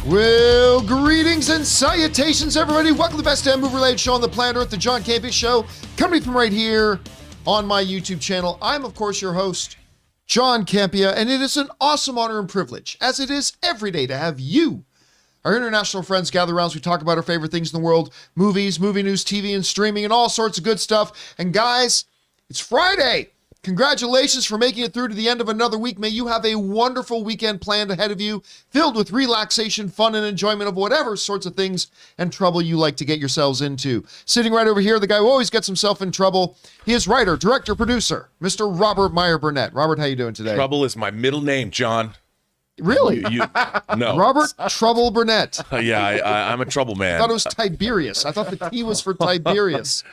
Well, greetings and salutations, everybody. Welcome to the best damn movie-related show on the planet Earth, the John Campea Show, coming from right here on my YouTube channel. I'm, of course, your host, John Campea, and it is an awesome honor and privilege, as it is every day, to have you, our international friends, gather around as we talk about our favorite things in the world, movies, movie news, TV, and streaming, and all sorts of good stuff. And guys, it's Friday. Congratulations for making it through to the end of another week. May you have a wonderful weekend planned ahead of you, filled with relaxation, fun, and enjoyment of whatever sorts of things and trouble you like to get yourselves into. Sitting right over here, the guy who always gets himself in trouble, he is writer, director, producer, Mr. Robert Meyer Burnett. Robert, how you doing today? Trouble is my middle name, John. Really? No. Robert Trouble Burnett. I'm a trouble man. I thought it was Tiberius. I thought the T was for Tiberius.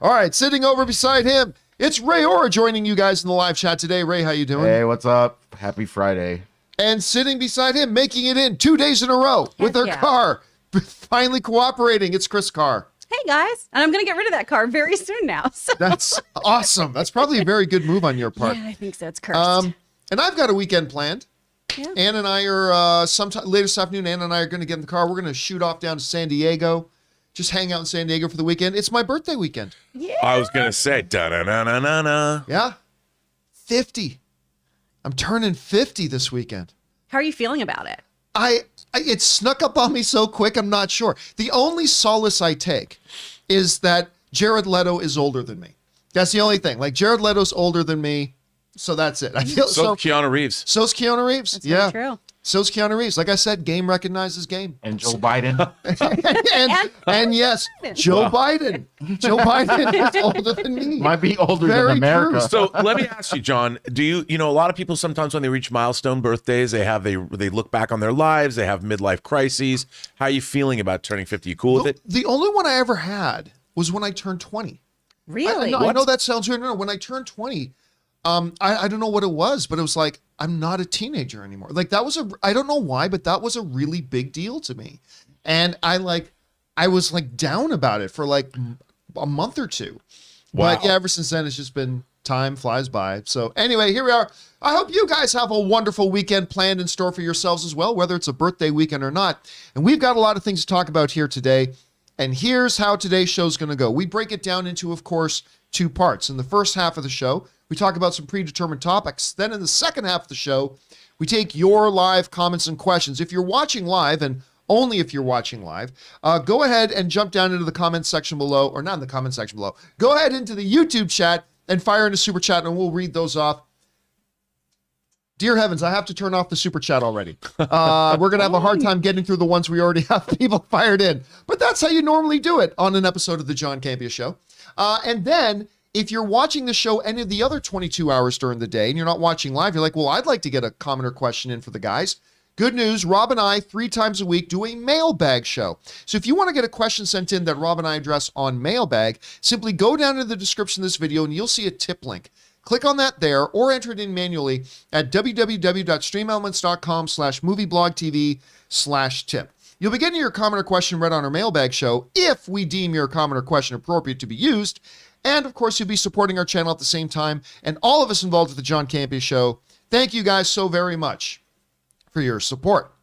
All right, sitting over beside him, it's Ray Ora joining you guys in the live chat today. Ray, how you doing? Hey, what's up? Happy Friday. And sitting beside him, making it in 2 days in a row with her car, finally cooperating, it's Chris Carr. Hey guys, and I'm going to get rid of that car very soon now. So. That's awesome. That's probably a very good move on your part. Yeah, I think so. It's cursed. And I've got a weekend planned. Yeah. Ann and I are, sometime later this afternoon, Ann and I are going to get in the car. We're going to shoot off down to San Diego. Just hang out in San Diego for the weekend. It's my birthday weekend. Yeah. I was going to say, da-na-na-na-na-na. Yeah. 50. I'm turning 50 this weekend. How are you feeling about it? It snuck up on me so quick, I'm not sure. The only solace I take is that Jared Leto is older than me. That's the only thing. Like, Jared Leto's older than me, so that's it. I feel So Keanu Reeves. So's Keanu Reeves. That's very true. So's Keanu Reeves. Like I said, game recognizes game. And Joe Biden. and yes, Joe Biden. Joe Biden is older than me. Might be older Very than America. true. So let me ask you, John, do you know, a lot of people sometimes when they reach milestone birthdays, they look back on their lives, they have midlife crises. How are you feeling about turning 50? You cool with it? The only one I ever had was when I turned 20. Really? I know that sounds weird. No, when I turned 20, I don't know what it was, but it was like, I'm not a teenager anymore. Like, that was I don't know why, but that was a really big deal to me. And I was like down about it for like a month or two. Wow. But yeah, ever since then, it's just been time flies by. So anyway, here we are. I hope you guys have a wonderful weekend planned in store for yourselves as well, whether it's a birthday weekend or not. And we've got a lot of things to talk about here today. And here's how today's show's going to go. We break it down into, of course, two parts. In the first half of the show, we talk about some predetermined topics. Then in the second half of the show, we take your live comments and questions. If you're watching live, and only if you're watching live, go ahead and jump down into the comments section below, or not in the comments section below. Go ahead into the YouTube chat and fire in a super chat, and we'll read those off. Dear heavens, I have to turn off the super chat already. We're going to have a hard time getting through the ones we already have people fired in. But that's how you normally do it on an episode of the John Campea Show. And then, if you're watching the show any of the other 22 hours during the day and you're not watching live, you're like, well, I'd like to get a comment or question in for the guys. Good news, Rob and I, 3 times a week, do a mailbag show. So if you want to get a question sent in that Rob and I address on mailbag, simply go down to the description of this video and you'll see a tip link. Click on that there or enter it in manually at www.streamelements.com/movieblogtv/tip. You'll be getting your comment or question read on our mailbag show if we deem your comment or question appropriate to be used. And of course, you'll be supporting our channel at the same time. And all of us involved with the John Campea Show, thank you guys so very much for your support.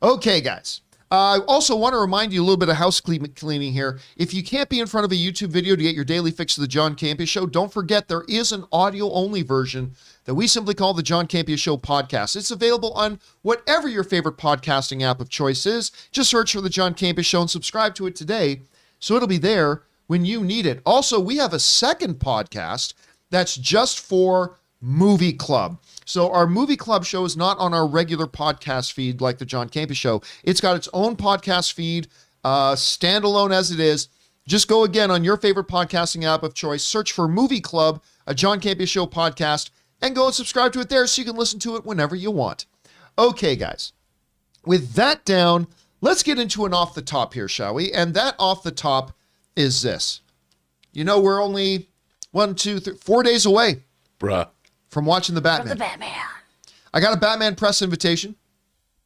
Okay, guys. I also want to remind you a little bit of house cleaning here. If you can't be in front of a YouTube video to get your daily fix of the John Campea Show, don't forget there is an audio-only version that we simply call the John Campea Show podcast. It's available on whatever your favorite podcasting app of choice is. Just search for the John Campea Show and subscribe to it today, so it'll be there when you need it. Also, we have a second podcast that's just for Movie Club. So our Movie Club show is not on our regular podcast feed like the John Campea Show. It's got its own podcast feed, standalone as it is. Just go again on your favorite podcasting app of choice, search for Movie Club, a John Campea Show podcast, and go and subscribe to it there so you can listen to it whenever you want. Okay, guys. With that down, let's get into an off the top here, shall we? And that off the top is this. You know, we're only 4 days away from watching the Batman. I got a Batman press invitation.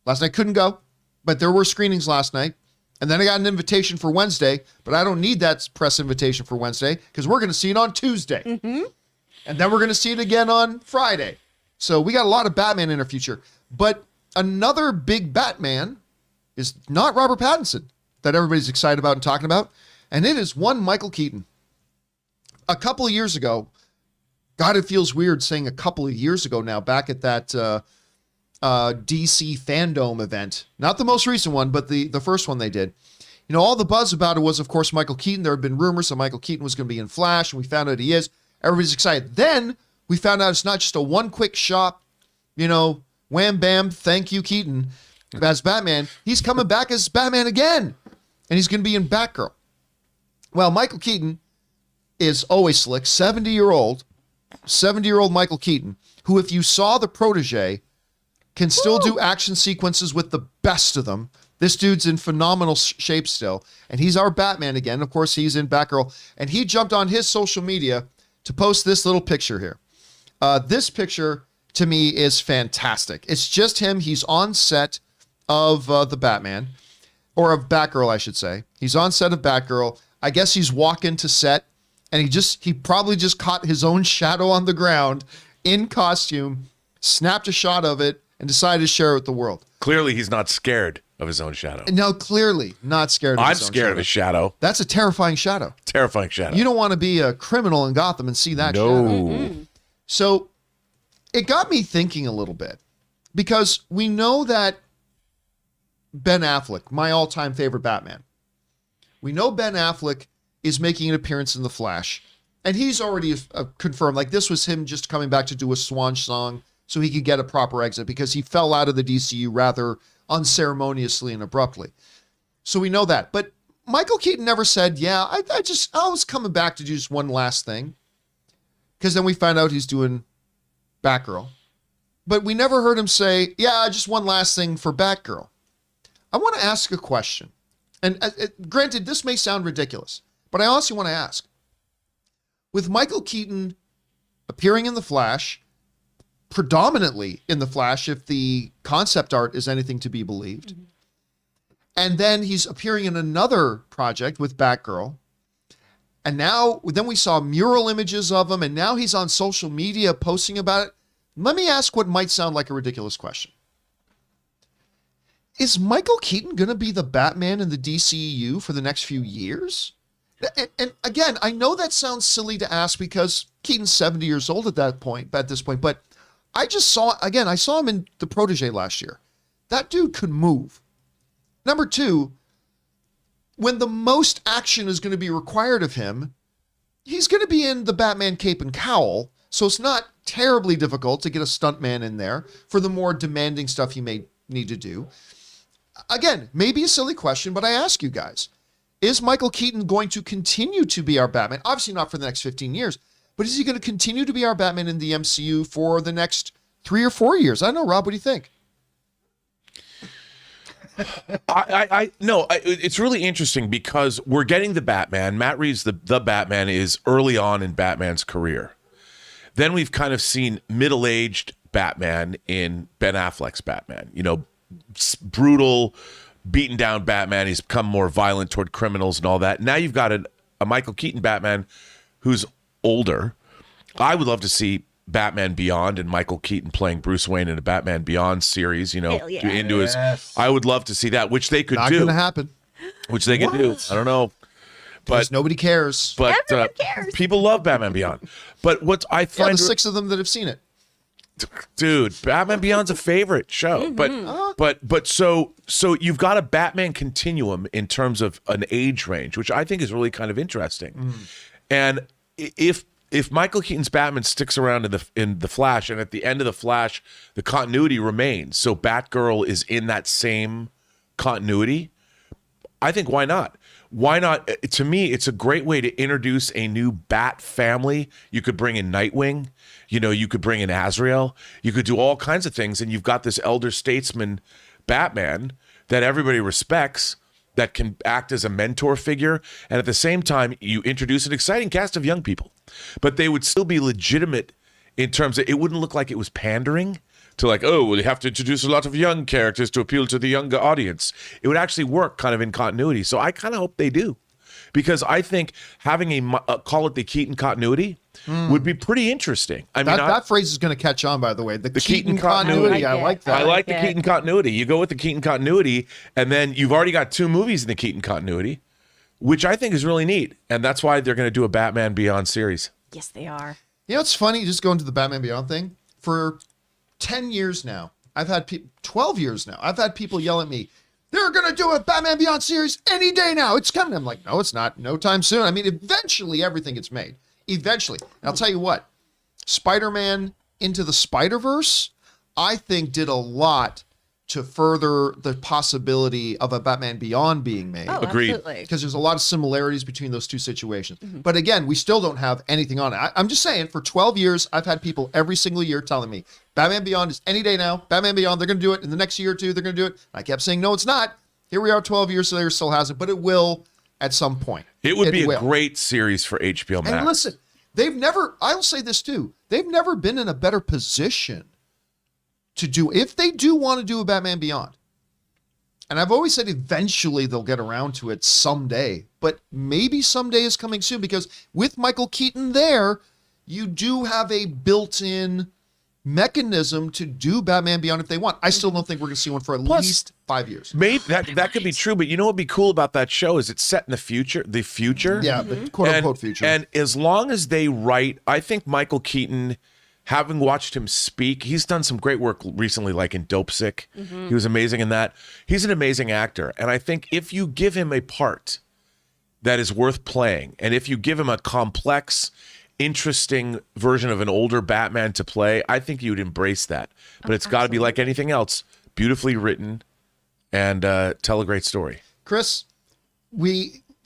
Last night couldn't go, but there were screenings last night. And then I got an invitation for Wednesday, but I don't need that press invitation for Wednesday because we're going to see it on Tuesday. Mm-hmm. And then we're going to see it again on Friday. So we got a lot of Batman in our future. But another big Batman is not Robert Pattinson that everybody's excited about and talking about, and it is one Michael Keaton. A couple of years ago, God, it feels weird saying a couple of years ago now, back at that DC Fandom event, not the most recent one, but the first one they did. You know, all the buzz about it was, of course, Michael Keaton. There had been rumors that Michael Keaton was going to be in Flash, and we found out he is. Everybody's excited. Then we found out it's not just a one quick shot, you know, wham, bam, thank you, Keaton, as Batman. He's coming back as Batman again, and he's going to be in Batgirl. Well, Michael Keaton is always slick, 70-year-old Michael Keaton, who, if you saw the protege, can still do action sequences with the best of them. This dude's in phenomenal shape still, and he's our Batman again. Of course, he's in Batgirl, and he jumped on his social media to post this little picture here. This picture, to me, is fantastic. It's just him. He's on set of the Batman, or of Batgirl, I should say. He's on set of Batgirl. I guess he's walking to set, and he probably just caught his own shadow on the ground in costume, snapped a shot of it, and decided to share it with the world. Clearly, he's not scared of his own shadow. No, clearly not scared of I'm his own scared of his shadow. That's a terrifying shadow. Terrifying shadow. You don't want to be a criminal in Gotham and see that shadow. No. So it got me thinking a little bit, because we know that Ben Affleck, my all-time favorite Batman, we know Ben Affleck is making an appearance in The Flash, and he's already confirmed, like, this was him just coming back to do a swan song so he could get a proper exit, because he fell out of the DCU rather unceremoniously and abruptly. So we know that. But Michael Keaton never said, yeah, I was coming back to do just one last thing. Because then we found out he's doing Batgirl. But we never heard him say, yeah, just one last thing for Batgirl. I want to ask a question. And granted, this may sound ridiculous, but I honestly want to ask. With Michael Keaton appearing in The Flash, predominantly in The Flash, if the concept art is anything to be believed, and then he's appearing in another project with Batgirl, and then we saw mural images of him, and now he's on social media posting about it. Let me ask what might sound like a ridiculous question. Is Michael Keaton going to be the Batman in the DCEU for the next few years? And again, I know that sounds silly to ask because Keaton's 70 years old at this point, but I saw him in The Protege last year. That dude could move. Number two, when the most action is going to be required of him, he's going to be in the Batman cape and cowl, so it's not terribly difficult to get a stuntman in there for the more demanding stuff he may need to do. Again, maybe a silly question, but I ask you guys, is Michael Keaton going to continue to be our Batman? Obviously not for the next 15 years, but is he going to continue to be our Batman in the MCU for the next 3 or 4 years? I don't know, Rob, what do you think? It's really interesting because we're getting the Batman. Matt Reeves, the Batman, is early on in Batman's career. Then we've kind of seen middle-aged Batman in Ben Affleck's Batman. You know, brutal, beaten down Batman. He's become more violent toward criminals and all that. Now you've got a Michael Keaton Batman who's older. I would love to see Batman Beyond and Michael Keaton playing Bruce Wayne in a Batman Beyond series, you know, into his. I would love to see that, which they could Not do. going to happen. Which they could do. I don't know. But nobody cares. But Everyone cares. People love Batman Beyond. But what I find the 6 of them that have seen it. Dude, Batman Beyond's a favorite show. But so you've got a Batman continuum in terms of an age range, which I think is really kind of interesting. And if Michael Keaton's Batman sticks around in the Flash, and at the end of the Flash, the continuity remains, so Batgirl is in that same continuity, I think why not? Why not? To me, it's a great way to introduce a new Bat family. You could bring in Nightwing, you know, you could bring in Azrael, you could do all kinds of things, and you've got this elder statesman Batman that everybody respects, that can act as a mentor figure, and at the same time, you introduce an exciting cast of young people, but they would still be legitimate in terms of, it wouldn't look like it was pandering to like, oh, we have to introduce a lot of young characters to appeal to the younger audience. It would actually work kind of in continuity. So I kind of hope they do. because I think having call it the Keaton continuity would be pretty interesting. I mean, that phrase is going to catch on, by the way. The Keaton continuity. continuity. I like that. I like the Keaton continuity. You go with the Keaton continuity, and then you've already got 2 movies in the Keaton continuity, which I think is really neat. And that's why they're going to do a Batman Beyond series. Yes, they are. You know, it's funny, just going to the Batman Beyond thing. For 10 years now, 12 years now, I've had people yell at me, they're going to do a Batman Beyond series any day now. It's coming. I'm like, no, it's not. No time soon. I mean, eventually everything gets made. Eventually. And I'll tell you what, Spider-Man Into the Spider-Verse, I think did a lot to further the possibility of a Batman Beyond being made. Oh, Agreed. absolutely. Because there's a lot of similarities between those two situations. But again, we still don't have anything on it. I'm just saying, for 12 years, I've had people every single year telling me, Batman Beyond is any day now. Batman Beyond, they're going to do it. In the next year or two, they're going to do it. I kept saying, no, it's not. Here we are 12 years later, still hasn't. But it will at some point. It would be a great series for HBO Max. And listen, I'll say this too, they've never been in a better position to do, if they do want to do a Batman Beyond. And I've always said eventually they'll get around to it someday, but maybe someday is coming soon, because with Michael Keaton there, you do have a built-in mechanism to do Batman Beyond if they want. I still don't think we're going to see one for at least 5 years. Maybe that could be true, but you know what'd be cool about that show is it's set in the future. Yeah, the quote-unquote future. And as long as they write, I think Michael Keaton, having watched him speak, he's done some great work recently, like in Dope Sick. He was amazing in that. He's an amazing actor. And I think if you give him a part that is worth playing, and if you give him a complex, interesting version of an older Batman to play, I think you'd embrace that. But it's got to be like anything else, beautifully written and tell a great story. Chris,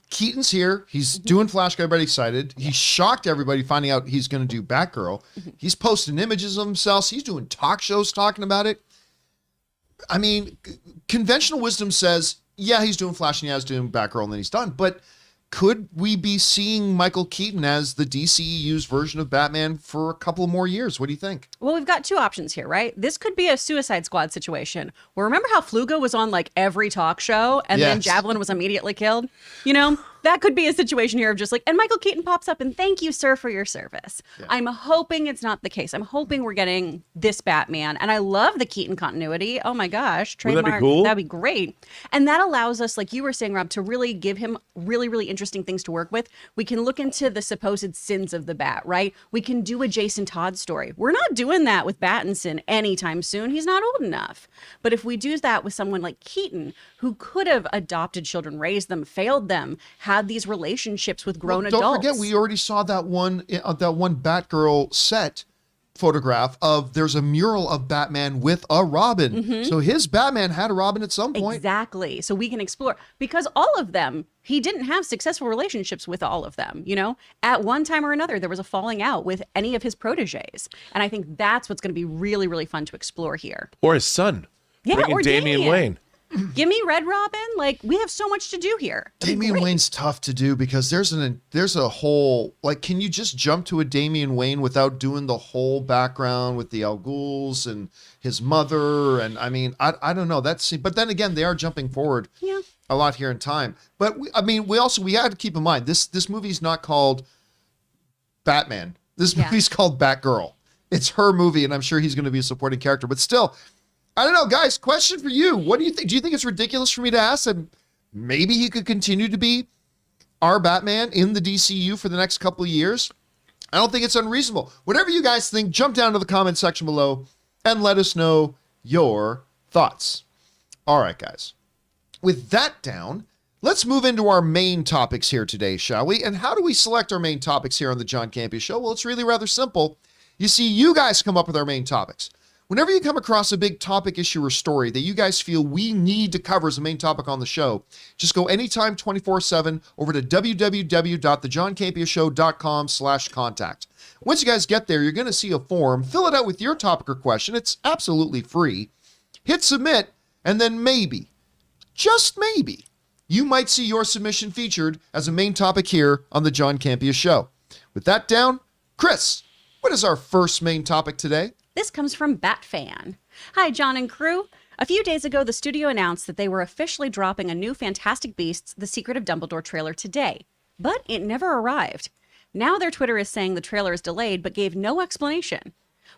Keaton's here. He's doing Flash, got everybody excited. He shocked everybody finding out he's going to do Batgirl. He's posting images of himself. He's doing talk shows talking about it. I mean, conventional wisdom says, yeah, he's doing Flash and yeah, he's doing Batgirl and then he's done. But could we be seeing Michael Keaton as the DCEU's version of Batman for a couple more years? What do you think? Well, we've got 2 options here, right? This could be a Suicide Squad situation. Well, remember how Flugo was on like every talk show and then Javelin was immediately killed? You know, that could be a situation here of just like, and Michael Keaton pops up and thank you, sir, for your service. Yeah. I'm hoping it's not the case. I'm hoping we're getting this Batman. And I love the Keaton continuity. Oh my gosh. Would that be cool? That'd be great. And that allows us, like you were saying, Rob, to really give him really, really interesting things to work with. We can look into the supposed sins of the Bat, right? We can do a Jason Todd story. We're not doing that with Pattinson anytime soon. He's not old enough. But if we do that with someone like Keaton, who could have adopted children, raised them, failed them, had these relationships with grown adults. Don't forget, we already saw that one Batgirl set photograph of, there's a mural of Batman with a Robin. So his Batman had a Robin at some point. Exactly. So we can explore, because all of them, he didn't have successful relationships with all of them. You know, at one time or another, there was a falling out with any of his proteges. And I think that's what's going to be really, really fun to explore here. Or his son. Yeah, Bring in or Damian Wayne. Give me Red Robin. Like, we have so much to do here. Damian Wayne's tough to do because there's a whole, like, can you just jump to a Damian Wayne without doing the whole background with the Al Ghuls and his mother? And I mean, I don't know. But then again, they are jumping forward a lot here in time. But we had to keep in mind, this movie's not called Batman. This movie's called Batgirl. It's her movie, and I'm sure he's going to be a supporting character. But still, I don't know, guys, question for you. What do you think? Do you think it's ridiculous for me to ask him? Maybe he could continue to be our Batman in the DCU for the next couple of years? I don't think it's unreasonable. Whatever you guys think, jump down to the comment section below and let us know your thoughts. All right, guys. With that down, let's move into our main topics here today, shall we? And how do we select our main topics here on the John Campea Show? Well, it's really rather simple. You see, you guys come up with our main topics. Whenever you come across a big topic, issue, or story that you guys feel we need to cover as a main topic on the show, just go anytime 24/7 over to www.thejohncampeashow.com/contact. Once you guys get there, you're going to see a form. Fill it out with your topic or question. It's absolutely free. Hit submit, and then maybe, just maybe, you might see your submission featured as a main topic here on the John Campea Show. With that down, Chris, what is our first main topic today? This comes from Batfan. Hi, John and crew. A few days ago, the studio announced that they were officially dropping a new Fantastic Beasts: The Secret of Dumbledore trailer today, but it never arrived. Now their Twitter is saying the trailer is delayed, but gave no explanation.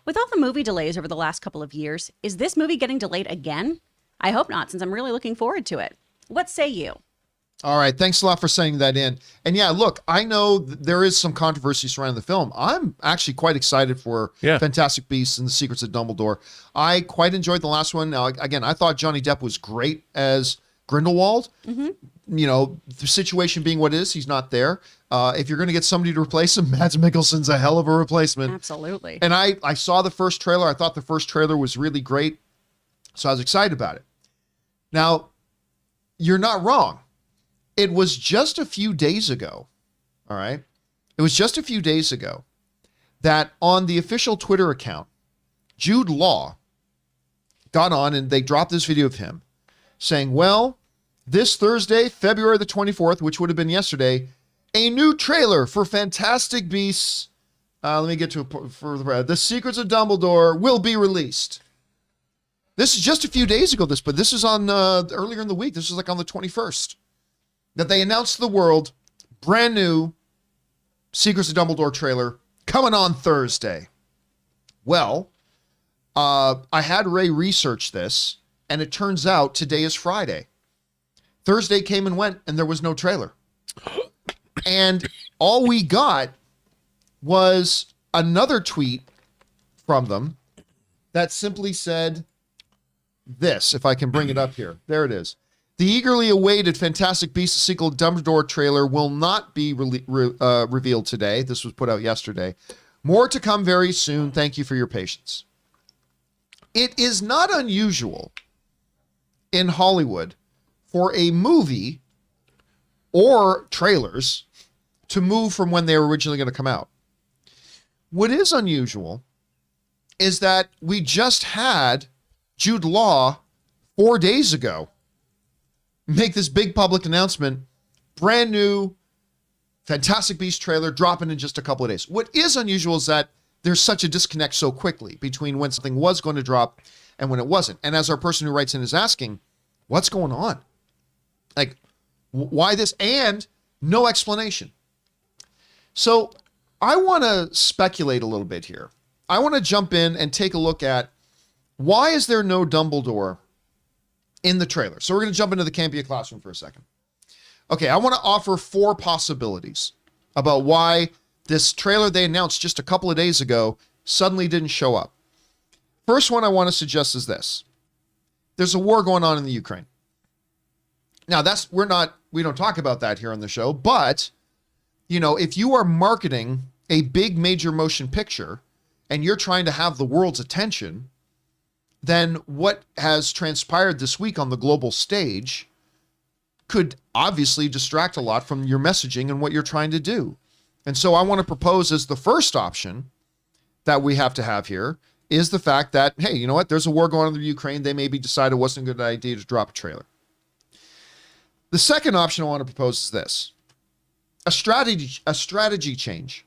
With all the movie delays over the last couple of years, is this movie getting delayed again? I hope not, since I'm really looking forward to it. What say you? All right. Thanks a lot for sending that in. And yeah, look, I know there is some controversy surrounding the film. I'm actually quite excited for Fantastic Beasts and the Secrets of Dumbledore. I quite enjoyed the last one. Now, again, I thought Johnny Depp was great as Grindelwald. You know, the situation being what it is, he's not there. If you're going to get somebody to replace him, Mads Mikkelsen's a hell of a replacement. Absolutely. And I saw the first trailer. I thought the first trailer was really great. So I was excited about it. Now, you're not wrong. It was just a few days ago, all right? It was just a few days ago that on the official Twitter account, Jude Law got on and they dropped this video of him saying, well, this Thursday, February the 24th, which would have been yesterday, a new trailer for Fantastic Beasts, let me get to it further, The Secrets of Dumbledore will be released. This is just a few days ago, but this is on earlier in the week. This is like on the 21st. That they announced to the world, brand new Secrets of Dumbledore trailer coming on Thursday. Well, I had Ray research this, and it turns out today is Friday. Thursday came and went, and there was no trailer. And all we got was another tweet from them that simply said this, if I can bring it up here. There it is. The eagerly awaited Fantastic Beasts: The Secret of Dumbledore trailer will not be revealed today. This was put out yesterday. More to come very soon. Thank you for your patience. It is not unusual in Hollywood for a movie or trailers to move from when they were originally going to come out. What is unusual is that we just had Jude Law 4 days ago make this big public announcement, brand new Fantastic Beasts trailer dropping in just a couple of days. What is unusual is that there's such a disconnect so quickly between when something was going to drop and when it wasn't. And as our person who writes in is asking, what's going on? Like, why this? And no explanation. So I want to speculate a little bit here. I want to jump in and take a look at why is there no Dumbledore in the trailer. So we're going to jump into the Campea classroom for a second. Okay, I want to offer 4 possibilities about why this trailer they announced just a couple of days ago suddenly didn't show up. First one I want to suggest is this. There's a war going on in the Ukraine. Now we don't talk about that here on the show, but you know, if you are marketing a big major motion picture and you're trying to have the world's attention, then what has transpired this week on the global stage could obviously distract a lot from your messaging and what you're trying to do. And so I want to propose as the first option that we have to have here is the fact that, hey, you know what? There's a war going on in the Ukraine. They maybe decided it wasn't a good idea to drop a trailer. The second option I want to propose is this. A strategy change.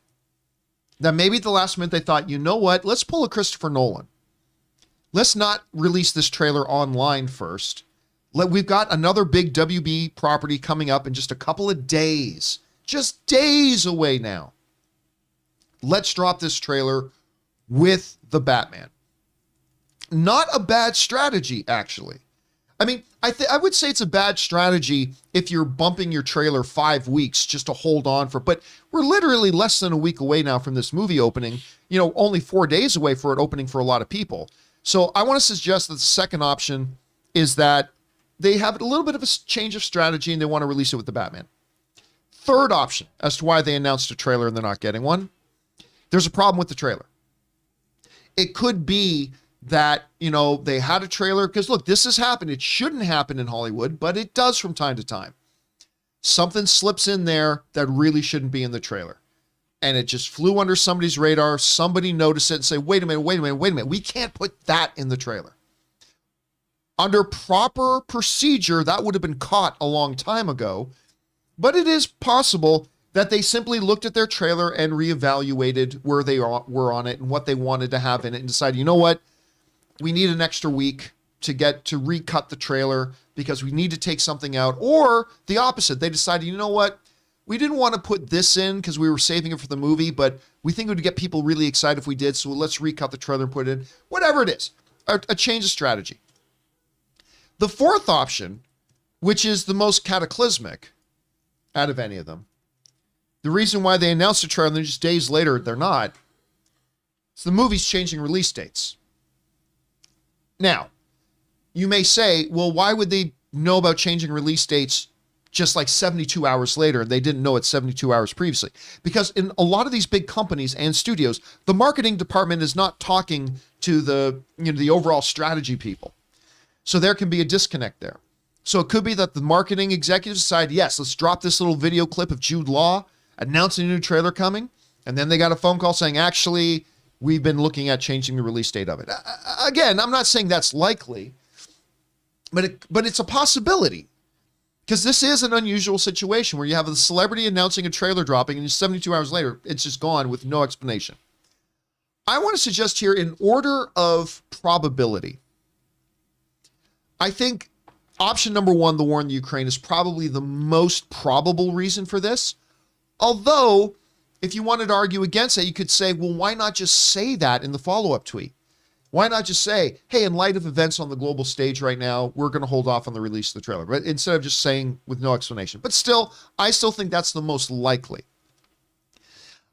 That maybe at the last minute they thought, you know what? Let's pull a Christopher Nolan. Let's not release this trailer online first. We've got another big WB property coming up in just a couple of days. Just days away now. Let's drop this trailer with the Batman. Not a bad strategy, actually. I mean, I would say it's a bad strategy if you're bumping your trailer 5 weeks just to hold on for, but we're literally less than a week away now from this movie opening, you know, only 4 days away for it opening for a lot of people. So I want to suggest that the second option is that they have a little bit of a change of strategy and they want to release it with the Batman. Third option as to why they announced a trailer and they're not getting one. There's a problem with the trailer. It could be that, you know, they had a trailer because look, this has happened. It shouldn't happen in Hollywood, but it does from time to time. Something slips in there that really shouldn't be in the trailer. And it just flew under somebody's radar. Somebody noticed it and say, wait a minute. We can't put that in the trailer. Under proper procedure, that would have been caught a long time ago. But it is possible that they simply looked at their trailer and reevaluated where they were on it and what they wanted to have in it and decided, you know what? We need an extra week. to recut the trailer because we need to take something out, or the opposite. They decided, you know what? We didn't want to put this in because we were saving it for the movie, but we think it would get people really excited if we did, so let's recut the trailer and put it in. Whatever it is, a change of strategy. The fourth option, which is the most cataclysmic out of any of them, the reason why they announced the trailer and then just days later they're not, is the movie's changing release dates. Now, you may say, well, why would they know about changing release dates just like 72 hours later? They didn't know it 72 hours previously. Because in a lot of these big companies and studios, the marketing department is not talking to the overall strategy people. So there can be a disconnect there. So it could be that the marketing executives decide, yes, let's drop this little video clip of Jude Law announcing a new trailer coming. And then they got a phone call saying, actually, we've been looking at changing the release date of it. Again, I'm not saying that's likely, but it's a possibility. Because this is an unusual situation where you have a celebrity announcing a trailer dropping and 72 hours later, it's just gone with no explanation. I want to suggest here, in order of probability, I think option number one, the war in the Ukraine, is probably the most probable reason for this. Although, if you wanted to argue against it, you could say, well, why not just say that in the follow-up tweet? Why not just say, hey, in light of events on the global stage right now, we're going to hold off on the release of the trailer, but instead of just saying with no explanation. But still, I still think that's the most likely.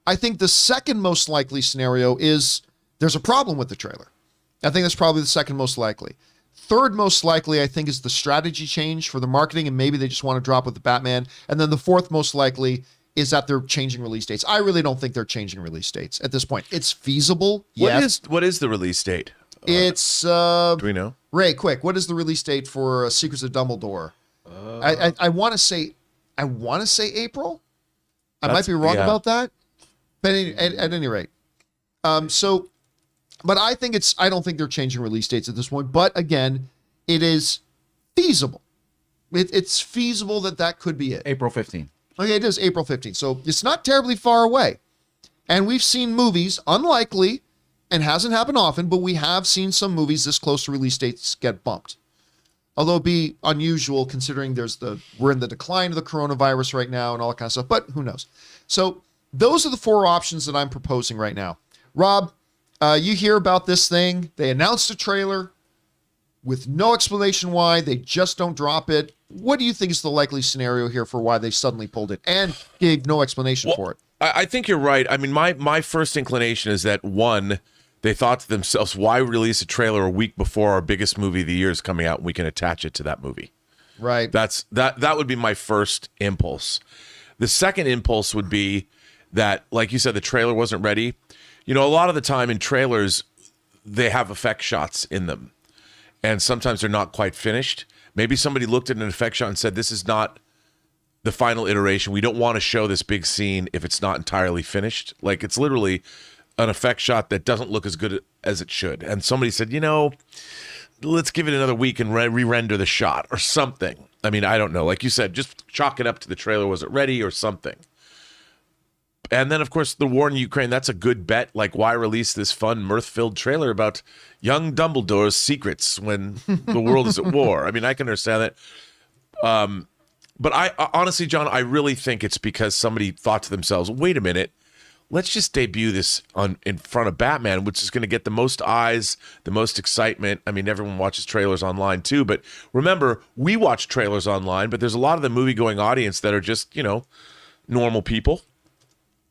I think the second most likely scenario is there's a problem with the trailer. I think that's probably the second most likely. Third most likely, I think, is the strategy change for the marketing, and maybe they just want to drop with the Batman. And then the fourth most likely is that they're changing release dates. I really don't think they're changing release dates at this point. It's feasible. Yes. What is the release date? It's do we know? Ray, quick, what is the release date for Secrets of Dumbledore? I want to say April. I might be wrong about that. But at any rate. But I don't think they're changing release dates at this point. But again, it is feasible. It's feasible that could be it. April 15th. Okay, it is April 15th. So it's not terribly far away. And we've seen movies, unlikely, and hasn't happened often, but we have seen some movies this close to release dates get bumped. Although it'd be unusual considering we're in the decline of the coronavirus right now and all that kind of stuff, but who knows? So those are the four options that I'm proposing right now. Rob, you hear about this thing. They announced a trailer with no explanation why. They just don't drop it. What do you think is the likely scenario here for why they suddenly pulled it and gave no explanation for it? I think you're right. I mean, my first inclination is that, one, they thought to themselves, why release a trailer a week before our biggest movie of the year is coming out and we can attach it to that movie? Right. That would be my first impulse. The second impulse would be that, like you said, the trailer wasn't ready. You know, a lot of the time in trailers, they have effect shots in them. And sometimes they're not quite finished. Maybe somebody looked at an effect shot and said, this is not the final iteration. We don't want to show this big scene if it's not entirely finished. Like, it's literally an effect shot that doesn't look as good as it should. And somebody said, let's give it another week and re-render the shot or something. I mean, I don't know. Like you said, just chalk it up to the trailer. Was it ready or something? And then, of course, the war in Ukraine, that's a good bet. Like, why release this fun, mirth-filled trailer about young Dumbledore's secrets when the world is at war? I mean, I can understand that. But I honestly, John, I really think it's because somebody thought to themselves, wait a minute, let's just debut this in front of Batman, which is going to get the most eyes, the most excitement. I mean, everyone watches trailers online too. But remember, we watch trailers online, but there's a lot of the movie-going audience that are just, normal people.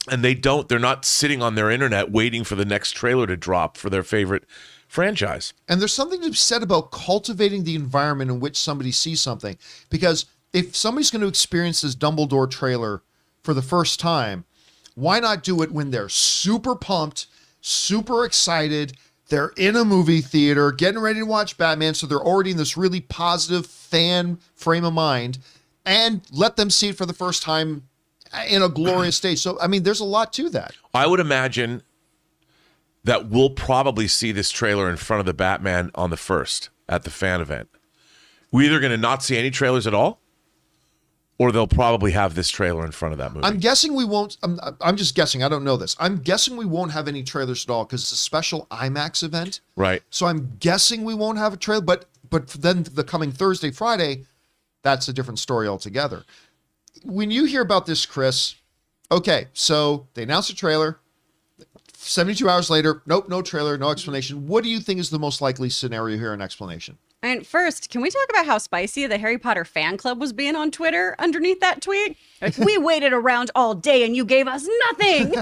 And they're not sitting on their internet waiting for the next trailer to drop for their favorite franchise. And there's something to be said about cultivating the environment in which somebody sees something. Because if somebody's going to experience this Dumbledore trailer for the first time, why not do it when they're super pumped, super excited, they're in a movie theater, getting ready to watch Batman, so they're already in this really positive fan frame of mind, and let them see it for the first time in a glorious state. So, I mean, there's a lot to that. I would imagine that we'll probably see this trailer in front of the Batman on the 1st at the fan event. We're either going to not see any trailers at all, or they'll probably have this trailer in front of that movie. I'm guessing we won't. I'm just guessing. I don't know this. I'm guessing we won't have any trailers at all because it's a special IMAX event. Right. So I'm guessing we won't have a trailer, but But then the coming Thursday, Friday, that's a different story altogether. When you hear about this, Chris, okay, so they announced a trailer. 72 hours later, nope, no trailer, no explanation. What do you think is the most likely scenario here, an explanation? And first, can we talk about how spicy the Harry Potter fan club was being on Twitter underneath that tweet? Like, we waited around all day and you gave us nothing.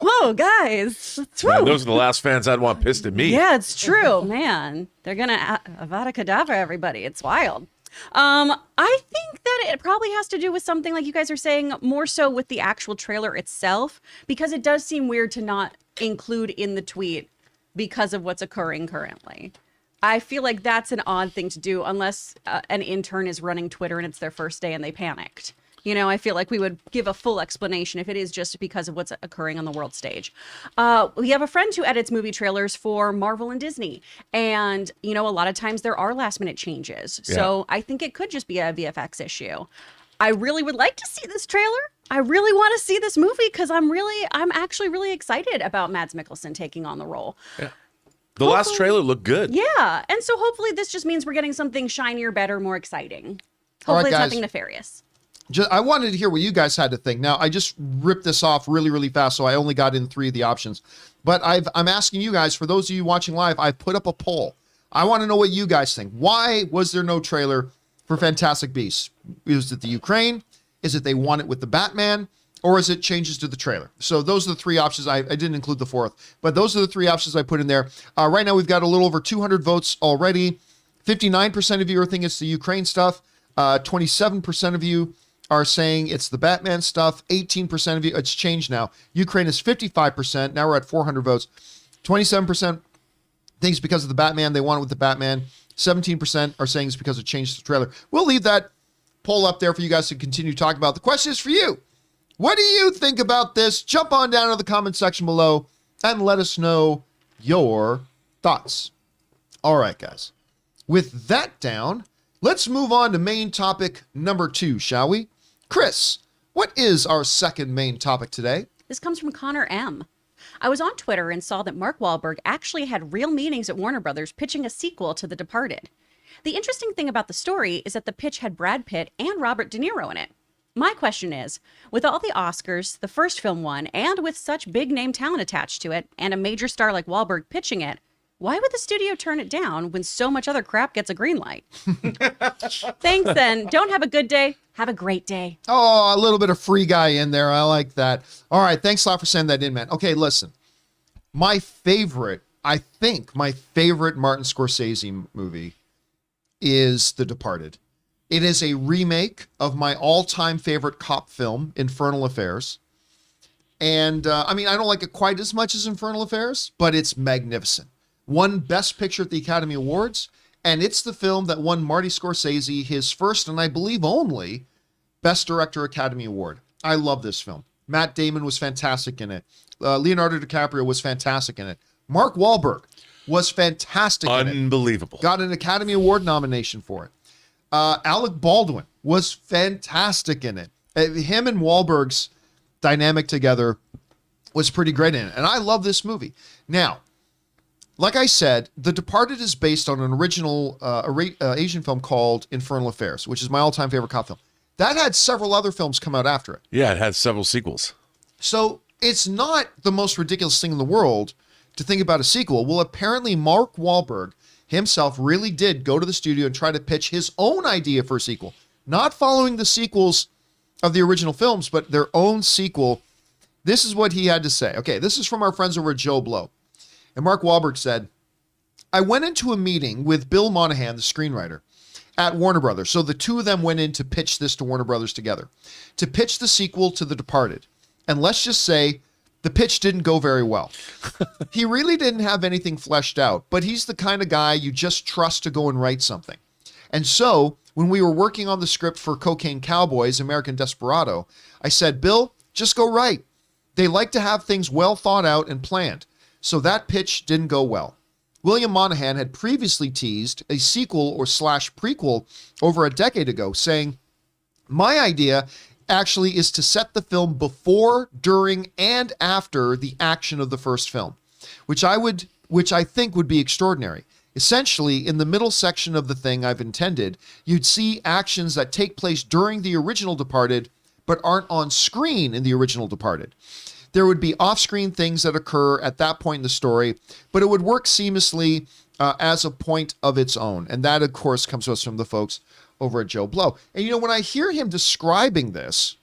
Whoa, guys. Man, those are the last fans I'd want pissed at me. Yeah, it's true, man. They're gonna Avada Kedavra everybody. It's wild. I think that it probably has to do with something like you guys are saying, more so with the actual trailer itself, because it does seem weird to not include in the tweet because of what's occurring currently. I feel like that's an odd thing to do unless an intern is running Twitter and it's their first day and they panicked. You know, I feel like we would give a full explanation if it is just because of what's occurring on the world stage. We have a friend who edits movie trailers for Marvel and Disney. And, you know, a lot of times there are last minute changes. Yeah. So I think it could just be a VFX issue. I really would like to see this trailer. I really want to see this movie because I'm actually really excited about Mads Mikkelsen taking on the role. Yeah. The last trailer looked good. Yeah. And so hopefully this just means we're getting something shinier, better, more exciting. All right, Hopefully it's guys. nothing nefarious. I wanted to hear what you guys had to think. Now, I just ripped this off really, really fast, so I only got in 3 of the options. But I'm asking you guys, for those of you watching live, I've put up a poll. I want to know what you guys think. Why was there no trailer for Fantastic Beasts? Is it the Ukraine? Is it they want it with the Batman? Or is it changes to the trailer? So those are the 3 options. I didn't include the 4th, but those are the 3 options I put in there. Right now, we've got a little over 200 votes already. 59% of you are thinking it's the Ukraine stuff. 27% of you are saying it's the Batman stuff. 18% of you, it's changed now. Ukraine is 55%. Now we're at 400 votes. 27% thinks because of the Batman. They want it with the Batman. 17% are saying it's because it changed the trailer. We'll leave that poll up there for you guys to continue talking about. The question is for you. What do you think about this? Jump on down to the comment section below and let us know your thoughts. All right, guys. With that down, let's move on to main topic number 2, shall we? Chris, what is our second main topic today? This comes from Connor M. I was on Twitter and saw that Mark Wahlberg actually had real meetings at Warner Brothers pitching a sequel to The Departed. The interesting thing about the story is that the pitch had Brad Pitt and Robert De Niro in it. My question is, with all the Oscars the first film won, and with such big name talent attached to it, and a major star like Wahlberg pitching it, why would the studio turn it down when so much other crap gets a green light? Thanks, then. Don't have a good day. Have a great day. Oh, a little bit of free guy in there. I like that. All right. Thanks a lot for sending that in, man. Okay, listen. I think my favorite Martin Scorsese movie is The Departed. It is a remake of my all-time favorite cop film, Infernal Affairs. And, I don't like it quite as much as Infernal Affairs, but it's magnificent. Won Best Picture at the Academy Awards, and it's the film that won Marty Scorsese his first, and I believe only, Best Director Academy Award. I love this film. Matt Damon was fantastic in it. Leonardo DiCaprio was fantastic in it. Mark Wahlberg was fantastic in it. Unbelievable. Got an Academy Award nomination for it. Alec Baldwin was fantastic in it. Him and Wahlberg's dynamic together was pretty great in it. And I love this movie. Now, like I said, The Departed is based on an original Asian film called Infernal Affairs, which is my all-time favorite cop film. That had several other films come out after it. Yeah, it has several sequels. So it's not the most ridiculous thing in the world to think about a sequel. Well, apparently Mark Wahlberg himself really did go to the studio and try to pitch his own idea for a sequel. Not following the sequels of the original films, but their own sequel. This is what he had to say. Okay, this is from our friends over at Joe Blow. And Mark Wahlberg said, I went into a meeting with Bill Monahan, the screenwriter, at Warner Brothers. So the two of them went in to pitch this to Warner Brothers together, to pitch the sequel to The Departed. And let's just say the pitch didn't go very well. He really didn't have anything fleshed out, but he's the kind of guy you just trust to go and write something. And so when we were working on the script for Cocaine Cowboys, American Desperado, I said, Bill, just go write. They like to have things well thought out and planned. So that pitch didn't go well. William Monahan had previously teased a sequel or / prequel over a decade ago, saying, my idea actually is to set the film before, during, and after the action of the first film, which I think would be extraordinary. Essentially, in the middle section of the thing I've intended, you'd see actions that take place during the original Departed, but aren't on screen in the original Departed. There would be off-screen things that occur at that point in the story, but it would work seamlessly as a point of its own. And that, of course, comes to us from the folks over at Joe Blow. And, you know, when I hear him describing this,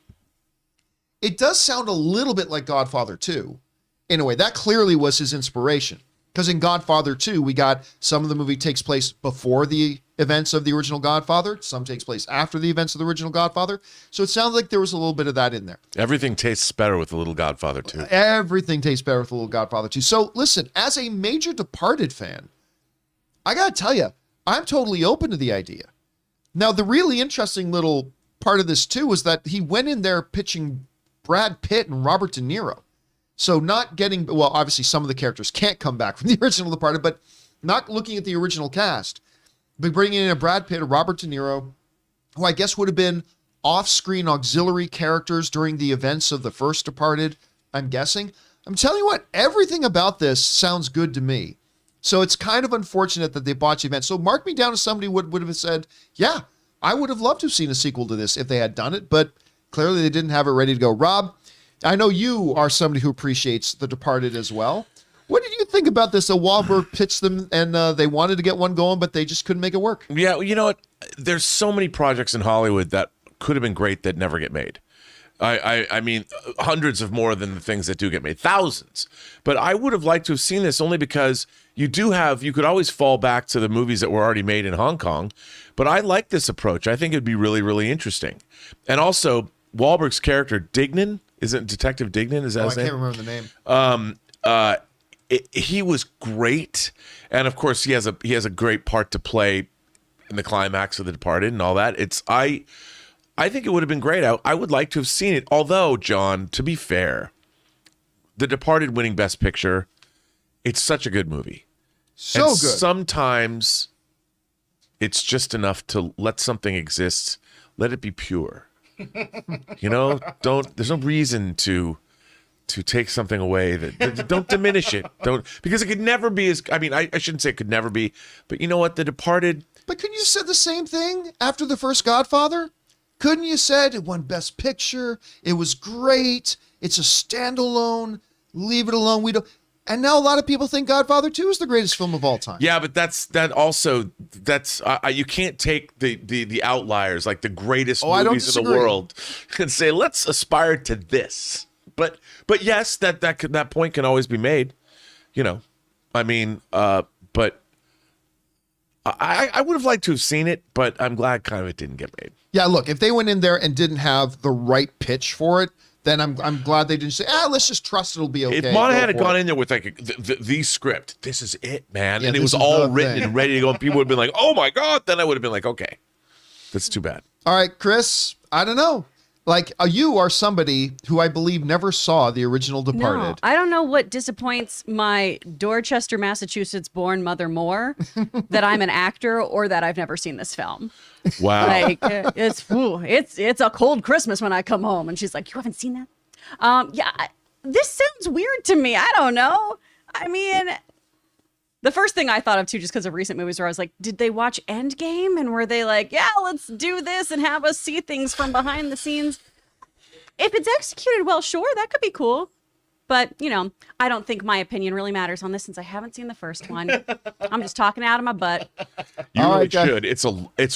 it does sound a little bit like Godfather 2. In a way, that clearly was his inspiration. Because in Godfather 2, we got some of the movie takes place before the events of the original Godfather. Some takes place after the events of the original Godfather. So it sounds like there was a little bit of that in there. Everything tastes better with a little Godfather 2. Everything tastes better with a little Godfather 2. So listen, as a major Departed fan, I got to tell you, I'm totally open to the idea. Now, the really interesting little part of this, too, was that he went in there pitching Brad Pitt and Robert De Niro. So not getting, well, obviously some of the characters can't come back from the original Departed, but not looking at the original cast, but bringing in a Brad Pitt, a Robert De Niro, who I guess would have been off-screen auxiliary characters during the events of the first Departed, I'm guessing. I'm telling you what, everything about this sounds good to me. So it's kind of unfortunate that they botched the event. So mark me down as somebody who would have said, yeah, I would have loved to have seen a sequel to this if they had done it, but clearly they didn't have it ready to go. Rob, I know you are somebody who appreciates The Departed as well. What did you think about this? Wahlberg pitched them and they wanted to get one going, but they just couldn't make it work. Yeah, you know what? There's so many projects in Hollywood that could have been great that never get made. I mean, hundreds of more than the things that do get made, thousands. But I would have liked to have seen this only because you could always fall back to the movies that were already made in Hong Kong. But I like this approach. I think it'd be really, really interesting. And also, Wahlberg's character, Dignan, isn't Detective Dignan? Is that his name? I can't remember the name. He was great. And of course, he has a great part to play in the climax of The Departed and all that. I think it would have been great. I would like to have seen it. Although, John, to be fair, The Departed winning Best Picture, it's such a good movie. So and good. Sometimes it's just enough to let something exist. Let it be pure. You know, there's no reason to take something away that don't diminish it. Because it could never be I shouldn't say it could never be, but you know what? The Departed. But couldn't you said the same thing after the first Godfather? Couldn't you said it won Best Picture? It was great. It's a standalone. Leave it alone. And now a lot of people think Godfather 2 is the greatest film of all time. Yeah, but that's you can't take the outliers, like the greatest movies in the world, and say let's aspire to this. But yes, that point can always be made. You know, I mean, but I would have liked to have seen it, but I'm glad kind of it didn't get made. Yeah, look, if they went in there and didn't have the right pitch for it, then I'm glad they didn't say, let's just trust it'll be okay. If Monahan had gone in there with like the script, this is it, man, Yeah, and it was this is all the written thing. and ready to go, and people would have been like, oh my God, then I would have been like, okay, that's too bad. All right, Chris, I don't know. Like, you are somebody who I believe never saw the original Departed. No, I don't know what disappoints my Dorchester, Massachusetts-born mother more, that I'm an actor or that I've never seen this film. Wow. Like, it's a cold Christmas when I come home, and she's like, "You haven't seen that?" This sounds weird to me. I don't know. I mean, the first thing I thought of too, just because of recent movies, where I was like, did they watch Endgame and were they like, yeah, let's do this and have us see things from behind the scenes? If it's executed well, sure, that could be cool. But, you know, I don't think my opinion really matters on this since I haven't seen the first one. I'm just talking out of my butt. You All really right, guys. should. It's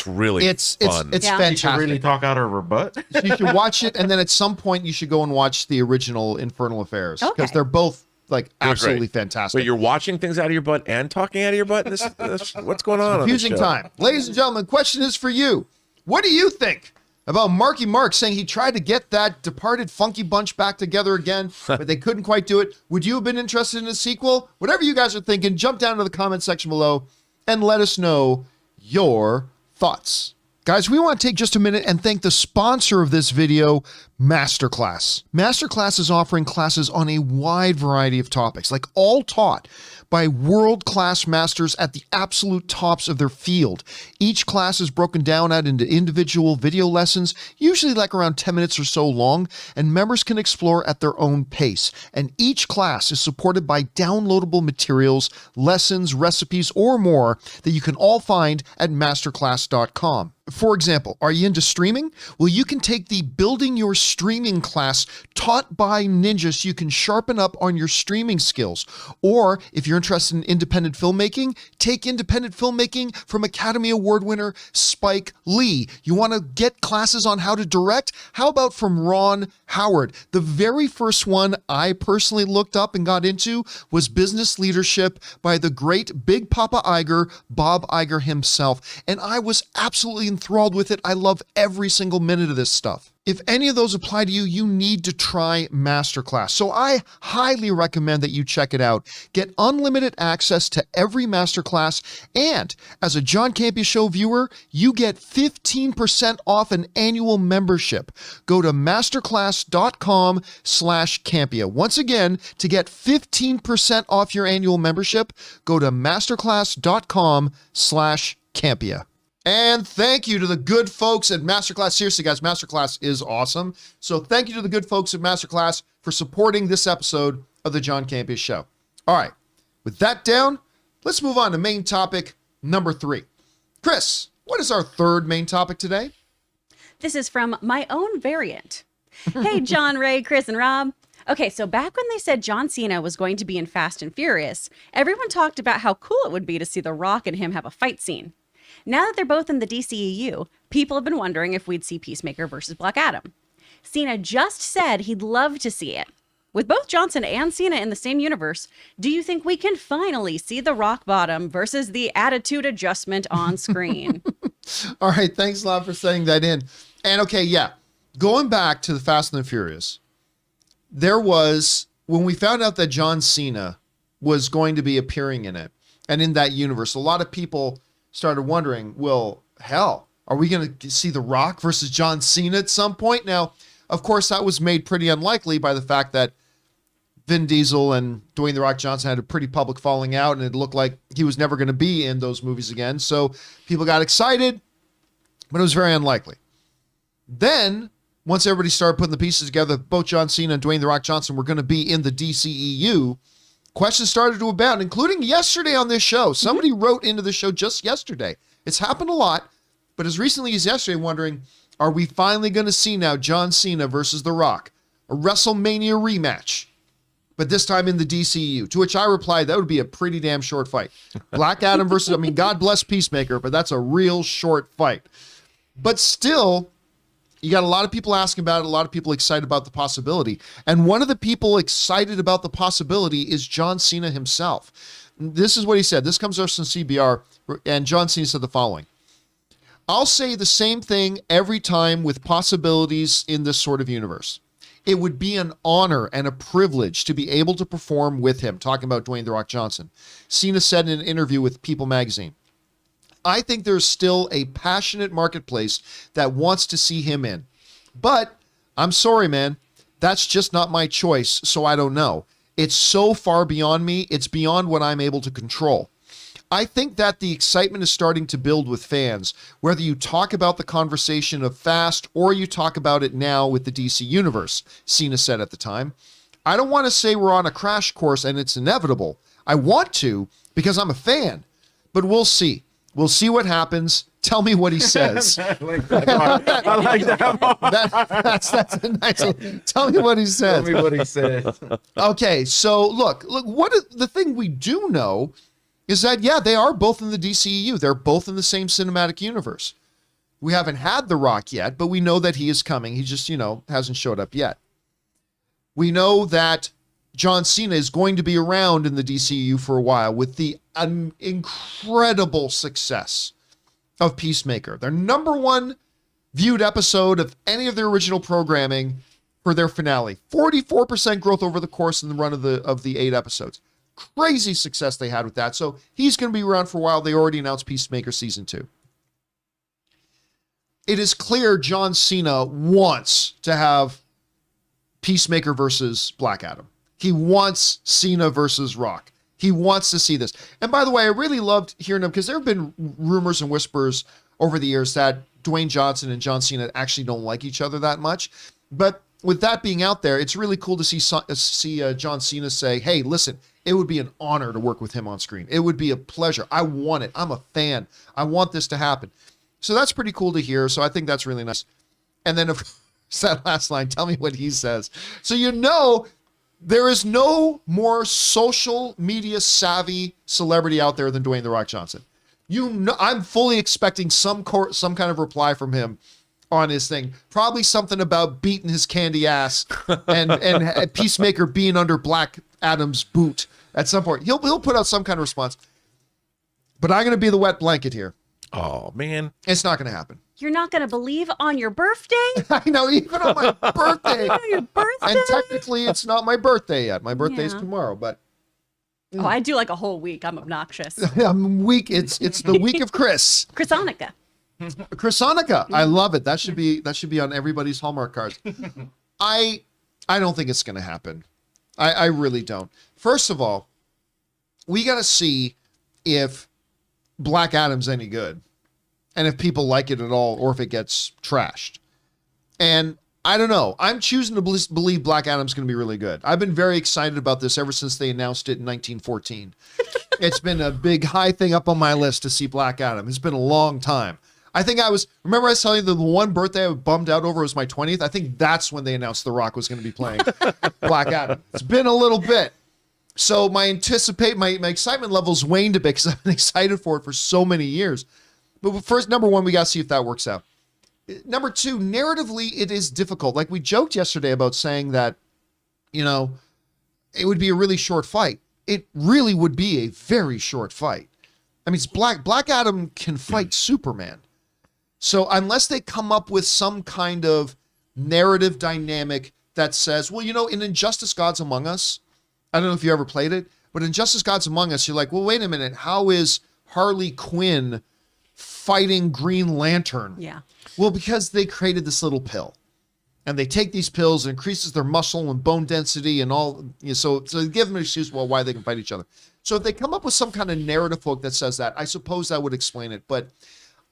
really fun. It's Yeah. You should fantastic. really talk out of her butt. You should watch it, and then at some point you should go and watch the original Infernal Affairs because Okay. they're both like They're absolutely great. fantastic. But you're watching things out of your butt and talking out of your butt? What's going on? Confusing on this show? time. Ladies and gentlemen, question is for you. What do you think about Marky Mark saying he tried to get that Departed Funky Bunch back together again, but they couldn't quite do it? Would you have been interested in a sequel? Whatever you guys are thinking, jump down to the comment section below and let us know your thoughts. Guys, we want to take just a minute and thank the sponsor of this video, Masterclass. Masterclass is offering classes on a wide variety of topics, like all taught by world-class masters at the absolute tops of their field. Each class is broken down out into individual video lessons, usually like around 10 minutes or so long, and members can explore at their own pace. And each class is supported by downloadable materials, lessons, recipes, or more that you can all find at masterclass.com. For example, are you into streaming? Well, you can take the Building Your Streaming class taught by ninjas so you can sharpen up on your streaming skills. Or if you're interested in independent filmmaking, take independent filmmaking from Academy Award winner Spike Lee. You want to get classes on how to direct? How about from Ron Howard? The very first one I personally looked up and got into was Business Leadership by the great Big Papa Iger, Bob Iger himself. And I was absolutely enthralled with it. I love every single minute of this stuff. If any of those apply to you, you need to try Masterclass. So I highly recommend that you check it out. Get unlimited access to every Masterclass. And as a John Campea Show viewer, you get 15% off an annual membership. Go to masterclass.com/Campea. Once again, to get 15% off your annual membership, go to masterclass.com/Campea. And thank you to the good folks at Masterclass. Seriously, guys, Masterclass is awesome. So thank you to the good folks at Masterclass for supporting this episode of the John Campea Show. All right, with that down, let's move on to main topic number 3. Chris, what is our third main topic today? This is from my own variant. Hey, John, Ray, Chris, and Rob. Okay, so back when they said John Cena was going to be in Fast and Furious, everyone talked about how cool it would be to see The Rock and him have a fight scene. Now that they're both in the DCEU, people have been wondering if we'd see Peacemaker versus Black Adam. Cena just said he'd love to see it. With both Johnson and Cena in the same universe, do you think we can finally see the rock bottom versus the attitude adjustment on screen? All right, thanks a lot for saying that in. And okay, yeah, going back to the Fast and the Furious, there was, when we found out that John Cena was going to be appearing in it, and in that universe, a lot of people started wondering, well, hell, are we going to see The Rock versus John Cena at some point? Now, of course, that was made pretty unlikely by the fact that Vin Diesel and Dwayne The Rock Johnson had a pretty public falling out, and it looked like he was never going to be in those movies again. So people got excited, but it was very unlikely. Then, once everybody started putting the pieces together, both John Cena and Dwayne The Rock Johnson were going to be in the DCEU, questions started to abound, including yesterday on this show. Somebody wrote into the show just yesterday. It's happened a lot, but as recently as yesterday, wondering, are we finally going to see now John Cena versus The Rock? A WrestleMania rematch, but this time in the DCEU, to which I replied, that would be a pretty damn short fight. Black Adam versus, I mean, God bless Peacemaker, but that's a real short fight. But still, you got a lot of people asking about it, a lot of people excited about the possibility. And one of the people excited about the possibility is John Cena himself. This is what he said. This comes from CBR, and John Cena said the following. I'll say the same thing every time with possibilities in this sort of universe. It would be an honor and a privilege to be able to perform with him, talking about Dwayne The Rock Johnson. Cena said in an interview with People magazine, I think there's still a passionate marketplace that wants to see him in. But I'm sorry, man, that's just not my choice, so I don't know. It's so far beyond me, it's beyond what I'm able to control. I think that the excitement is starting to build with fans, whether you talk about the conversation of Fast or you talk about it now with the DC Universe, Cena said at the time. I don't want to say we're on a crash course and it's inevitable. I want to because I'm a fan, but we'll see. We'll see what happens. Tell me what he says. I like that. That's a nice one. Tell me what he says. Tell me what he says. Okay, so look, the thing we do know is that, yeah, they are both in the DCEU. They're both in the same cinematic universe. We haven't had The Rock yet, but we know that he is coming. He just, hasn't showed up yet. We know that John Cena is going to be around in the DCEU for a while with the incredible success of Peacemaker. Their number one viewed episode of any of their original programming for their finale. 44% growth over the course and the run of the 8 episodes. Crazy success they had with that. So he's going to be around for a while. They already announced Peacemaker Season 2. It is clear John Cena wants to have Peacemaker versus Black Adam. He wants Cena versus Rock. He wants to see this. And by the way, I really loved hearing him because there have been rumors and whispers over the years that Dwayne Johnson and John Cena actually don't like each other that much. But with that being out there, it's really cool to see John Cena say, hey, listen, it would be an honor to work with him on screen. It would be a pleasure. I want it. I'm a fan. I want this to happen. So that's pretty cool to hear. So I think that's really nice. And then, of course, that last line, tell me what he says. So there is no more social media savvy celebrity out there than Dwayne "The Rock" Johnson. I'm fully expecting some kind of reply from him on his thing. Probably something about beating his candy ass and Peacemaker being under Black Adam's boot at some point. He'll put out some kind of response. But I'm going to be the wet blanket here. Oh, man. It's not going to happen. You're not going to believe on your birthday? I know, even on my birthday. On your birthday? And technically, it's not my birthday yet. My birthday's tomorrow, but Oh, I do like a whole week. I'm obnoxious. I'm weak. It's the week of Chris. Chrisonica. Chrisonica. I love it. That should be on everybody's Hallmark cards. I don't think it's going to happen. I really don't. First of all, we got to see if Black Adam's any good and if people like it at all or if it gets trashed. And I don't know. I'm choosing to believe Black Adam's going to be really good. I've been very excited about this ever since they announced it in 1914. It's been a big high thing up on my list to see Black Adam. It's been a long time. Remember I was telling you the one birthday I was bummed out over was my 20th? I think that's when they announced The Rock was going to be playing Black Adam. It's been a little bit. So my excitement levels waned a bit because I've been excited for it for so many years. But first, number one, we got to see if that works out. Number two, narratively, it is difficult. Like we joked yesterday about saying that, it would be a really short fight. It really would be a very short fight. I mean, it's Black Adam can fight Superman. So unless they come up with some kind of narrative dynamic that says, well, in Injustice Gods Among Us, I don't know if you ever played it, but Injustice Gods Among Us, you're like, well, wait a minute. How is Harley Quinn fighting Green Lantern? Yeah. Well, because they created this little pill. And they take these pills and increases their muscle and bone density and all. So they give them an excuse why they can fight each other. So if they come up with some kind of narrative hook that says that, I suppose that would explain it. But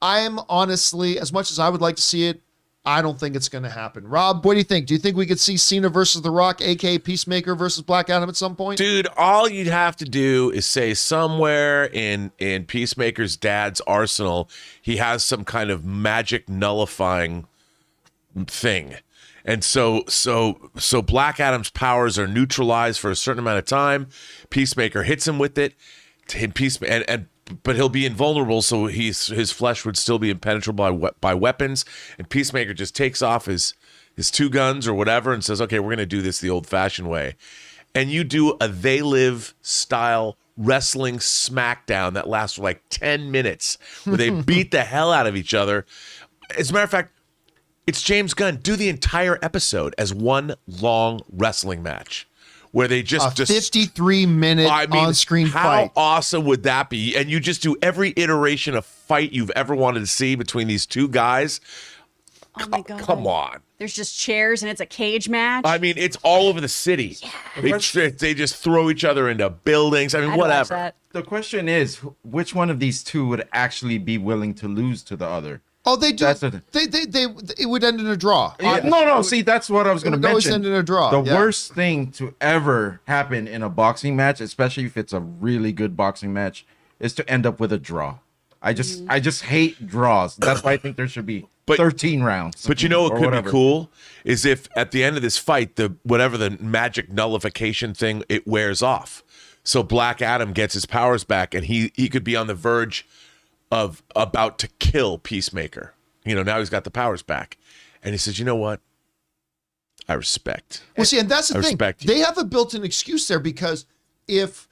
I'm honestly, as much as I would like to see it, I don't think it's going to happen. Rob, what do you think? Do you think we could see Cena versus The Rock, a.k.a. Peacemaker versus Black Adam at some point? Dude, all you'd have to do is say somewhere in Peacemaker's dad's arsenal, he has some kind of magic nullifying thing. And so Black Adam's powers are neutralized for a certain amount of time. Peacemaker hits him with it. But he'll be invulnerable, so his flesh would still be impenetrable by weapons. And Peacemaker just takes off his two guns or whatever and says, okay, we're going to do this the old-fashioned way. And you do a They Live style wrestling smackdown that lasts for like 10 minutes where they beat the hell out of each other. As a matter of fact, it's James Gunn. Do the entire episode as one long wrestling match. Where they just 53-minute on-screen fight. How awesome would that be? And you just do every iteration of fight you've ever wanted to see between these two guys. Oh my God. Come on. There's just chairs and it's a cage match. I mean, it's all over the city. Yeah. They just throw each other into buildings. I mean, I'd watch whatever. that. The question is, which one of these two would actually be willing to lose to the other? Oh, they do. That's It would end in a draw. No. See, that's what I was going to It would always mention. end in a draw. The yeah. worst thing to ever happen in a boxing match, especially if it's a really good boxing match, is to end up with a draw. I just hate draws. That's why I think there should be 13 rounds. But what could be cool is if at the end of this fight, whatever the magic nullification thing, it wears off. So Black Adam gets his powers back, and he could be on the verge of about to kill Peacemaker. Now he's got the powers back. And he says, you know what? I respect. Well, see, and that's the thing. Respect you. They have a built-in excuse there because if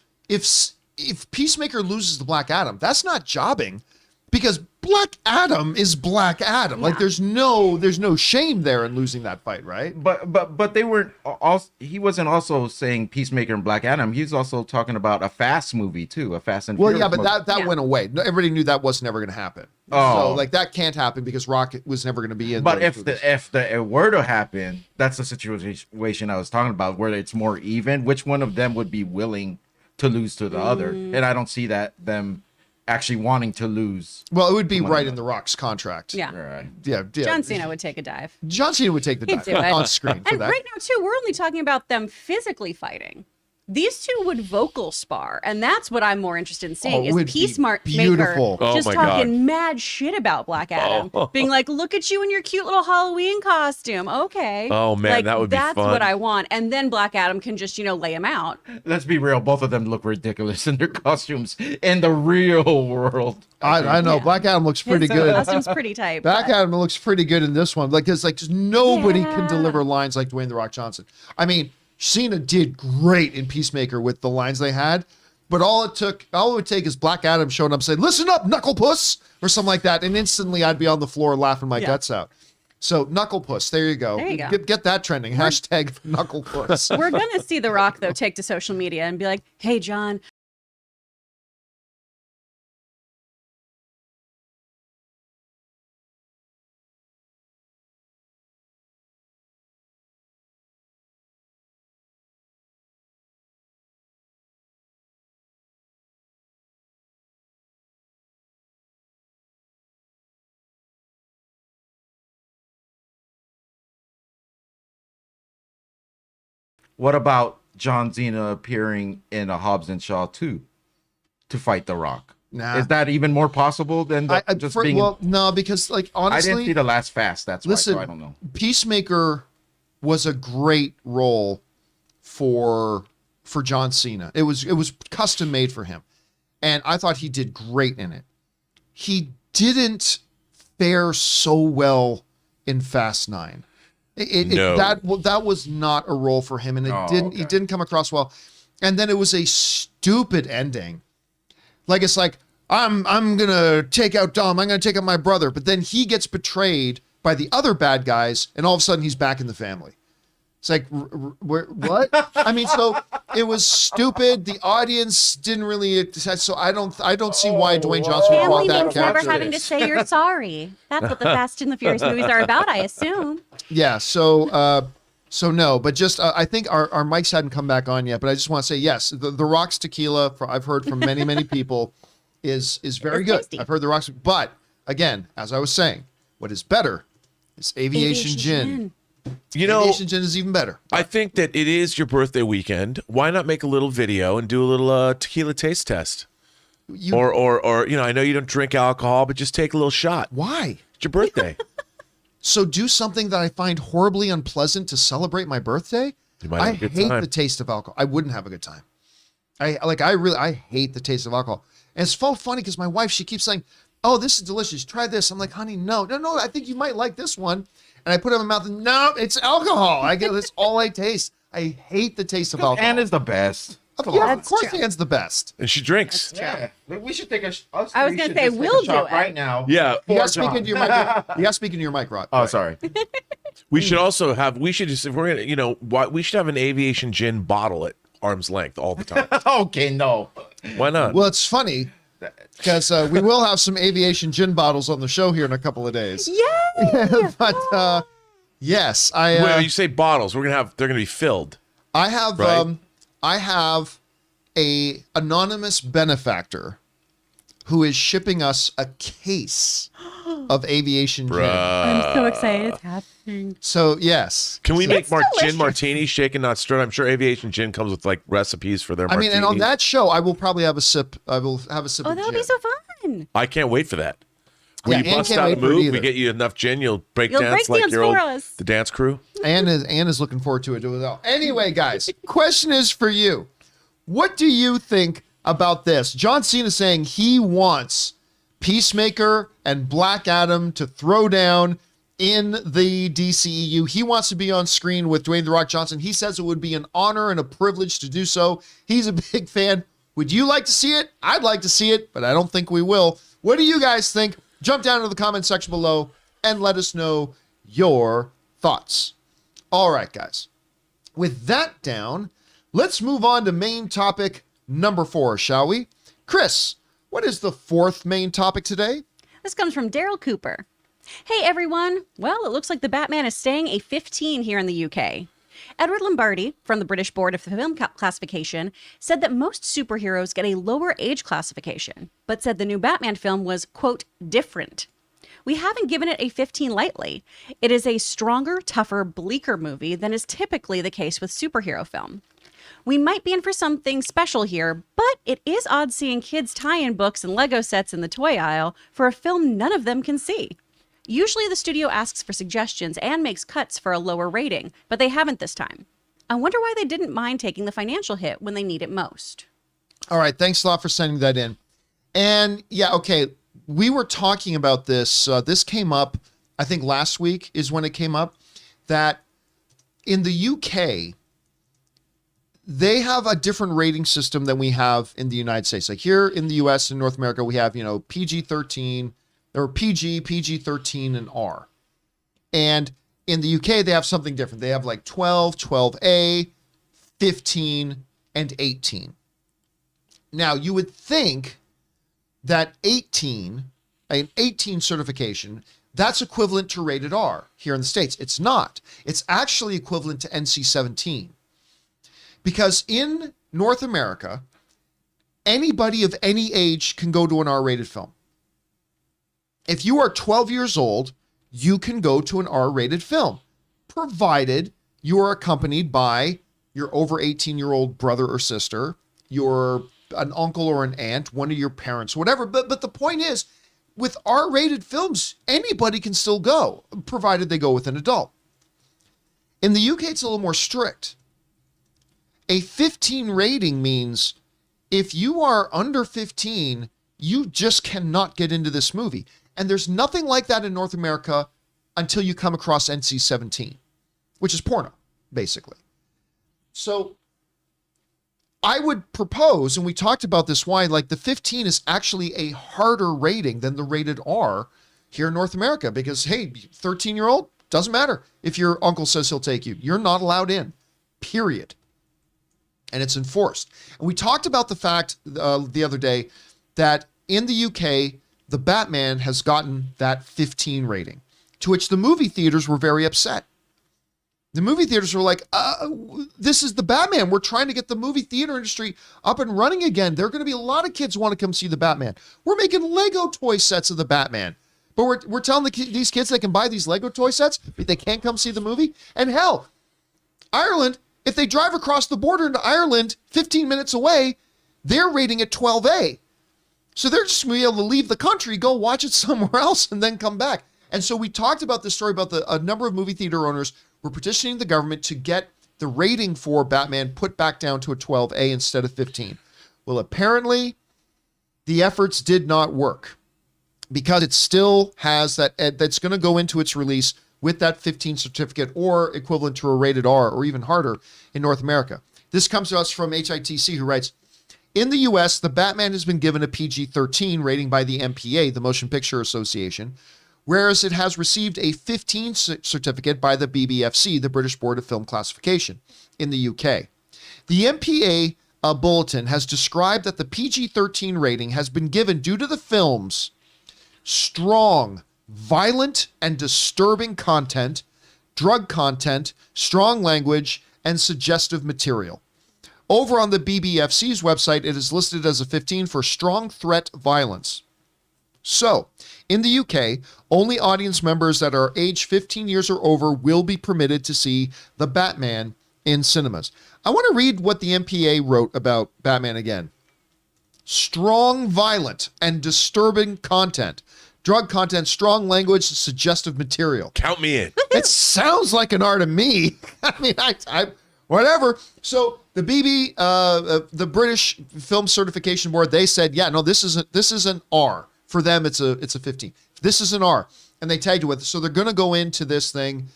Peacemaker loses to Black Adam, that's not jobbing because Black Adam is Black Adam. Yeah. Like there's no shame there in losing that fight, right? But they weren't also, he wasn't also saying Peacemaker and Black Adam. He's also talking about a Fast movie too, a Fast and Furious but movie. that went away. Everybody knew that was never going to happen. Oh. So that can't happen because Rock was never going to be in. But those if movies. it were to happen, that's the situation I was talking about where it's more even. Which one of them would be willing to lose to the other, and I don't see them actually wanting to lose. Well, it would be right in The Rock's contract. Yeah. Right. Yeah. John Cena would take a dive. John Cena would take the dive do it. on screen for And that. right now, too, we're only talking about them physically fighting. These two would vocal spar, and that's what I'm more interested in seeing. Oh, it Is would be Peacemaker beautiful. Oh just my talking God. mad shit about Black Adam, being like, "Look at you in your cute little Halloween costume." Okay. Oh, man, like, that would be that's fun. what I want. And then Black Adam can just lay him out. Let's be real. Both of them look ridiculous in their costumes in the real world. I know. Yeah. Black Adam looks pretty His good. costume's pretty tight. Black but- Adam looks pretty good in this one. Like, there's just nobody Yeah. can deliver lines like Dwayne The Rock Johnson. I mean, Cena did great in Peacemaker with the lines they had, but all it would take is Black Adam showing up saying, "Listen up, knuckle puss," or something like that, and instantly I'd be on the floor laughing my guts out. So knuckle puss, there you go. There you go. Get that trending. Hashtag knuckle puss. We're gonna see The Rock though take to social media and be like, "Hey, John." What about John Cena appearing in a Hobbs and Shaw 2 to fight The Rock? Nah. Is that even more possible than just being? Well, no, because I didn't see honestly, the last Fast. That's why. listen, So I don't know. Peacemaker was a great role for John Cena. It was custom made for him, and I thought he did great in it. He didn't fare so well in Fast 9. No. That was not a role for him, and it okay. didn't come across well. And then it was a stupid ending. Like, it's like, I'm gonna take out Dom, I'm gonna take out my brother, but then he gets betrayed by the other bad guys, and all of a sudden he's back in the family. It's like, what? I mean, so it was stupid. The audience didn't really. So I don't see why Dwayne Johnson would want Family that means never character. having to say you're sorry. That's what the Fast and the Furious movies are about, I assume. Yeah. So no, but just I think our mics hadn't come back on yet, but I just want to say yes, the Rock's tequila. I've heard from many people is very It's good. tasty. I've heard the Rock's, but again, as I was saying, what is better is aviation gin. You know, Aviation gin is even better. I think that it is your birthday weekend. Why not make a little video and do a little tequila taste test? You, Or I know you don't drink alcohol, but just take a little shot. why? It's your birthday. So do something that I find horribly unpleasant to celebrate my birthday? You might I have a good hate time. the taste of alcohol. I wouldn't have a good time. I hate the taste of alcohol. And it's so funny because my wife, she keeps saying, "Oh, this is delicious. Try this." I'm like, "Honey, no. I think you might like this one." And I put it in my mouth and no, it's alcohol. That's all I taste. I hate the taste of alcohol. Anne is the best. Yeah, of That's course true. Anne's the best. And she drinks. Yeah, we should take I was gonna say, we'll do it. right now. Yeah. You For got to speak John. into your mic. You got to speak into your mic, Rod. Oh, sorry. We should also have, if we're going to, we should have an aviation gin bottle at arm's length all the time. Okay, no. Why not? Well, it's funny because we will have some aviation gin bottles on the show here in a couple of days. Yay! But yes, When you say bottles, they're going to be filled. I have Right. I have a anonymous benefactor who is shipping us a case of aviation gin. I'm so excited it's happening. So yes, Can we make It's gin delicious. martini, shaken not stirred? I'm sure aviation gin comes with like recipes for their I mean, martini. and on that show, I will probably have a sip. I will have a sip Oh, of that gin. would be so fun. I can't wait for that. When Yeah, you Ann bust can't out a wait for it move, we either. get you enough gin, you'll break You'll dance break like dance your old for us. the dance crew. Anne is looking forward to it as well. Anyway, guys, question is for you. What do you think about this? John Cena saying he wants Peacemaker and Black Adam to throw down in the DCEU. He wants to be on screen with Dwayne The Rock Johnson. He says it would be an honor and a privilege to do so. He's a big fan. Would you like to see it? I'd like to see it, but I don't think we will. What do you guys think? Jump down to the comment section below and let us know your thoughts. All right, guys. With that down, let's move on to main topic number 4, shall we? Chris, what is the 4th main topic today? This comes from Daryl Cooper. Hey, everyone. Well, it looks like the Batman is staying a 15 here in the UK. Edward Lombardi, from the British Board of Film Classification, said that most superheroes get a lower age classification, but said the new Batman film was, quote, different. We haven't given it a 15 lightly. It is a stronger, tougher, bleaker movie than is typically the case with superhero film. We might be in for something special here, but it is odd seeing kids tie-in books and Lego sets in the toy aisle for a film none of them can see. Usually the studio asks for suggestions and makes cuts for a lower rating, but they haven't this time. I wonder why they didn't mind taking the financial hit when they need it most. All right, thanks a lot for sending that in. And yeah, okay, we were talking about this. This came up, I think last week is when it came up, that in the UK, they have a different rating system than we have in the United States. Like here in the US and North America, we have, PG-13, or PG, PG-13, and R. And in the UK, they have something different. They have like 12, 12A, 15, and 18. Now, you would think that 18, an 18 certification, that's equivalent to rated R here in the States. It's not. It's actually equivalent to NC-17. Because in North America, anybody of any age can go to an R-rated film. If you are 12 years old, you can go to an R-rated film, provided you are accompanied by your over 18-year-old brother or sister, your an uncle or an aunt, one of your parents, whatever. But the point is, with R-rated films, anybody can still go, provided they go with an adult. In the UK, it's a little more strict. A 15 rating means if you are under 15, you just cannot get into this movie. And there's nothing like that in North America until you come across NC-17, which is porno, basically. So I would propose, and we talked about this, why like the 15 is actually a harder rating than the rated R here in North America, because hey, 13-year-old, doesn't matter if your uncle says he'll take you. You're not allowed in, period. And it's enforced. And we talked about the fact the other day that in the UK, the Batman has gotten that 15 rating, to which the movie theaters were very upset. The movie theaters were like, this is the Batman. We're trying to get the movie theater industry up and running again. There are going to be a lot of kids who want to come see the Batman. We're making Lego toy sets of the Batman. But we're telling these kids they can buy these Lego toy sets, but they can't come see the movie. And hell, Ireland, if they drive across the border into Ireland 15 minutes away, they're rating it 12A. So they're just going to be able to leave the country, go watch it somewhere else, and then come back. And so we talked about this story about a number of movie theater owners were petitioning the government to get the rating for Batman put back down to a 12A instead of 15. Well, apparently the efforts did not work because it still has that's going to go into its release with that 15 certificate or equivalent to a rated R or even harder in North America. This comes to us from HITC, who writes, in the US, the Batman has been given a PG-13 rating by the MPA, the Motion Picture Association, whereas it has received a 15 certificate by the BBFC, the British Board of Film Classification, in the UK. The MPA bulletin has described that the PG-13 rating has been given due to the film's strong, violent, and disturbing content, drug content, strong language, and suggestive material. Over on the BBFC's website, it is listed as a 15 for strong threat violence. So, in the UK, only audience members that are age 15 years or over will be permitted to see the Batman in cinemas. I want to read what the MPA wrote about Batman again. Strong, violent, and disturbing content. Drug content, strong language, suggestive material. Count me in. It sounds like an R to me. I mean, I whatever. So the the British Film Certification Board, they said, yeah, no, this is an R. For them, it's a 15. This is an R, and they tagged it with it. So they're going to go into this thing.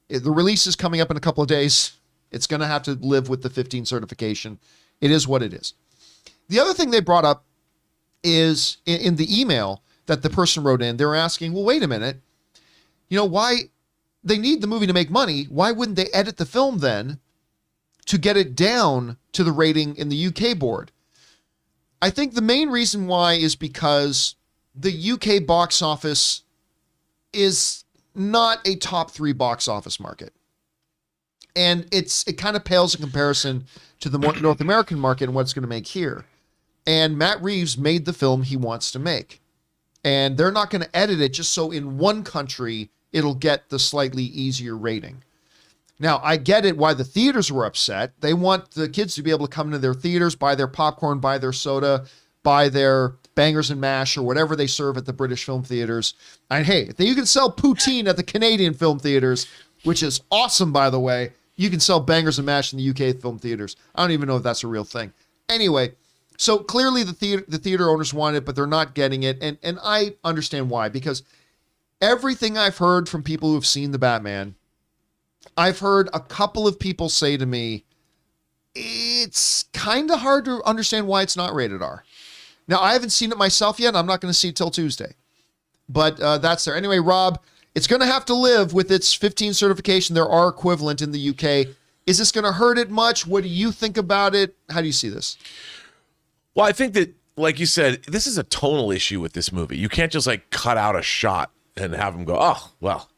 The release is coming up in a couple of days. It's going to have to live with the 15 certification. It is what it is. The other thing they brought up is in the email that the person wrote in, they were asking, well, wait a minute. Why they need the movie to make money. Why wouldn't they edit the film then to get it down to the rating in the UK board? I think the main reason why is because the UK box office is not a top 3 box office market. And it kind of pales in comparison to the North American market and what it's going to make here. And Matt Reeves made the film he wants to make. And they're not going to edit it just so in one country it'll get the slightly easier rating. Now, I get it why the theaters were upset. They want the kids to be able to come into their theaters, buy their popcorn, buy their soda, buy their bangers and mash or whatever they serve at the British film theaters. And hey, if you can sell poutine at the Canadian film theaters, which is awesome, by the way, you can sell bangers and mash in the UK film theaters. I don't even know if that's a real thing. Anyway, so clearly the theater owners want it, but they're not getting it. And I understand why, because everything I've heard from people who have seen the Batman, I've heard a couple of people say to me, it's kind of hard to understand why it's not rated R. Now, I haven't seen it myself yet. I'm not going to see it till Tuesday. But that's there. Anyway, Rob, it's going to have to live with its 15 certification, their R equivalent in the UK. Is this going to hurt it much? What do you think about it? How do you see this? Well, I think that, like you said, this is a tonal issue with this movie. You can't just like cut out a shot and have them go, oh, well,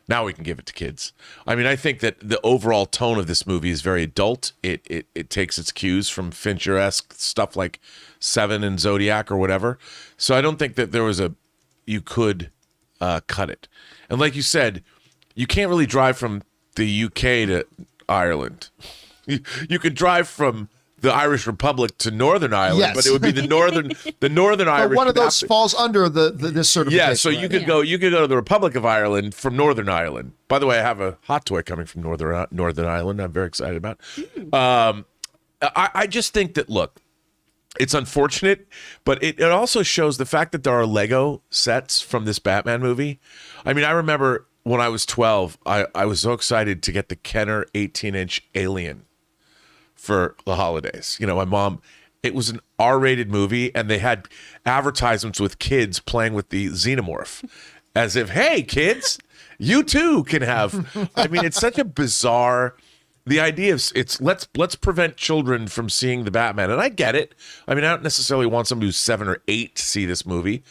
now we can give it to kids. I mean, I think that the overall tone of this movie is very adult. It takes its cues from Fincher-esque stuff like Seven and Zodiac or whatever. So I don't think that you could cut it. And like you said, you can't really drive from the UK to Ireland. You could drive from the Irish Republic to Northern Ireland, yes. but it would be the Northern Irish. One of those falls under this certification. Yeah, so you could go to the Republic of Ireland from Northern Ireland. By the way, I have a hot toy coming from Northern Ireland. I'm very excited about. I just think that, look, it's unfortunate, but it also shows the fact that there are Lego sets from this Batman movie. I mean, I remember when I was 12, I was so excited to get the Kenner 18-inch Alien for the holidays. You know, my mom, it was an R-rated movie, and they had advertisements with kids playing with the Xenomorph as if, hey, kids, you too can have. I mean, it's such a bizarre. The idea is let's prevent children from seeing the Batman. And I get it. I mean, I don't necessarily want somebody who's 7 or 8 to see this movie.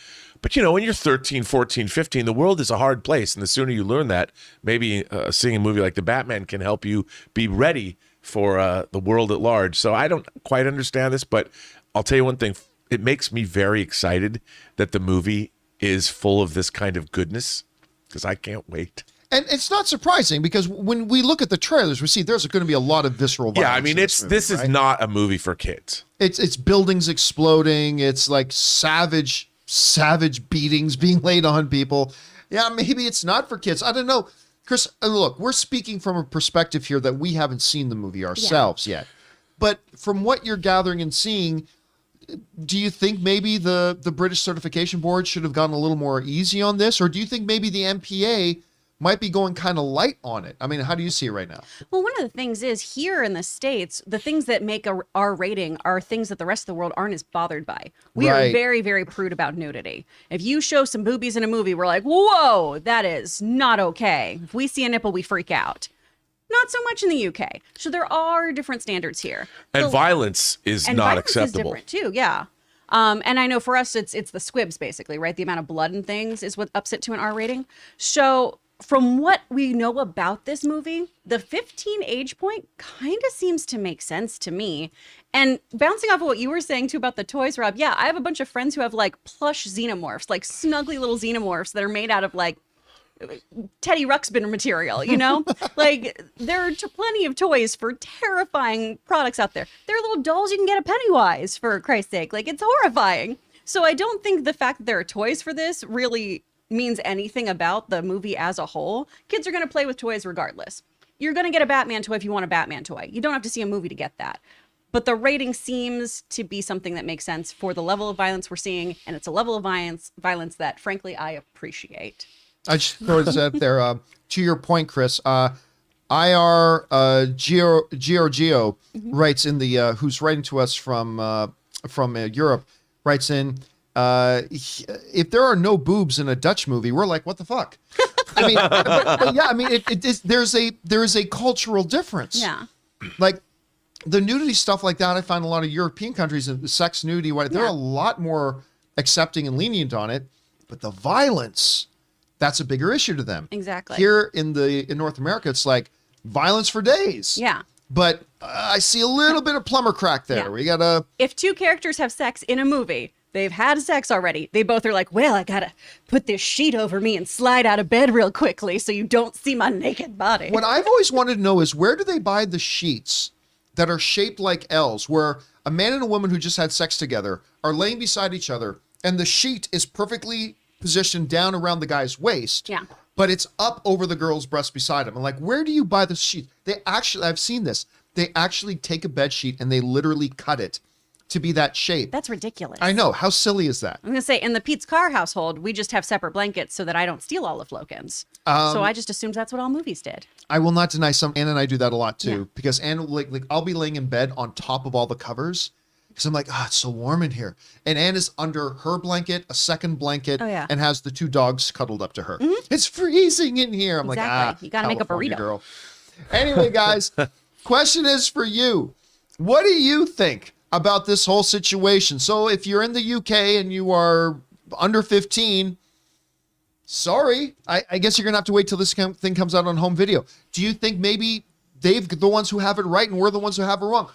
But, you know, when you're 13, 14, 15, the world is a hard place. And the sooner you learn that, maybe seeing a movie like the Batman can help you be ready for the world at large. So I don't quite understand this, but I'll tell you one thing. It makes me very excited that the movie is full of this kind of goodness, because I can't wait. And it's not surprising, because when we look at the trailers, we see there's going to be a lot of visceral violence. Yeah, I mean, this is not a movie for kids. It's buildings exploding. It's like savage beatings being laid on people. Yeah, maybe it's not for kids. I don't know. Chris, look, we're speaking from a perspective here that we haven't seen the movie ourselves yet. But from what you're gathering and seeing, do you think maybe the British Certification Board should have gone a little more easy on this? Or do you think maybe the MPA might be going kind of light on it? I mean, how do you see it right now? Well, one of the things is, here in the States, the things that make a R rating are things that the rest of the world aren't as bothered by. We are very, very prude about nudity. If you show some boobies in a movie, we're like, whoa, that is not okay. If we see a nipple, we freak out. Not so much in the UK. So there are different standards here. And violence is not acceptable. Is different too, yeah. And I know for us, it's the squibs, basically, right? The amount of blood and things is what ups it to an R rating. So from what we know about this movie, the 15 age point kind of seems to make sense to me. And bouncing off of what you were saying too about the toys, Rob, yeah, I have a bunch of friends who have like plush xenomorphs, like snuggly little xenomorphs that are made out of like Teddy Ruxpin material, you know? Like, there are plenty of toys for terrifying products out there. There are little dolls you can get at Pennywise, for Christ's sake. Like, it's horrifying. So I don't think the fact that there are toys for this really means anything about the movie as a whole. Kids are going to play with toys regardless. You're going to get a Batman toy if you want a Batman toy. You don't have to see a movie to get that. But the rating seems to be something that makes sense for the level of violence we're seeing, and it's a level of violence that, frankly, I appreciate. I just throw this out there. To your point, Chris, IR Giorgio writes in the who's writing to us from Europe, writes in, if there are no boobs in a Dutch movie, we're like, what the fuck? I mean, but yeah, I mean, it is, there is a cultural difference. Yeah. Like the nudity stuff like that, I find a lot of European countries, sex nudity, they're a lot more accepting and lenient on it, but the violence, that's a bigger issue to them. Exactly. Here in North America, it's like violence for days. Yeah. But I see a little bit of plumber crack there. Yeah. We gotta. If two characters have sex in a movie, they've had sex already. They both are like, well, I gotta put this sheet over me and slide out of bed real quickly so you don't see my naked body. What I've always wanted to know is where do they buy the sheets that are shaped like L's, where a man and a woman who just had sex together are laying beside each other, and the sheet is perfectly positioned down around the guy's waist. Yeah. But it's up over the girl's breast beside him. I'm like, where do you buy the sheet? I've seen this. They actually take a bed sheet and they literally cut it to be that shape. That's ridiculous. I know. How silly is that? I'm going to say, in the Pete's Car household, we just have separate blankets so that I don't steal all of Logan's. So I just assumed that's what all movies did. I will not deny Anna and I do that a lot too, Yeah. because Anna, like I'll be laying in bed on top of all the covers because I'm like, it's so warm in here. And Anna's under her blanket, a second blanket, Oh, yeah. and has the two dogs cuddled up to her. It's freezing in here. I'm Exactly. You gotta make a California burrito. girl. Anyway, guys, question is for you. What do you think about this whole situation? So if you're in the UK and you are under 15, sorry, I guess you're gonna have to wait till this thing comes out on home video. Do you think maybe they're the ones who have it right and we're the ones who have it wrong?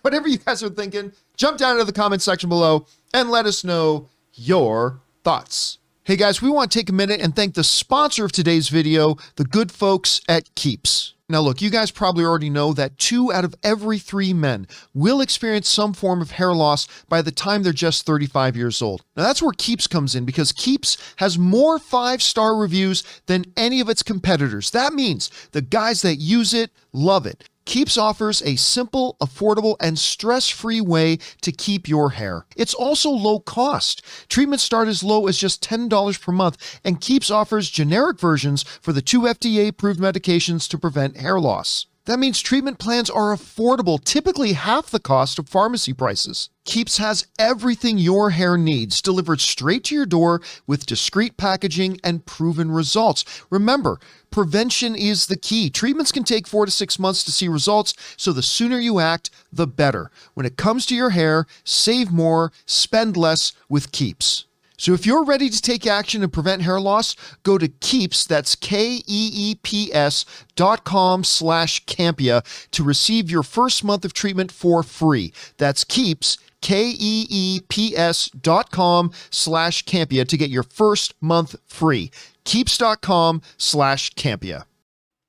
Whatever you guys are thinking, jump down into the comment section below and let us know your thoughts. Hey guys, we want to take a minute and thank the sponsor of today's video, the good folks at Keeps. Now look, you guys probably already know that 2 out of every 3 men will experience some form of hair loss by the time they're just 35 years old. Now that's where Keeps comes in, because Keeps has more 5-star reviews than any of its competitors. That means the guys that use it love it. Keeps offers a simple, affordable, and stress-free way to keep your hair. It's also low cost. Treatments start as low as just $10 per month, and Keeps offers generic versions for the 2 FDA-approved medications to prevent hair loss. That means treatment plans are affordable, typically half the cost of pharmacy prices. Keeps has everything your hair needs delivered straight to your door with discreet packaging and proven results. Remember, prevention is the key. Treatments can take 4 to 6 months to see results, so the sooner you act, the better. When it comes to your hair, save more, spend less with Keeps. So if you're ready to take action and prevent hair loss, go to Keeps, that's KEEPS.com/Campea to receive your first month of treatment for free. That's Keeps, KEEPS.com/Campea to get your first month free. Keeps.com/Campea.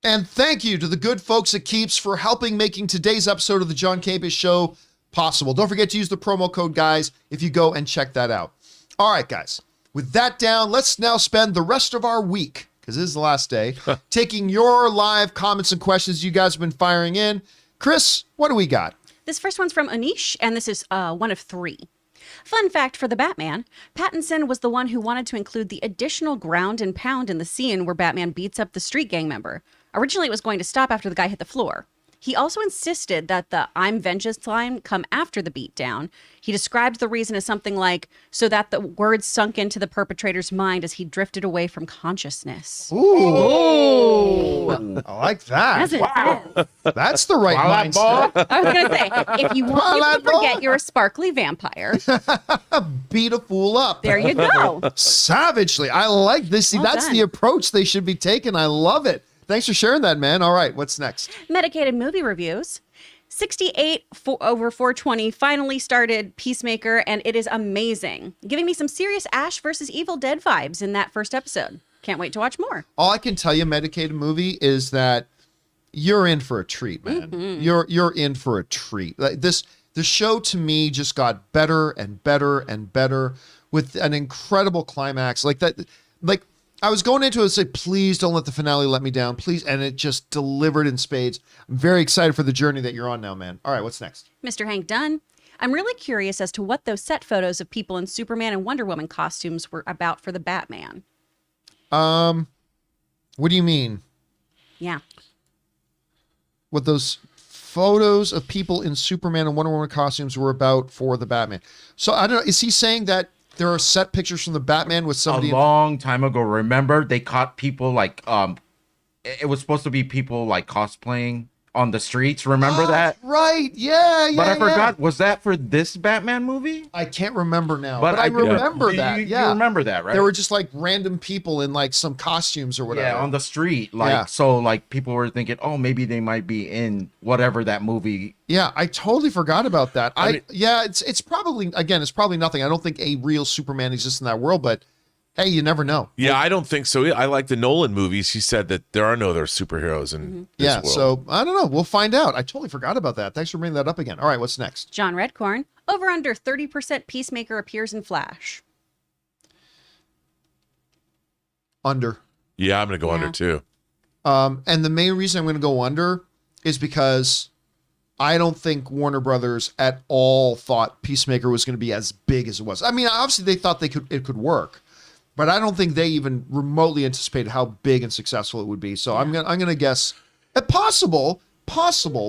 And thank you to the good folks at Keeps for helping making today's episode of the John Campea Show possible. Don't forget to use the promo code, guys, if you go and check that out. All right, guys, with that down, let's now spend the rest of our week, because this is the last day, taking your live comments and questions you guys have been firing in. Chris, what do we got? This first one's from Anish, and this is one of 3. Fun fact for the Batman, Pattinson was the one who wanted to include the additional ground and pound in the scene where Batman beats up the street gang member. Originally, it was going to stop after the guy hit the floor. He also insisted that the "I'm vengeance" line come after the beatdown. He described the reason as something like, so that the words sunk into the perpetrator's mind as he drifted away from consciousness. Ooh. I like that. That's intense. That's the right mindset. I was going to say, if you want people to forget you're a sparkly vampire, Beat a fool up. there you go. Savagely. I like this. See, Well that's done. the approach they should be taking. I love it. Thanks for sharing that, man. All right, what's next? Medicated movie reviews. 68 over 420 finally started Peacemaker, and it is amazing. Giving me some serious Ash versus Evil Dead vibes in that first episode. Can't wait to watch more. All I can tell you, medicated movie, is that you're in for a treat, man. You're in for a treat. Like the show to me just got better and better and better with an incredible climax. Like that, like I was going into it and say, please don't let the finale let me down, please, and it just delivered in spades. I'm very excited for the journey that you're on now, man. All right, what's next? Mr. Hank Dunn. I'm really curious as to what those set photos of people in Superman and Wonder Woman costumes were about for the Batman. What do you mean? Yeah. What those photos of people in Superman and Wonder Woman costumes were about for the Batman? So I don't know. Is he saying that there are set pictures from the Batman with somebody? A long time ago, remember they caught people like it was supposed to be people like cosplaying on the streets. Remember that? Right. Yeah. But I yeah. forgot. Was that for this Batman movie? I can't remember now, But but I remember you- that. you Yeah. remember that, right? There were just like random people in like some costumes or whatever. Yeah, on the street. Like, Yeah. so like people were thinking, oh, maybe they might be in whatever that movie. Yeah, I totally forgot about that. mean- It's probably, again, it's probably nothing. I don't think a real Superman exists in that world, but hey, you never know. Yeah, I don't think so. I like the Nolan movies. He said that there are no other superheroes in this Yeah, world. so I don't know. We'll find out. I totally forgot about that. Thanks for bringing that up again. All right, what's next? John Redcorn. Over under 30% Peacemaker appears in Flash. Under. Yeah, I'm going to go Yeah. under too. And the main reason I'm going to go under is because I don't think Warner Brothers at all thought Peacemaker was going to be as big as it was. I mean, obviously they thought it could work, but I don't think they even remotely anticipated how big and successful it would be. So I'm gonna guess possible,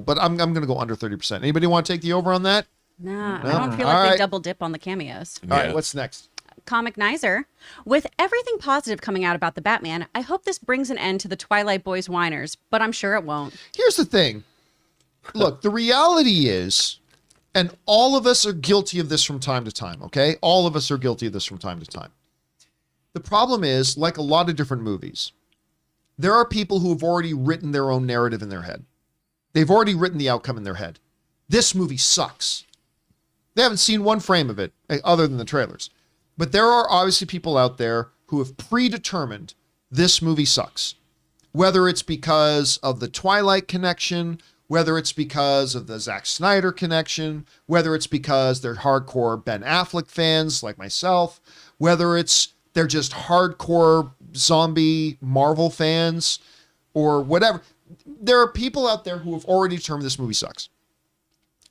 but I'm gonna go under 30%. Anybody want to take the over on that? Nah, No? I don't feel All like right. they double dip on the cameos. All Yeah. right, what's next? Comic Nizer. With everything positive coming out about the Batman, I hope this brings an end to the Twilight Boys whiners, but I'm sure it won't. Here's the thing. Look, the reality is, and all of us are guilty of this from time to time, okay? All of us are guilty of this from time to time. The problem is, like a lot of different movies, there are people who have already written their own narrative in their head. They've already written the outcome in their head. This movie sucks. They haven't seen one frame of it other than the trailers. But there are obviously people out there who have predetermined this movie sucks. Whether it's because of the Twilight connection, whether it's because of the Zack Snyder connection, whether it's because they're hardcore Ben Affleck fans like myself, whether it's they're just hardcore zombie Marvel fans or whatever. There are people out there who have already determined this movie sucks.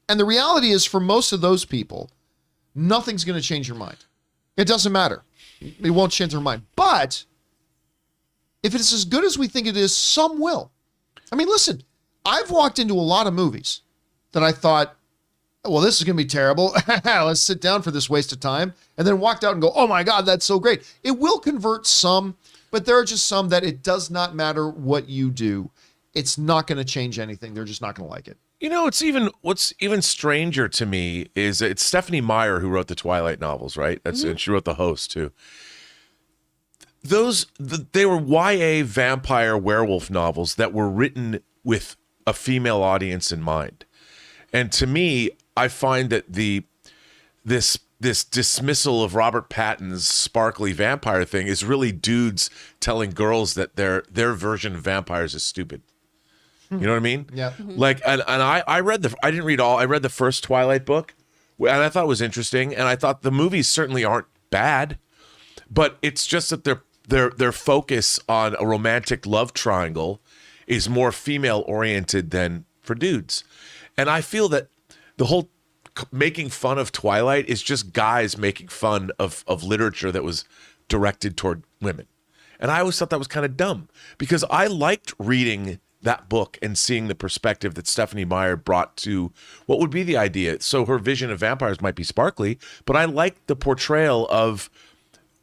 And the reality is, for most of those people, nothing's going to change your mind. It doesn't matter. It won't change their mind. But if it's as good as we think it is, some will. I mean, listen, I've walked into a lot of movies that I thought, well, this is going to be terrible. Let's sit down for this waste of time. And then walked out and go, oh my God, that's so great. It will convert some, but there are just some that it does not matter what you do. It's not going to change anything. They're just not going to like it. You know, what's even stranger to me is it's Stephanie Meyer who wrote the Twilight novels, right? And she wrote The Host too. They were YA vampire werewolf novels that were written with a female audience in mind. And to me, I find that this dismissal of Robert Pattin's sparkly vampire thing is really dudes telling girls that their version of vampires is stupid. You know what I mean? Yeah. Like, and I didn't read all. I read the first Twilight book, and I thought it was interesting, and I thought the movies certainly aren't bad, but it's just that their focus on a romantic love triangle is more female oriented than for dudes, and I feel that the whole making fun of Twilight is just guys making fun of literature that was directed toward women, and I always thought that was kind of dumb because I liked reading that book and seeing the perspective that Stephanie Meyer brought to what would be the idea. So her vision of vampires might be sparkly, but I liked the portrayal of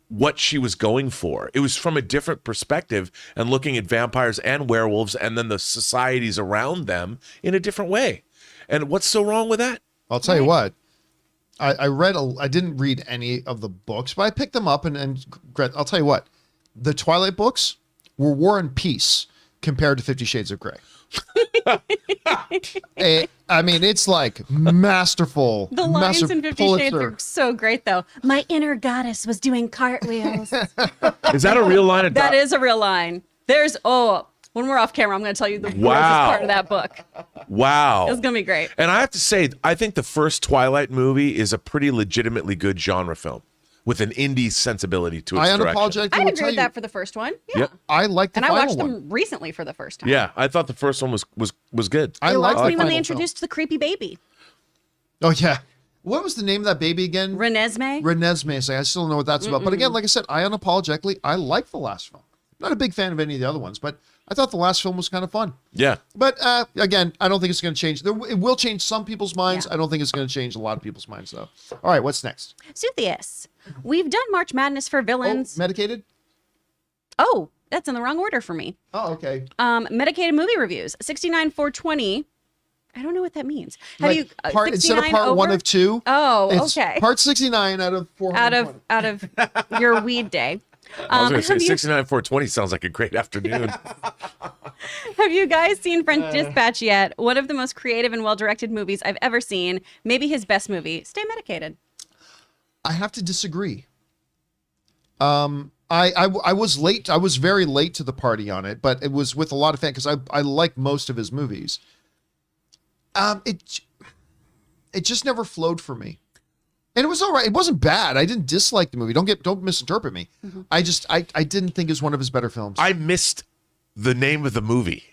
what she was going for. It was from a different perspective and looking at vampires and werewolves and then the societies around them in a different way. And what's so wrong with that? I'll tell you what. I didn't read any of the books, but I picked them up and I'll tell you what. The Twilight books were War and Peace compared to 50 Shades of Grey. I mean, it's like masterful. The lines master in 50 Shades Pulitzer. are so great, though. My inner goddess was doing cartwheels. Is that a real line of That is a real line. When we're off camera, I'm going to tell you the grossest Wow. part of that book. Wow. It's going to be great. And I have to say, I think the first Twilight movie is a pretty legitimately good genre film with an indie sensibility to its I direction. unapologetically I'd will agree tell with you, that for the first one. Yeah. Yep. I like the And I final watched one. them recently for the first time. Yeah, I thought the first one was good. I They like lost the me when they final introduced the creepy baby. film. Oh yeah. What was the name of that baby again? Renesmee. Renesmee. I still don't know what that's about. But again, like I said, I unapologetically, I like the last film. Not a big fan of any of the other ones, but I thought the last film was kind of fun. Yeah. But again, I don't think it's going to change. It will change some people's minds. Yeah. I don't think it's going to change a lot of people's minds, though. All right, what's next? Suthius. We've done March Madness for Oh, villains. medicated? Oh, that's in the wrong order for me. Oh, okay. Medicated movie reviews, 69,420. I don't know what that means. Have Like you instead of 69 part over? 1 of 2? Oh, it's okay. Part 69 out of 420. Out of your weed day. I was going to say have you- 69 420 sounds like a great afternoon. Have you guys seen French Dispatch yet? One of the most creative and well-directed movies I've ever seen. Maybe his best movie. Stay medicated. I have to disagree. I was late. I was very late to the party on it, but it was with a lot of fans because I like most of his movies. It just never flowed for me, and it was all right. It wasn't bad. I didn't dislike the movie. Don't misinterpret me. Mm-hmm. I didn't think it was one of his better films. I missed the name of the movie.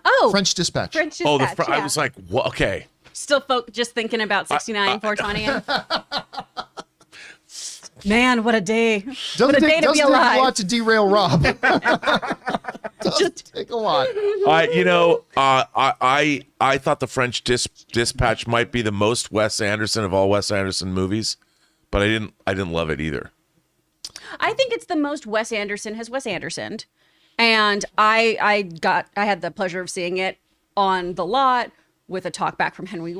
Oh, French Dispatch. French Dispatch. Oh, yeah. I was like, what? Okay. Still just thinking about 69, 420. Man, what a day. What a day to be doesn't take a alive. lot to derail Rob. Doesn't take a lot. I thought the French Dispatch might be the most Wes Anderson of all Wes Anderson movies, but I didn't love it either. I think it's the most Wes Anderson has Wes Andersoned. And I had the pleasure of seeing it on the lot with a talk back from Henry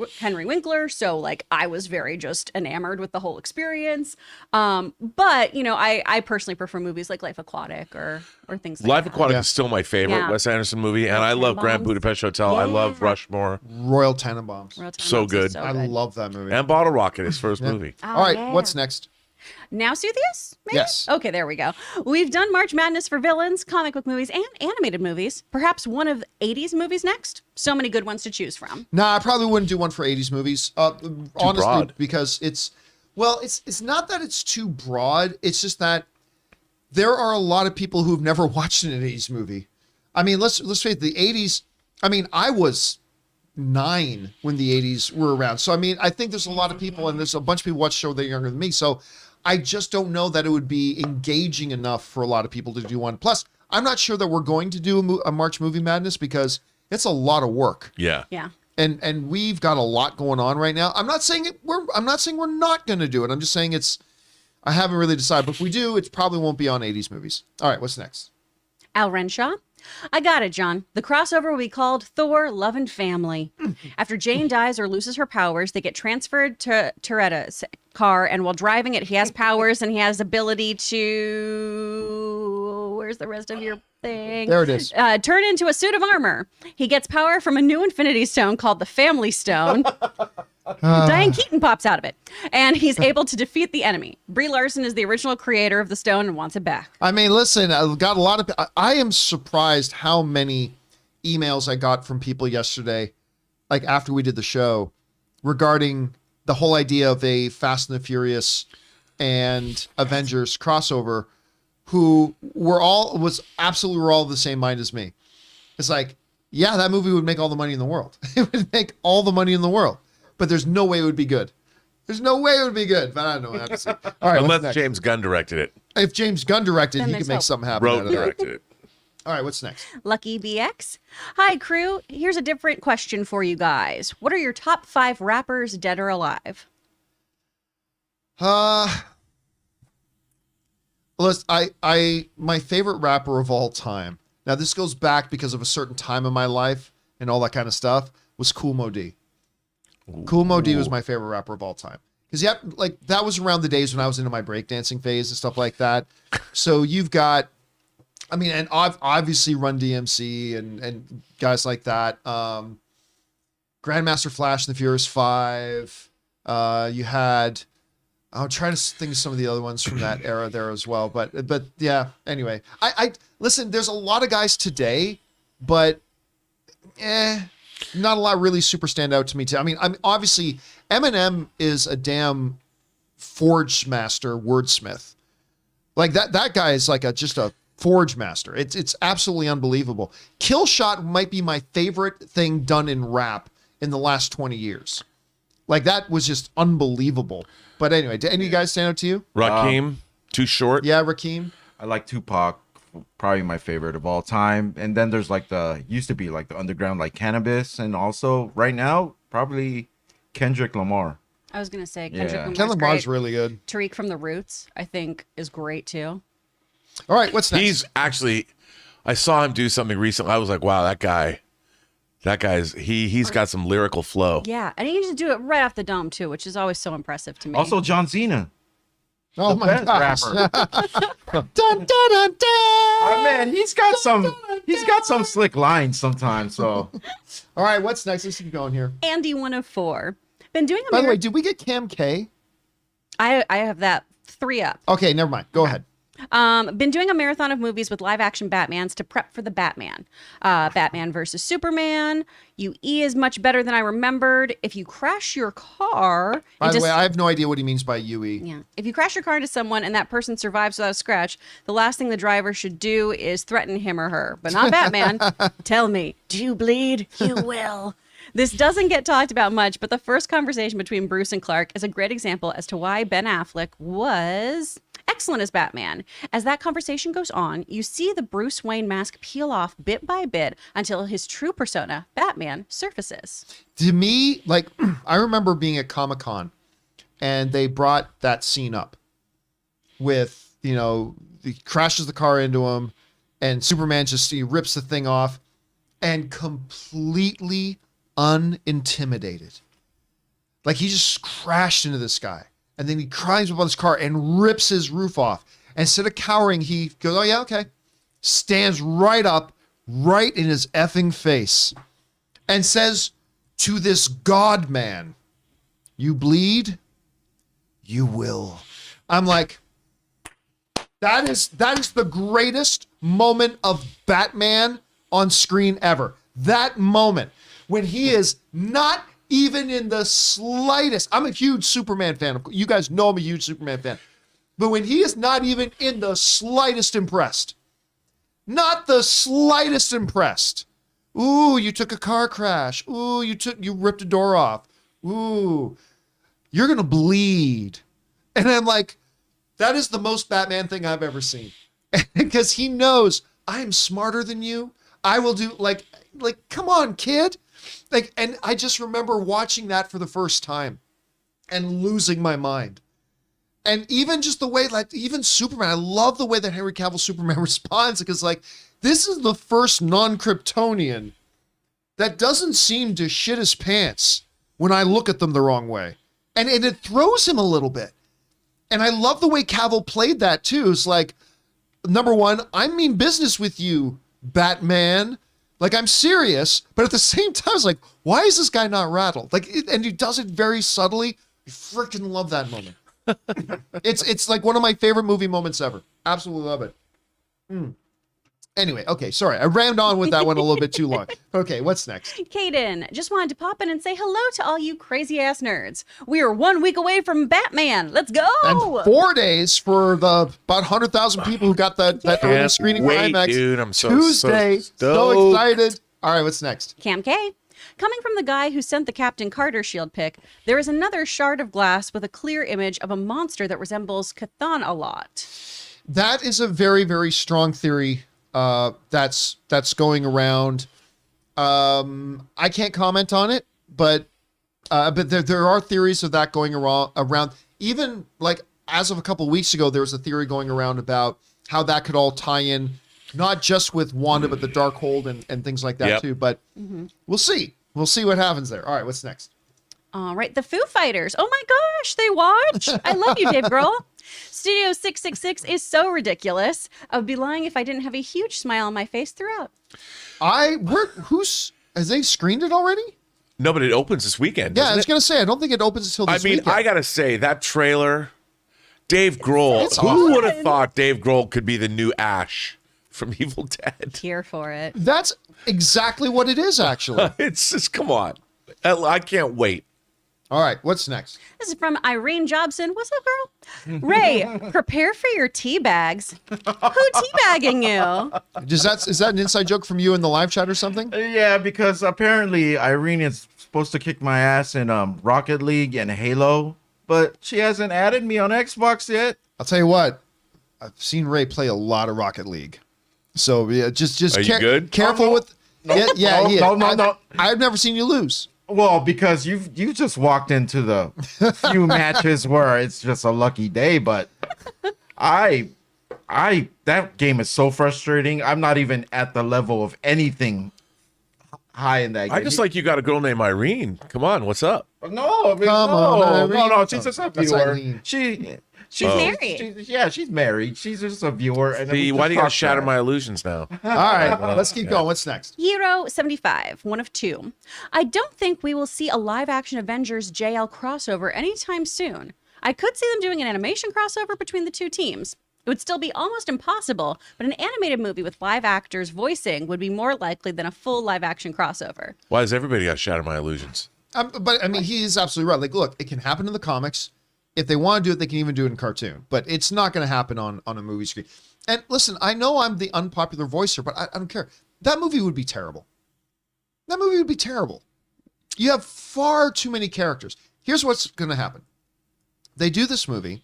Winkler. So like I was very just enamored with the whole experience. But you know, I personally prefer movies like Life Aquatic or things like Life that. Aquatic is still my favorite Yeah. Wes Anderson movie, and I love Grand Budapest Hotel. I love Rushmore. Royal Tenenbaums. Royal Tenenbaums So is good. so I love that movie. And Bottle Rocket, his first movie. All right, yeah. what's next? Now Suthius? Maybe? Yes. Okay, there we go. We've done March Madness for villains, comic book movies, and animated movies. Perhaps one of 80s movies next? So many good ones to choose from. Nah, I probably wouldn't do one for 80s movies. Honestly, broad. because it's not that it's too broad. It's just that there are a lot of people who've never watched an 80s movie. I mean, let's face it, the 80s. I mean, I was 9 when the 80s were around. So I mean, I think there's a lot of people, and there's a bunch of people watch the show that are younger than me. So I just don't know that it would be engaging enough for a lot of people to do one. Plus, I'm not sure that we're going to do a March Movie Madness because it's a lot of work. Yeah. Yeah. And we've got a lot going on right now. I'm not saying we're not going to do it. I'm just saying I haven't really decided. But if we do, it probably won't be on 80s movies. All right, what's next? Al Renshaw. I got it, John. The crossover will be called Thor, Love and Family. After Jane dies or loses her powers, they get transferred to Toretta's car, and while driving it, he has powers and he has ability to... Where's the rest of your thing? There it is. Turn into a suit of armor. He gets power from a new Infinity Stone called the Family Stone. Diane Keaton pops out of it, and he's able to defeat the enemy. Brie Larson is the original creator of the stone and wants it back. I mean, listen, I've got a lot of... I am surprised how many emails I got from people yesterday, like after we did the show, regarding the whole idea of a Fast and the Furious and Avengers crossover, who were all of the same mind as me. It's like, yeah, that movie would make all the money in the world. It would make all the money in the world. But there's no way it would be good. There's no way it would be good. But I don't know what to say. All right, what's Unless next? James Gunn directed it. If James Gunn directed, Then he there's could make hope. something happen. Wrote out and of that. directed it. All right, what's next? Lucky BX. Hi, crew. Here's a different question for you guys. What are your top 5 rappers, dead or alive? Listen, my favorite rapper of all time. Now this goes back because of a certain time in my life and all that kind of stuff. Was Kool Moe Dee. Kool Moe Dee was my favorite rapper of all time. Because like that was around the days when I was into my breakdancing phase and stuff like that. So you've got, I mean, and obviously Run DMC and guys like that. Grandmaster Flash and the Furious 5. You had, I'm trying to think of some of the other ones from that era there as well. But yeah, anyway, I listen, there's a lot of guys today, but not a lot really super stand out to me too. I mean, obviously Eminem is a damn forge master wordsmith. Like that guy is like just a forge master. It's absolutely unbelievable. Killshot might be my favorite thing done in rap in the last 20 years. Like that was just unbelievable. But anyway, did any of you guys stand out to you? Rakim, Too Short. Yeah, Rakim. I like Tupac, probably my favorite of all time. And then there's like used to be like the underground, like Cannabis, and also right now probably Kendrick Lamar. I was going to say Yeah. Kendrick Lamar's Kendrick Lamar's great. really good. Tariq from The Roots, I think, is great too. All right, what's next? He's actually, I saw him do something recently. I was like, wow, he's got some lyrical flow. Yeah, and he used to do it right off the dome too, which is always so impressive to me. Also, John Cena. Oh my best gosh. rapper. Dun, dun, dun, dun. Oh man, he's got some slick lines sometimes. So All right, what's next? Let's keep going here. Andy 104. Been doing By the way, did we get Cam K? I have that 3 up. Okay, never mind. Go ahead. Been doing a marathon of movies with live action Batmans to prep for the Batman. Batman versus Superman. UE is much better than I remembered. If you crash your car. By the way, I have no idea what he means by UE. Yeah. If you crash your car into someone and that person survives without a scratch, the last thing the driver should do is threaten him or her. But not Batman. Tell me, do you bleed? You will. This doesn't get talked about much, but the first conversation between Bruce and Clark is a great example as to why Ben Affleck was excellent as Batman. As that conversation goes on, you see the Bruce Wayne mask peel off bit by bit until his true persona, Batman, surfaces. To me, like, I remember being at Comic-Con and they brought that scene up with, he crashes the car into him and Superman he rips the thing off and completely unintimidated. Like he just crashed into this guy. And then he climbs up on his car and rips his roof off. And instead of cowering, he goes, oh, yeah, okay. Stands right up, right in his effing face, and says to this God man, you bleed, you will. I'm like, that is the greatest moment of Batman on screen ever. That moment when he is not even in the slightest. I'm a huge Superman fan. You guys know I'm a huge Superman fan. But when he is not even in the slightest impressed, not the slightest impressed. Ooh, you took a car crash. Ooh, you ripped a door off. Ooh, you're going to bleed. And I'm like, that is the most Batman thing I've ever seen. Because he knows I'm smarter than you. I will do like, come on, kid. Like, and I just remember watching that for the first time and losing my mind. And even just the way, like, even Superman, I love the way that Henry Cavill Superman responds, because, like, this is the first non-Kryptonian that doesn't seem to shit his pants when I look at them the wrong way. And it throws him a little bit. And I love the way Cavill played that, too. It's like, number one, I mean business with you, Batman. Like, I'm serious, but at the same time, it's like, why is this guy not rattled? Like, and he does it very subtly. I freaking love that moment. It's like one of my favorite movie moments ever. Absolutely love it. Anyway, okay, sorry. I rammed on with that one a little bit too long. Okay, what's next? Keaton, just wanted to pop in and say hello to all you crazy-ass nerds. We are 1 week away from Batman. Let's go! And 4 days for the about 100,000 people who got that early screening for IMAX. Dude, I'm so Tuesday. So excited. All right, what's next? Cam K. Coming from the guy who sent the Captain Carter shield pic, there is another shard of glass with a clear image of a monster that resembles Chthon a lot. That is a very, very strong theory that's going around. I can't comment on it, but there are theories of that going around. Even like as of a couple of weeks ago, there was a theory going around about how that could all tie in, not just with Wanda, but the Darkhold and things like that too. But we'll see. We'll see what happens there. All right, what's next? All right, the Foo Fighters. Oh my gosh, they watch. I love you, Dave Grohl. Studio 666 is so ridiculous. I would be lying if I didn't have a huge smile on my face throughout. Has they screened it already? No, but it opens this weekend. Yeah, I was going to say, I don't think it opens until this weekend. I got to say, that trailer, Dave Grohl, It's who awesome. would have thought Dave Grohl could be the new Ash from Evil Dead? Here for it. That's exactly what it is, actually. It's just, come on. I can't wait. All right, what's next? This is from Irene Jobson. What's up, girl? Ray, prepare for your tea bags. Who teabagging you? Is that an inside joke from you in the live chat or something? yeah, because apparently Irene is supposed to kick my ass in Rocket League and Halo, but she hasn't added me on Xbox yet. I'll tell you what, I've seen Ray play a lot of Rocket League. So yeah, just Are you good? Careful Oh, no. with. Yeah, he is. No. I've never seen you lose. Well, because you just walked into the few matches where it's just a lucky day, but I that game is so frustrating. I'm not even at the level of anything high in that game. I just like you got a girl named Irene. Come on, what's up? No, I mean, Come on, no, Irene. she's just a That's viewer. Irene. She's married. She's married. She's just a viewer. And See, why do you got to shatter my illusions now? All right, let's keep going. What's next? Hero 75, one of two. I don't think we will see a live-action Avengers JL crossover anytime soon. I could see them doing an animation crossover between the two teams. It would still be almost impossible, but an animated movie with live actors voicing would be more likely than a full live-action crossover. Why does everybody got to shatter my illusions? But I mean, he is absolutely right. Like, look, it can happen in the comics. If they want to do it, they can even do it in cartoon. But it's not going to happen on a movie screen. And listen, I know I'm the unpopular voicer, but I don't care. That movie would be terrible. That movie would be terrible. You have far too many characters. Here's what's going to happen. They do this movie,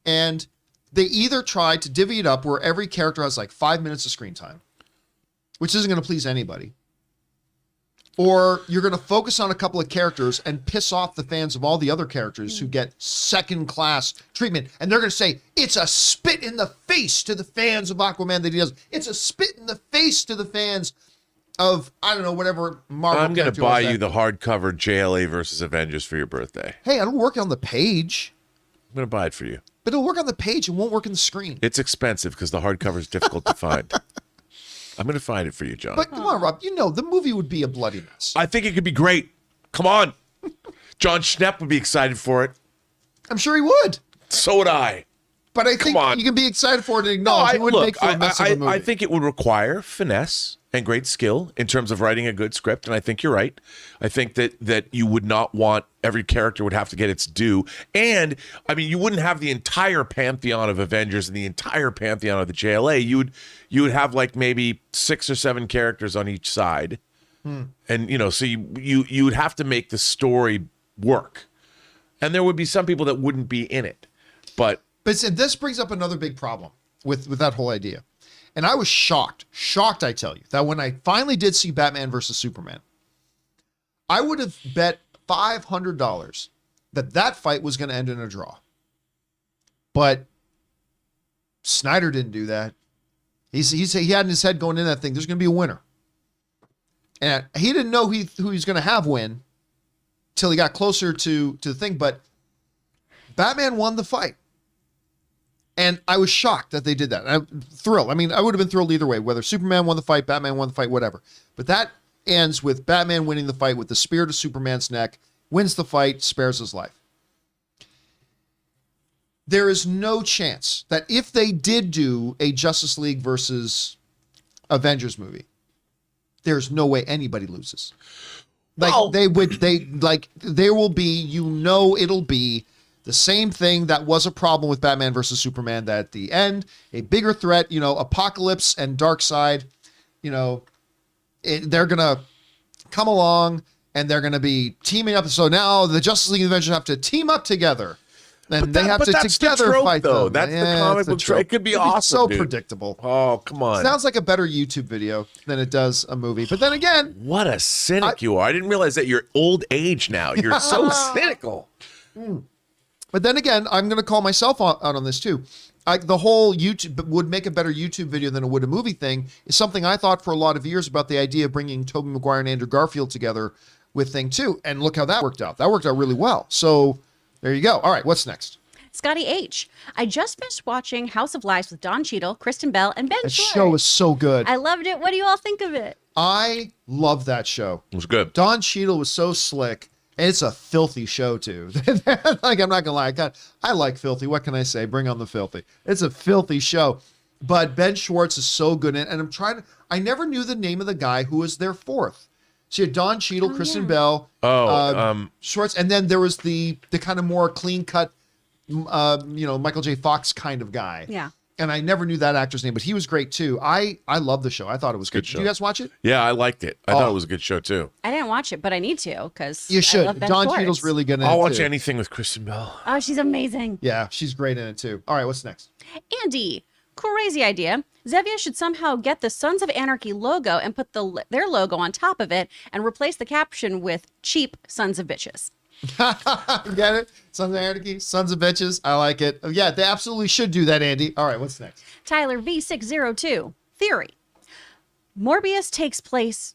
and they either try to divvy it up where every character has like 5 minutes of screen time, which isn't going to please anybody. Or you're going to focus on a couple of characters and piss off the fans of all the other characters who get second-class treatment. And they're going to say, it's a spit in the face to the fans of Aquaman that he does. It's a spit in the face to the fans of, I don't know, whatever Marvel. I'm going to buy you the hardcover JLA versus Avengers for your birthday. Hey, I don't work on the page. I'm going to buy it for you. But it'll work on the page. It won't work on the screen. It's expensive because the hardcover is difficult to find. I'm going to find it for you, John. But come on, Rob. You know, the movie would be a bloody mess. I think it could be great. Come on. John Schnepp would be excited for it. I'm sure he would. So would I. But I think you can be excited for it and acknowledge it would make for a mess of a movie. I think it would require finesse and great skill in terms of writing a good script, and I think you're right. I think that you would not want every character would have to get its due. And, I mean, you wouldn't have the entire pantheon of Avengers and the entire pantheon of the JLA. You would have like maybe 6 or 7 characters on each side. And, you know, so you would have to make the story work. And there would be some people that wouldn't be in it. But this brings up another big problem with that whole idea. And I was shocked, I tell you, that when I finally did see Batman versus Superman, I would have bet $500 that fight was going to end in a draw. But Snyder didn't do that. He had in his head going in that thing, there's going to be a winner. And he didn't know who he's going to have win till he got closer to the thing. But Batman won the fight. And I was shocked that they did that. I'm thrilled. I mean, I would have been thrilled either way, whether Superman won the fight, Batman won the fight, whatever. But that ends with Batman winning the fight with the spear to Superman's neck, wins the fight, spares his life. There is no chance that if they did do a Justice League versus Avengers movie, there's no way anybody loses. Like there will be, it'll be the same thing that was a problem with Batman versus Superman, that at the end, a bigger threat, Apocalypse and Darkseid, they're going to come along and they're going to be teaming up. So now the Justice League and Avengers have to team up together. And they have to together fight though. them. That's the comic book trope. It could be awesome, so dude. predictable. Oh, come on. Sounds like a better YouTube video than it does a movie. But then again, what a cynic you are. I didn't realize that you're old age now. You're so cynical. But then again, I'm going to call myself out on this too. The whole YouTube would make a better YouTube video than it would a movie thing is something I thought for a lot of years about the idea of bringing Tobey Maguire and Andrew Garfield together with Thing 2. And look how that worked out. That worked out really well. So there you go. All right, what's next? Scotty H. I just finished watching House of Lies with Don Cheadle, Kristen Bell, and Ben That Short. show is so good. I loved it. What do you all think of it? I love that show. It was good. Don Cheadle was so slick. And it's a filthy show too. Like, I'm not gonna lie. I like filthy. What can I say? Bring on the filthy. It's a filthy show. But Ben Schwartz is so good in it. And I never knew the name of the guy who was their fourth. So you had Don Cheadle, Kristen Bell, Schwartz, and then there was the kind of more clean cut, Michael J. Fox kind of guy. Yeah. And I never knew that actor's name, but he was great too. I love the show. I thought it was good. Show. Did you guys watch it? Yeah, I liked it. I thought it was a good show too. I didn't watch it, but I need to because You should. I love Ben Don Schwartz. Cheadle's really good in it I'll watch too. anything with Kristen Bell. Oh, she's amazing. Yeah, she's great in it too. All right, what's next? Andy, crazy idea. Zevia should somehow get the Sons of Anarchy logo and put their logo on top of it and replace the caption with cheap sons of bitches. Get it? Sons of Anarchy, Sons of Bitches. I like it. Yeah, they absolutely should do that, Andy. All right, what's next? Tyler V602. Theory. Morbius takes place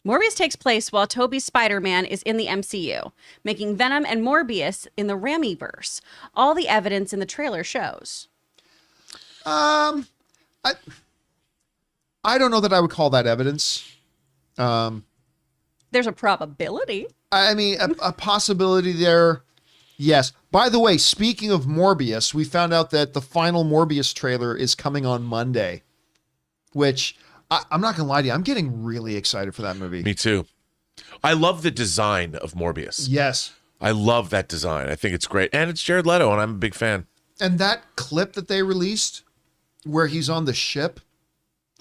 while Tobey's Spider-Man is in the MCU, making Venom and Morbius in the Raimiverse. All the evidence in the trailer shows. I don't know that I would call that evidence. There's a probability. I mean, a possibility there. Yes. By the way, speaking of Morbius, we found out that the final Morbius trailer is coming on Monday, which I'm not going to lie to you. I'm getting really excited for that movie. Me too. I love the design of Morbius. Yes. I love that design. I think it's great. And it's Jared Leto, and I'm a big fan. And that clip that they released where he's on the ship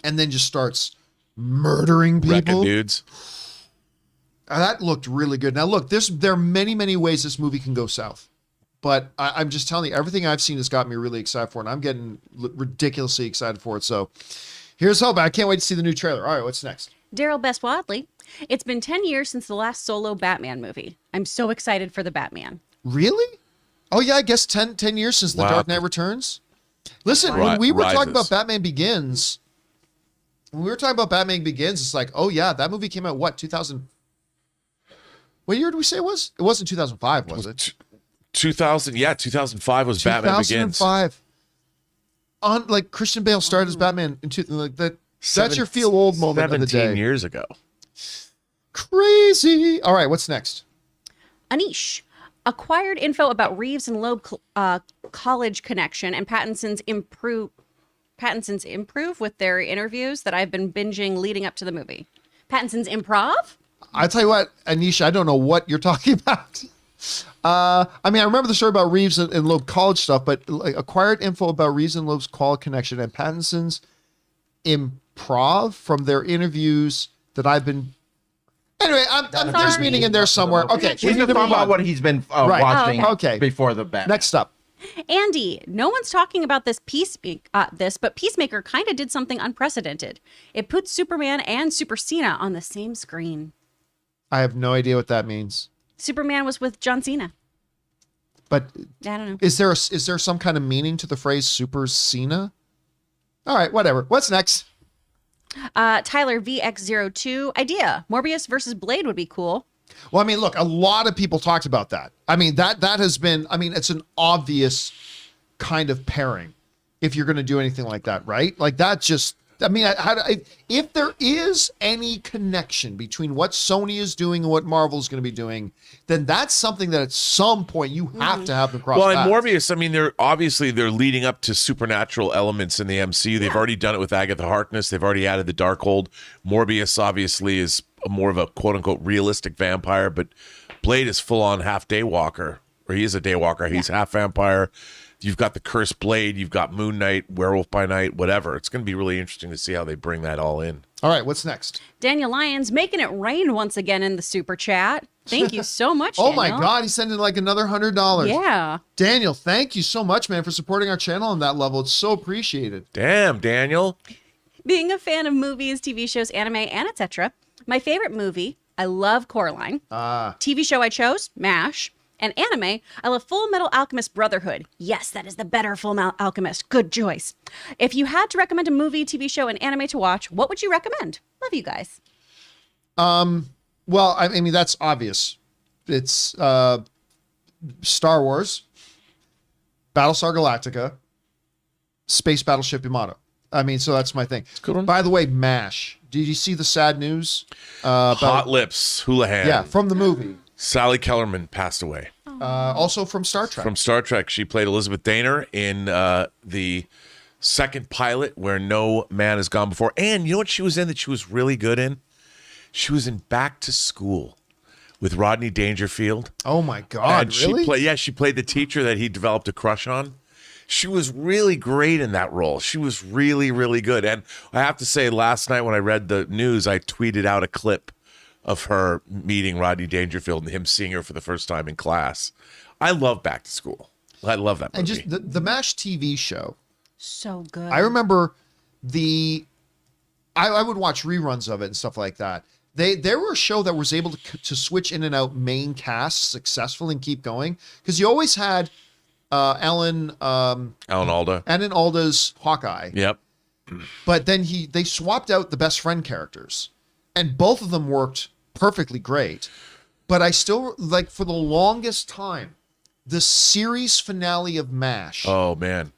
and then just starts murdering people. Wrecking dudes. That looked really good. Now, look, there are many, many ways this movie can go south. But I'm just telling you, everything I've seen has got me really excited for it. And I'm getting ridiculously excited for it. So here's hope. I can't wait to see the new trailer. All right, what's next? Daryl Best Wadley. It's been 10 years since the last solo Batman movie. I'm so excited for the Batman. Really? Oh, yeah, I guess 10 years since The Dark Knight Returns. Listen, when we were talking about Batman Begins, it's like, oh, yeah, that movie came out, what, 2000? What year did we say it was? It wasn't 2005, was it? 2000, yeah, 2005 was Batman Begins. 2005. On, like, Christian Bale started as Batman in like that. That's your feel old moment of the day. 17 years ago. Crazy. All right, what's next? Anish. Acquired info about Reeves and Loeb college connection and Pattinson's improve with their interviews that I've been binging leading up to the movie. Pattinson's improv? I'll tell you what, Anish, I don't know what you're talking about. I mean, I remember the story about Reeves and Loeb college stuff, but like, acquired info about Reeves and Loeb's college connection and Pattinson's improv from their interviews that I've been. Anyway, there's meaning in there somewhere. Okay, we need to talk about what he's been watching before the Batman. Next up. Andy, no one's talking about but Peacemaker kind of did something unprecedented. It put Superman and Super Cena on the same screen. I have no idea what that means. Superman was with John Cena. But I don't know. Is there some kind of meaning to the phrase Super Cena? All right, whatever. What's next? Tyler VX02 idea. Morbius versus Blade would be cool. Well, I mean, look, a lot of people talked about that. I mean, that has been, I mean, it's an obvious kind of pairing if you're going to do anything like that, right? Like that just, I mean, if there is any connection between what Sony is doing and what Marvel is going to be doing, then that's something that at some point you have to have them cross paths. Well, and Morbius, I mean, they're leading up to supernatural elements in the MCU. They've already done it with Agatha Harkness. They've already added the Darkhold. Morbius obviously is more of a quote unquote realistic vampire, but Blade is full on half daywalker, or he is a daywalker. He's half vampire. You've got the Cursed Blade, you've got Moon Knight, Werewolf by Night, whatever. It's going to be really interesting to see how they bring that all in. All right, what's next? Daniel Lyons making it rain once again in the super chat. Thank you so much, Oh Daniel. my God, he sent in like another $100. Yeah. Daniel, thank you so much, man, for supporting our channel on that level. It's so appreciated. Damn, Daniel. Being a fan of movies, TV shows, anime, and etc., my favorite movie, I love Coraline. TV show I chose, MASH. And anime, I love Full Metal Alchemist Brotherhood. Yes, that is the better Full Metal Alchemist. Good choice. If you had to recommend a movie, TV show, and anime to watch, what would you recommend? Love you guys. Well, I mean, that's obvious. It's Star Wars, Battlestar Galactica, Space Battleship Yamato. I mean, so that's my thing. Good one. By the way, MASH. Did you see the sad news? Hot Lips, Houlihan. Yeah, from the movie. Sally Kellerman passed away. Also from Star Trek. From Star Trek. She played Elizabeth Daner in the second pilot where no man has gone before. And you know what she was in that she was really good in? She was in Back to School with Rodney Dangerfield. Oh my God, and really? She played the teacher that he developed a crush on. She was really great in that role. She was really, really good. And I have to say, last night when I read the news, I tweeted out a clip of her meeting Rodney Dangerfield and him seeing her for the first time in class. I love Back to School. I love that movie. And just the MASH TV show. So good. I remember I would watch reruns of it and stuff like that. They were a show that was able to switch in and out main casts successfully and keep going, because you always had Alan Alda's Hawkeye. Yep. But then they swapped out the best friend characters, and both of them worked perfectly great. But I still, like, for the longest time, the series finale of MASH, Oh man.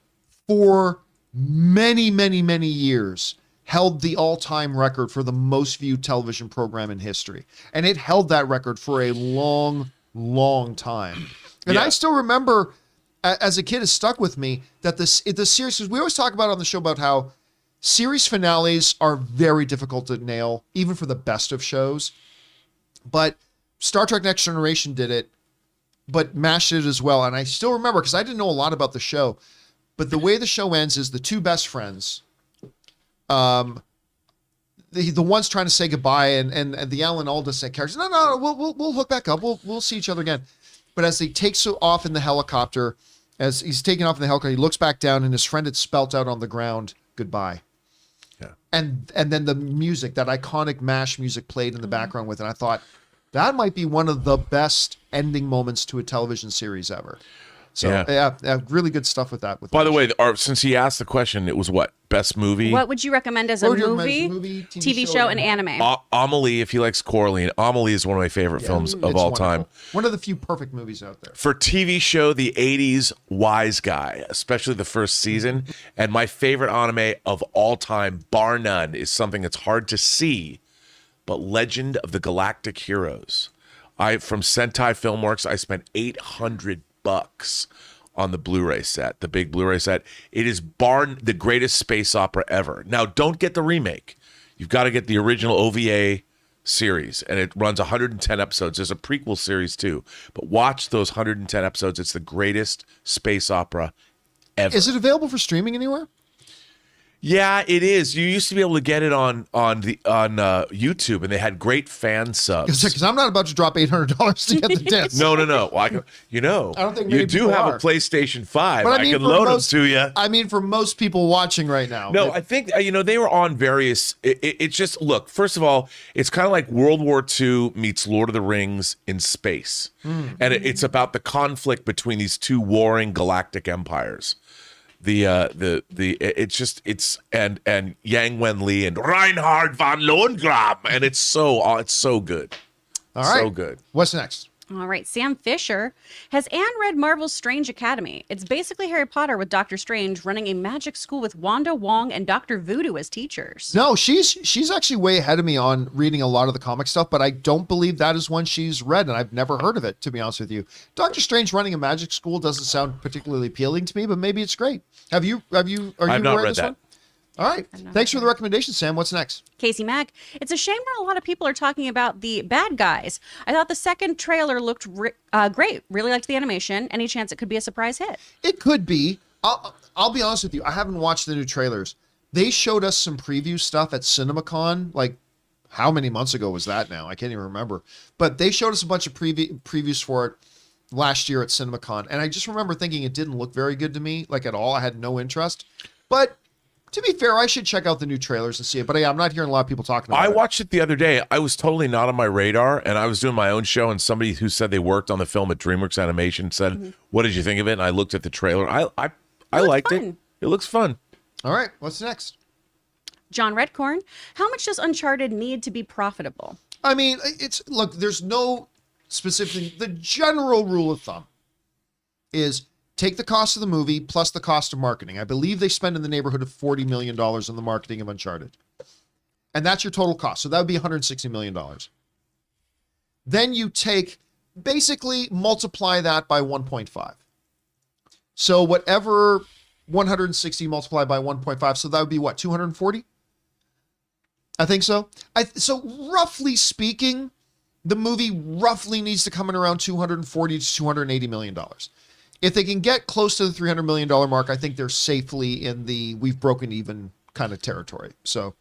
for many, many, many years, held the all-time record for the most viewed television program in history. And it held that record for a long, long time. And Yeah. I still remember, as a kid, it stuck with me that the series, because we always talk about on the show about how series finales are very difficult to nail, even for the best of shows. But Star Trek Next Generation did it, but MASH did it as well. And I still remember, because I didn't know a lot about the show, but the way the show ends is the two best friends, the one's trying to say goodbye, and the Alan Alda characters, no, we'll hook back up. We'll see each other again. But as he takes off in the helicopter, as he's taking off in the helicopter, he looks back down, and his friend had spelt out on the ground, goodbye. Yeah. And then the music, that iconic MASH music, played in the background with it. And I thought that might be one of the best ending moments to a television series ever. So yeah, really good stuff with that. By the way, since he asked the question, it was what? Best movie? What would you recommend as a What would you movie, recommend as a movie, TV show, and anime? Amelie, if he likes Coraline. Amelie is one of my favorite films of It's all wonderful. time. One of the few perfect movies out there. For TV show, the 80s Wise Guy, especially the first season. And my favorite anime of all time, bar none, is something that's hard to see, but Legend of the Galactic Heroes. From Sentai Filmworks, I spent $800 on the Blu-ray set, the big Blu-ray set. It is the greatest space opera ever. Now, don't get the remake. You've got to get the original OVA series, and it runs 110 episodes. There's a prequel series too, but watch those 110 episodes. It's the greatest space opera ever. Is it available for streaming anywhere? Yeah, it is. You used to be able to get it on YouTube, and they had great fan subs. Because I'm not about to drop $800 to get the disc. No. Well, I don't think you many do people have are. a PlayStation 5. But I can for load most- them to you. I mean, for most people watching right now. No, I think they were on various. It's just, look. First of all, it's kind of like World War II meets Lord of the Rings in space, and it's about the conflict between these two warring galactic empires. And Yang Wen Li and Reinhard von Lohengrin, and it's so good. All right. So good. What's next? All right, Sam Fisher. Has Anne read Marvel's Strange Academy? It's basically Harry Potter with Doctor Strange running a magic school with Wanda Wong and Dr. Voodoo as teachers. No, she's actually way ahead of me on reading a lot of the comic stuff, but I don't believe that is one she's read, and I've never heard of it, to be honest with you. Doctor Strange running a magic school doesn't sound particularly appealing to me, but maybe it's great. Are you I've not read this that. one? All right. Thanks for the recommendation, Sam. What's next? Casey Mack. It's a shame a lot of people are talking about the bad guys. I thought the second trailer looked great. Really liked the animation. Any chance it could be a surprise hit? It could be. I'll be honest with you. I haven't watched the new trailers. They showed us some preview stuff at CinemaCon. Like, how many months ago was that now? I can't even remember. But they showed us a bunch of previews for it last year at CinemaCon. And I just remember thinking it didn't look very good to me, like at all. I had no interest. But to be fair, I should check out the new trailers and see it. But yeah, I'm not hearing a lot of people talking about it. I watched it the other day. I was totally not on my radar, and I was doing my own show, and somebody who said they worked on the film at DreamWorks Animation said, "What did you think of it?" And I looked at the trailer. I liked it. fun. It looks fun. All right, what's next? John Redcorn. How much does Uncharted need to be profitable? I mean, look, there's no specific thing. The general rule of thumb is take the cost of the movie plus the cost of marketing. I believe they spend in the neighborhood of $40 million on the marketing of Uncharted. And that's your total cost. So that would be $160 million. Then you basically multiply that by 1.5. So whatever 160 multiplied by 1.5, so that would be what, 240? I think so. So roughly speaking, the movie roughly needs to come in around 240 to 280 million dollars. If they can get close to the $300 million mark, I think they're safely in the we've broken even kind of territory. So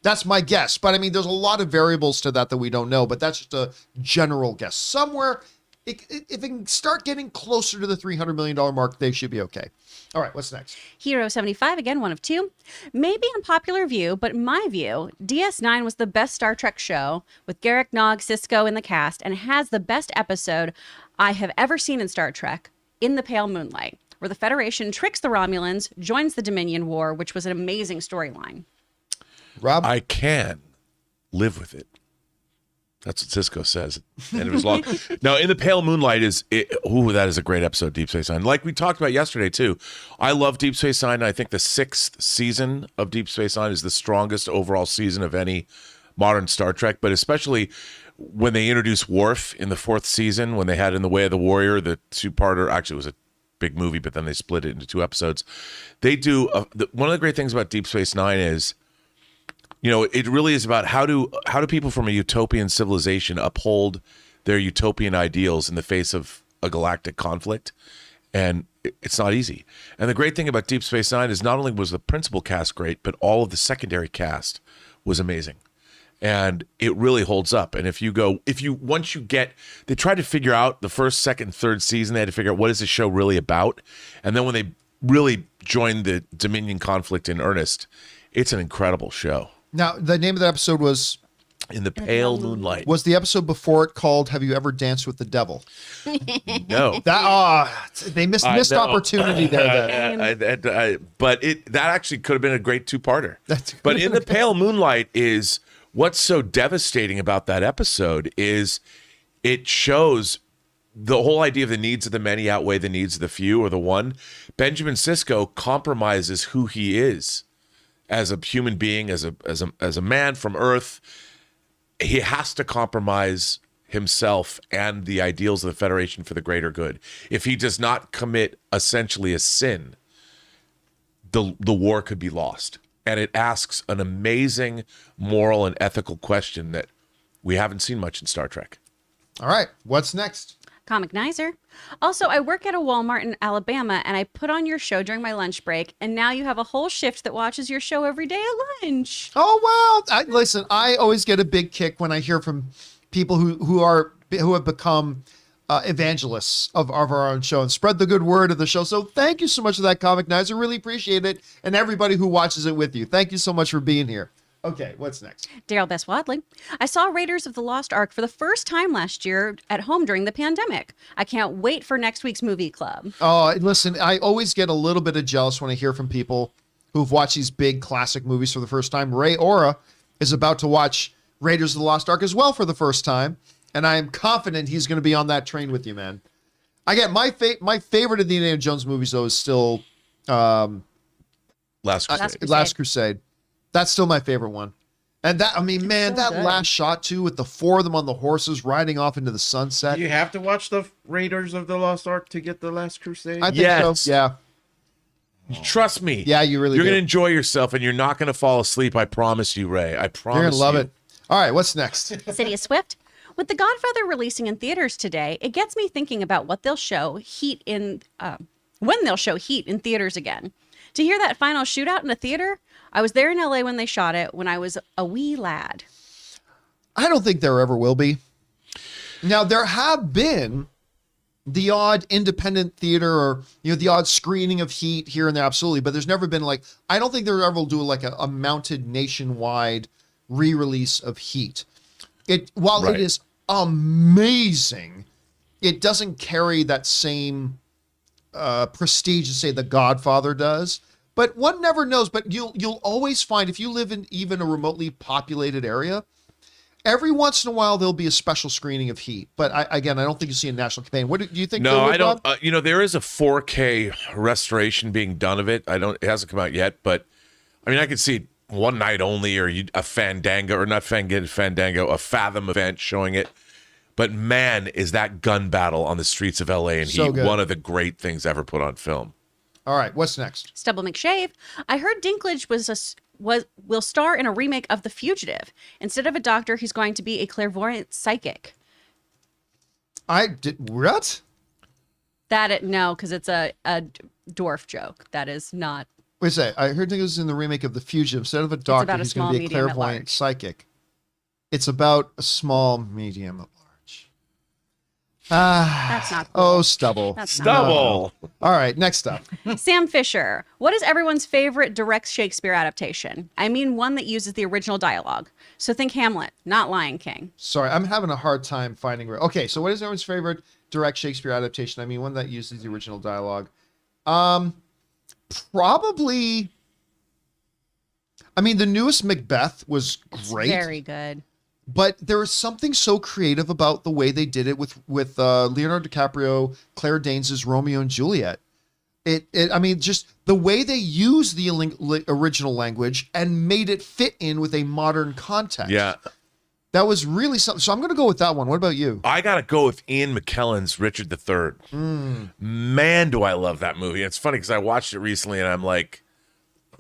that's my guess. But I mean, there's a lot of variables to that we don't know, but that's just a general guess. Somewhere if it can start getting closer to the $300 million mark, they should be okay. All right, what's next? Hero 75, again, one of two. Maybe unpopular view, but in my view, DS9 was the best Star Trek show with Garrick, Nog, Sisko in the cast, and has the best episode I have ever seen in Star Trek, In the Pale Moonlight, where the Federation tricks the Romulans, joins the Dominion War, which was an amazing storyline. Rob? I can live with it. That's what Cisco says. And it was long. Now, In the Pale Moonlight that is a great episode, Deep Space Nine. Like we talked about yesterday, too. I love Deep Space Nine. I think the 6th season of Deep Space Nine is the strongest overall season of any modern Star Trek, but especially when they introduced Worf in the 4th season, when they had In the Way of the Warrior, the two-parter. Actually, it was a big movie, but then they split it into 2 episodes. They do one of the great things about Deep Space Nine is, it really is about how do people from a utopian civilization uphold their utopian ideals in the face of a galactic conflict, and it's not easy. And the great thing about Deep Space Nine is not only was the principal cast great, but all of the secondary cast was amazing, and it really holds up. And they tried to figure out the 1st, 2nd, 3rd season, they had to figure out what is the show really about, and then when they really joined the Dominion conflict in earnest, it's an incredible show. Now, the name of the episode was... In the Pale Moonlight. Was the episode before it called Have You Ever Danced with the Devil? No. They missed opportunity there. But that actually could have been a great 2-parter. But In the Pale Moonlight is what's so devastating about that episode is it shows the whole idea of the needs of the many outweigh the needs of the few or the one. Benjamin Sisko compromises who he is as a human being, as a man from Earth. He has to compromise himself and the ideals of the Federation for the greater good. If he does not commit essentially a sin, the war could be lost. And it asks an amazing moral and ethical question that we haven't seen much in Star Trek. All right, what's next? Comic Nizer. Also, I work at a Walmart in Alabama, and I put on your show during my lunch break, and now you have a whole shift that watches your show every day at lunch. Oh, well, listen, I always get a big kick when I hear from people who have become evangelists of our own show and spread the good word of the show. So thank you so much for that, Comic Nizer. Really appreciate it. And everybody who watches it with you. Thank you so much for being here. Okay, what's next? Daryl Best Wadley. I saw Raiders of the Lost Ark for the first time last year at home during the pandemic. I can't wait for next week's movie club. Oh, listen, I always get a little bit of jealous when I hear from people who've watched these big classic movies for the first time. Ray Ora is about to watch Raiders of the Lost Ark as well for the first time, and I am confident he's going to be on that train with you, man. Again, my favorite of the Indiana Jones movies, though, is still Last Crusade. That's still my favorite one. And that, I mean, man, that last shot too, with the 4 of them on the horses riding off into the sunset. You have to watch the Raiders of the Lost Ark to get the Last Crusade. I think so. Yeah. Trust me. Yeah, you're going to enjoy yourself, and you're not going to fall asleep. I promise you, Ray. I promise you're going to love it. All right, what's next? City of Swift. With The Godfather releasing in theaters today, it gets me thinking about what they'll show when they'll show Heat in theaters again. To hear that final shootout in a theater, I was there in LA when they shot it when I was a wee lad. I don't think there ever will be. Now, there have been the odd independent theater or, the odd screening of Heat here and there, absolutely. But there's never been I don't think there ever will do a mounted nationwide re-release of Heat. While it is amazing, it doesn't carry that same prestige to say The Godfather does. But one never knows. But you'll always find, if you live in even a remotely populated area, every once in a while there'll be a special screening of Heat. But I don't think you see a national campaign. What do you think? No, I don't. There is a 4K restoration being done of it. It hasn't come out yet, but I mean, I could see one night only, or a Fandango, or not Fandango, a Fathom event showing it. But man, is that gun battle on the streets of LA and Heat one of the great things ever put on film. All right, what's next? Stubble McShave. I heard Dinklage will star in a remake of The Fugitive. Instead of a doctor, he's going to be a clairvoyant psychic. What? No, because it's a dwarf joke. That is not. Wait a second. I heard Dinklage was in the remake of The Fugitive. Instead of a doctor, he's going to be a clairvoyant psychic. It's about a small, medium, at large. That's not cool. Oh, stubble. That's not Double. All right, next up. Sam Fisher, what is everyone's favorite direct Shakespeare adaptation? I mean, one that uses the original dialogue. So think Hamlet, not Lion King. Sorry, I'm having a hard time finding. Okay, so what is everyone's favorite direct Shakespeare adaptation? I mean, one that uses the original dialogue. Probably. I mean, the newest Macbeth was great. Very good. But there was something so creative about the way they did it with Leonardo DiCaprio, Claire Danes' Romeo and Juliet. I mean, just the way they used the original language and made it fit in with a modern context. Yeah. That was really something. So I'm going to go with that one. What about you? I got to go with Ian McKellen's Richard III. Man, do I love that movie. It's funny because I watched it recently and I'm like,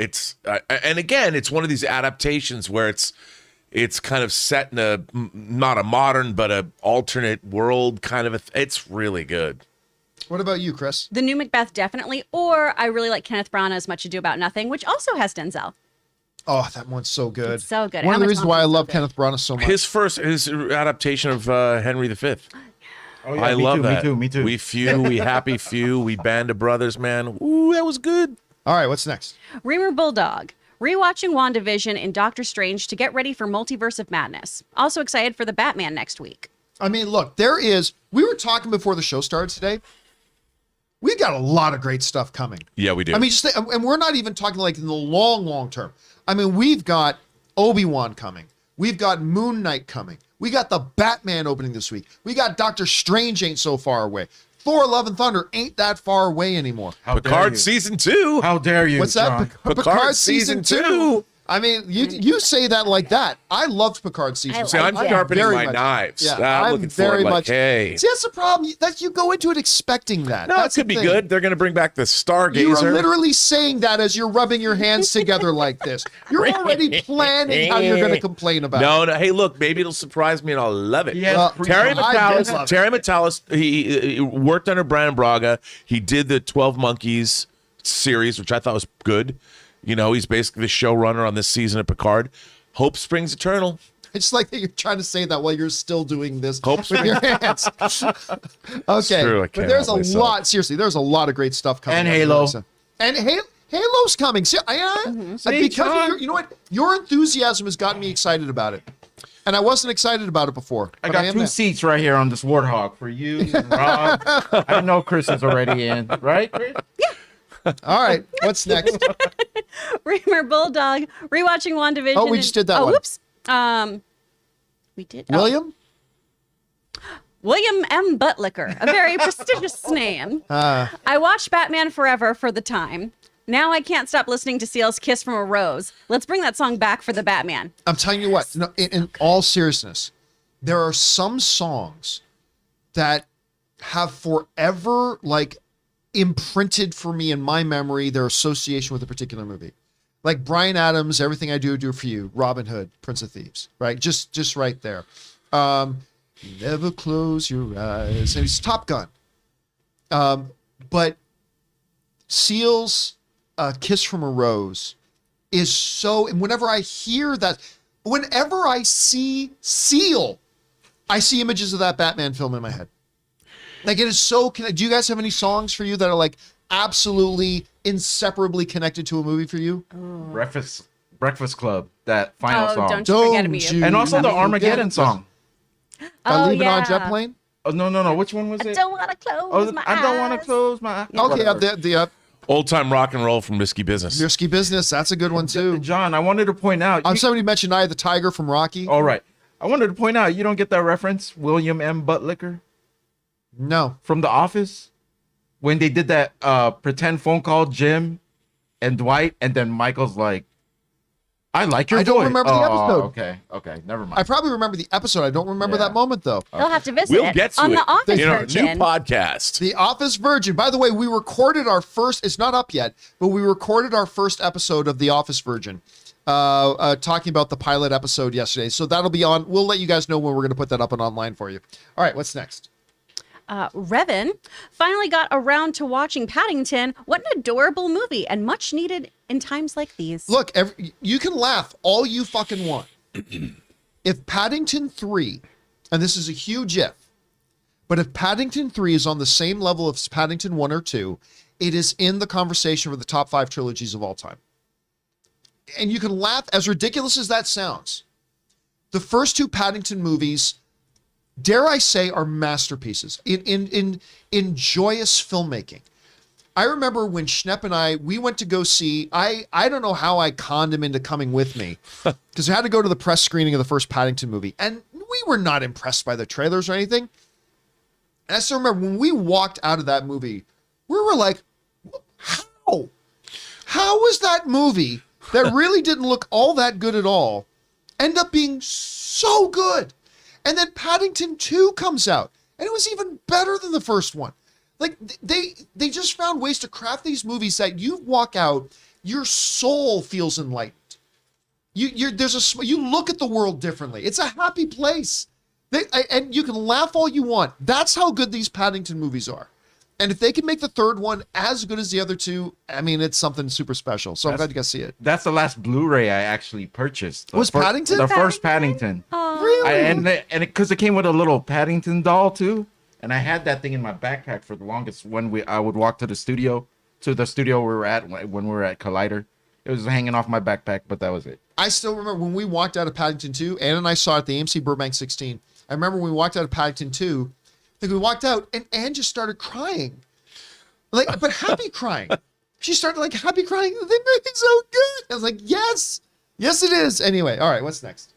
and again, it's one of these adaptations where it's kind of set in not a modern, but a alternate world kind of it's really good. What about you, Chris? The new Macbeth, definitely. Or I really like Kenneth Branagh's Much Ado About Nothing, which also has Denzel. Oh, that one's so good. It's so good. One of the Emma reasons why I Thompson's love so good. Kenneth Branagh so much. His adaptation of Henry V. Oh, yeah, I me love too, that. Me too. We few, we happy few, we band of brothers, man. Ooh, that was good. All right, what's next? Reamer Bulldog. Rewatching WandaVision and Doctor Strange to get ready for Multiverse of Madness. Also excited for the Batman next week. I mean, look, we were talking before the show started today. We've got a lot of great stuff coming. Yeah, we do. I mean, and we're not even talking like in the long term. I mean, we've got Obi-Wan coming. We've got Moon Knight coming. We got the Batman opening this week. We got Doctor Strange ain't so far away. Thor: Love and Thunder ain't that far away anymore. How dare Picard you. season 2. How dare you, What's that? John? Picard season season 2. I mean, you say that like that. I loved Picard season 2. See, I'm Yeah. sharpening Very my much. knives. Yeah, I'm I'm looking very forward, like, much. hey. See, that's the problem. That you go into it expecting that. No, That's it could the be thing. good. They're going to bring back the Stargazer. You are literally saying that as you're rubbing your hands together like this. You're already planning how you're going to complain about it. No. Hey, look, maybe it'll surprise me and I'll love it. Yes, Well, Terry I did love Matalas. it. Terry Matalas. He worked under Brian Braga. He did the 12 Monkeys series, which I thought was good. You know, he's basically the showrunner on this season of Picard. Hope springs eternal. It's like that you're trying to say that while you're still doing this Hope with your hands. Okay. true, I But can't there's a help myself. lot, seriously, there's a lot of great stuff coming. And up, Halo. Melissa. And Halo's coming. See, See, because John? you know what? Your enthusiasm has gotten me excited about it. And I wasn't excited about it before. I but got am 2 now. seats right here on this Warthog for you and Rob. I know Chris is already in, right, Chris? All right. What's next? Reamer Bulldog. Rewatching WandaVision. Oh, we just did that Oh, one. whoops. We did. oh. William? William M. Buttlicker, a very prestigious name. I watched Batman Forever for the time. Now I can't stop listening to Seal's Kiss from a Rose. Let's bring that song back for the Batman. I'm telling you what, no, in all seriousness, there are some songs that have forever like imprinted for me in my memory their association with a particular movie. Like Bryan Adams, Everything I Do for You, Robin Hood, Prince of Thieves, right? Just right there. Never close your eyes. And it's Top Gun. But Seal's Kiss from a Rose is so, and whenever I hear that, whenever I see Seal, I see images of that Batman film in my head. Like it is so connected. Do you guys have any songs for you that are like absolutely inseparably connected to a movie for you? Breakfast Club, that final Oh, song. don't you forget me. Don't you And also the forget Armageddon us. song. Oh, Leaving on yeah. Jet Plane? Oh, no. Which one was it? Don't want to close Oh, my I don't want eyes. to close my eyes. Okay, Whatever. the Old time rock and roll from Risky Business. Risky Business. That's a good one too. John, I wanted to point out. Somebody mentioned Eye of the Tiger from Rocky. All right. I wanted to point out, you don't get that reference, William M. Buttlicker No. from The Office? When they did that pretend phone call, Jim and Dwight, and then Michael's like, I like your I don't voice. remember the episode. Okay, never mind. I probably remember the episode. I don't remember Yeah. that moment though. You'll have to visit We'll it get to on it the Office in our version. new podcast. The Office Virgin. By the way, we recorded our first, it's not up yet, but we recorded our first episode of The Office Virgin, talking about the pilot episode yesterday. So that'll be on. We'll let you guys know when we're going to put that up and online for you. All right, what's next? Revan finally got around to watching Paddington. What an adorable movie and much needed in times like these. Look, you can laugh all you fucking want. If Paddington 3, and this is a huge if, But if Paddington 3 is on the same level of Paddington 1 or 2, it is in the conversation for the top 5 trilogies of all time. And you can laugh, as ridiculous as that sounds. The first 2 Paddington movies, dare I say, are masterpieces in joyous filmmaking. I remember when Schnepp and we went to go see, I don't know how I conned him into coming with me, because I had to go to the press screening of the first Paddington movie, and we were not impressed by the trailers or anything. And I still remember when we walked out of that movie, we were like, how? How was that movie that really didn't look all that good at all end up being so good? And then Paddington 2 comes out, and it was even better than the first one. Like, they just found ways to craft these movies that you walk out, your soul feels enlightened. You look at the world differently. It's a happy place. And you can laugh all you want. That's how good these Paddington movies are. And if they can make the third one as good as the other 2, I mean, it's something super special. So I'm glad you guys see it. That's the last Blu-ray I actually purchased. Was Paddington? The first Paddington. Really? And because it came with a little Paddington doll too. And I had that thing in my backpack for the longest when I would walk to the studio we were at when we were at Collider. It was hanging off my backpack, but that was it. I still remember when we walked out of Paddington 2, Ann and I saw it at the AMC Burbank 16. I remember when we walked out of Paddington 2, we walked out and Ann just started crying. But happy crying. She started happy crying. They made it so good. I was like, yes, it is. Anyway, all right, what's next?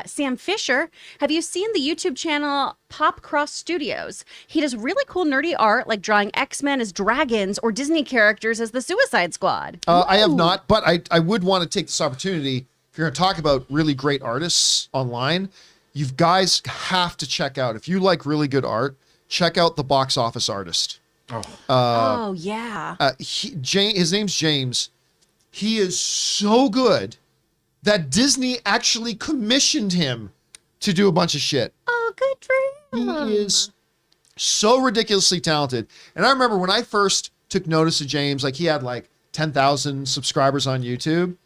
Sam Fisher, have you seen the YouTube channel Pop Cross Studios? He does really cool nerdy art, like drawing X-Men as dragons or Disney characters as the Suicide Squad. I have not, but I would want to take this opportunity. If you're going to talk about really great artists online, you guys have to check out, if you like really good art, check out the Box Office Artist. Yeah. His name's James. He is so good that Disney actually commissioned him to do a bunch of shit. Oh, good for him. He is so ridiculously talented. And I remember when I first took notice of James, he had 10,000 subscribers on YouTube.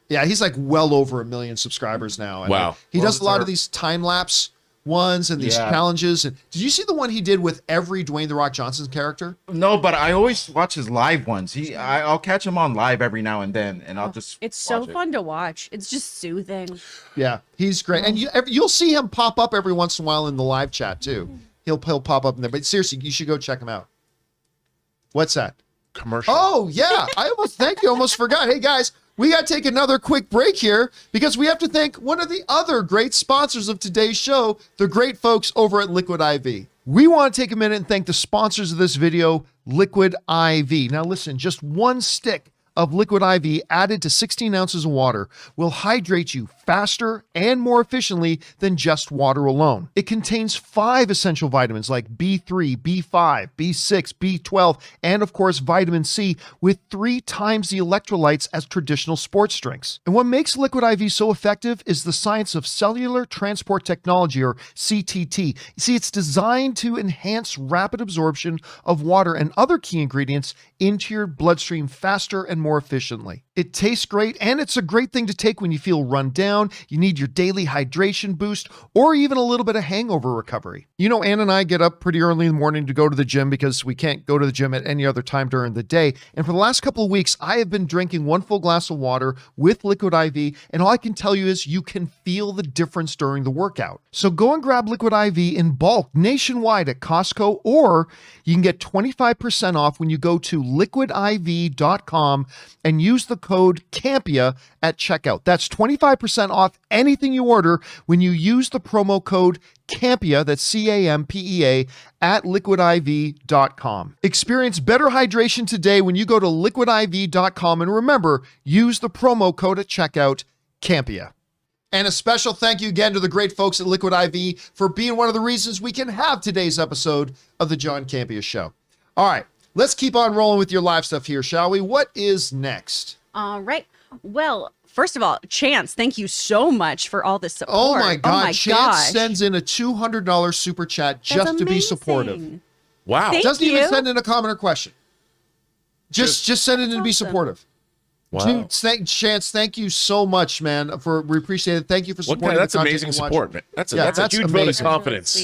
Yeah, he's well over 1 million subscribers now. And wow. He does a lot of these time-lapse ones and these challenges. And did you see the one he did with every Dwayne "The Rock" Johnson character? No, but I always watch his live ones. I'll catch him on live every now and then, and I'll just. It's so fun to watch. It's just soothing. Yeah, he's great, and you'll see him pop up every once in a while in the live chat too. He'll pop up in there. But seriously, you should go check him out. What's that? Commercial. Oh yeah, I almost forgot. Hey guys. We got to take another quick break here because we have to thank one of the other great sponsors of today's show, the great folks over at Liquid IV. We want to take a minute and thank the sponsors of this video, Liquid IV. Now listen, just 1 stick of Liquid IV added to 16 ounces of water will hydrate you faster and more efficiently than just water alone. It contains 5 essential vitamins like B3, B5, B6, B12, and of course vitamin C with 3 times the electrolytes as traditional sports drinks. And what makes Liquid IV so effective is the science of cellular transport technology, or CTT. You see, it's designed to enhance rapid absorption of water and other key ingredients into your bloodstream faster and more efficiently. It tastes great, and it's a great thing to take when you feel run down, you need your daily hydration boost, or even a little bit of hangover recovery. You know, Ann and I get up pretty early in the morning to go to the gym because we can't go to the gym at any other time during the day. And for the last couple of weeks, I have been drinking 1 full glass of water with Liquid IV, and all I can tell you is you can feel the difference during the workout. So go and grab Liquid IV in bulk nationwide at Costco, or you can get 25% off when you go to liquidiv.com and use the code Campea at checkout. That's 25% off anything you order when you use the promo code Campea, that's Campea, at liquidiv.com. Experience better hydration today when you go to liquidiv.com, and remember, use the promo code at checkout, Campea. And a special thank you again to the great folks at Liquid IV for being one of the reasons we can have today's episode of the John Campea Show. All right, let's keep on rolling with your live stuff here, shall we? What is next? All right. Well, first of all, Chance, thank you so much for all this support. Oh my God, Chance sends in a $200 super chat just to be supportive. Wow. Doesn't even send in a comment or question. Just send it in to be supportive. Wow. Chance, thank you so much, man. We appreciate it. Thank you for supporting. That's amazing support, man. That's a huge vote of confidence.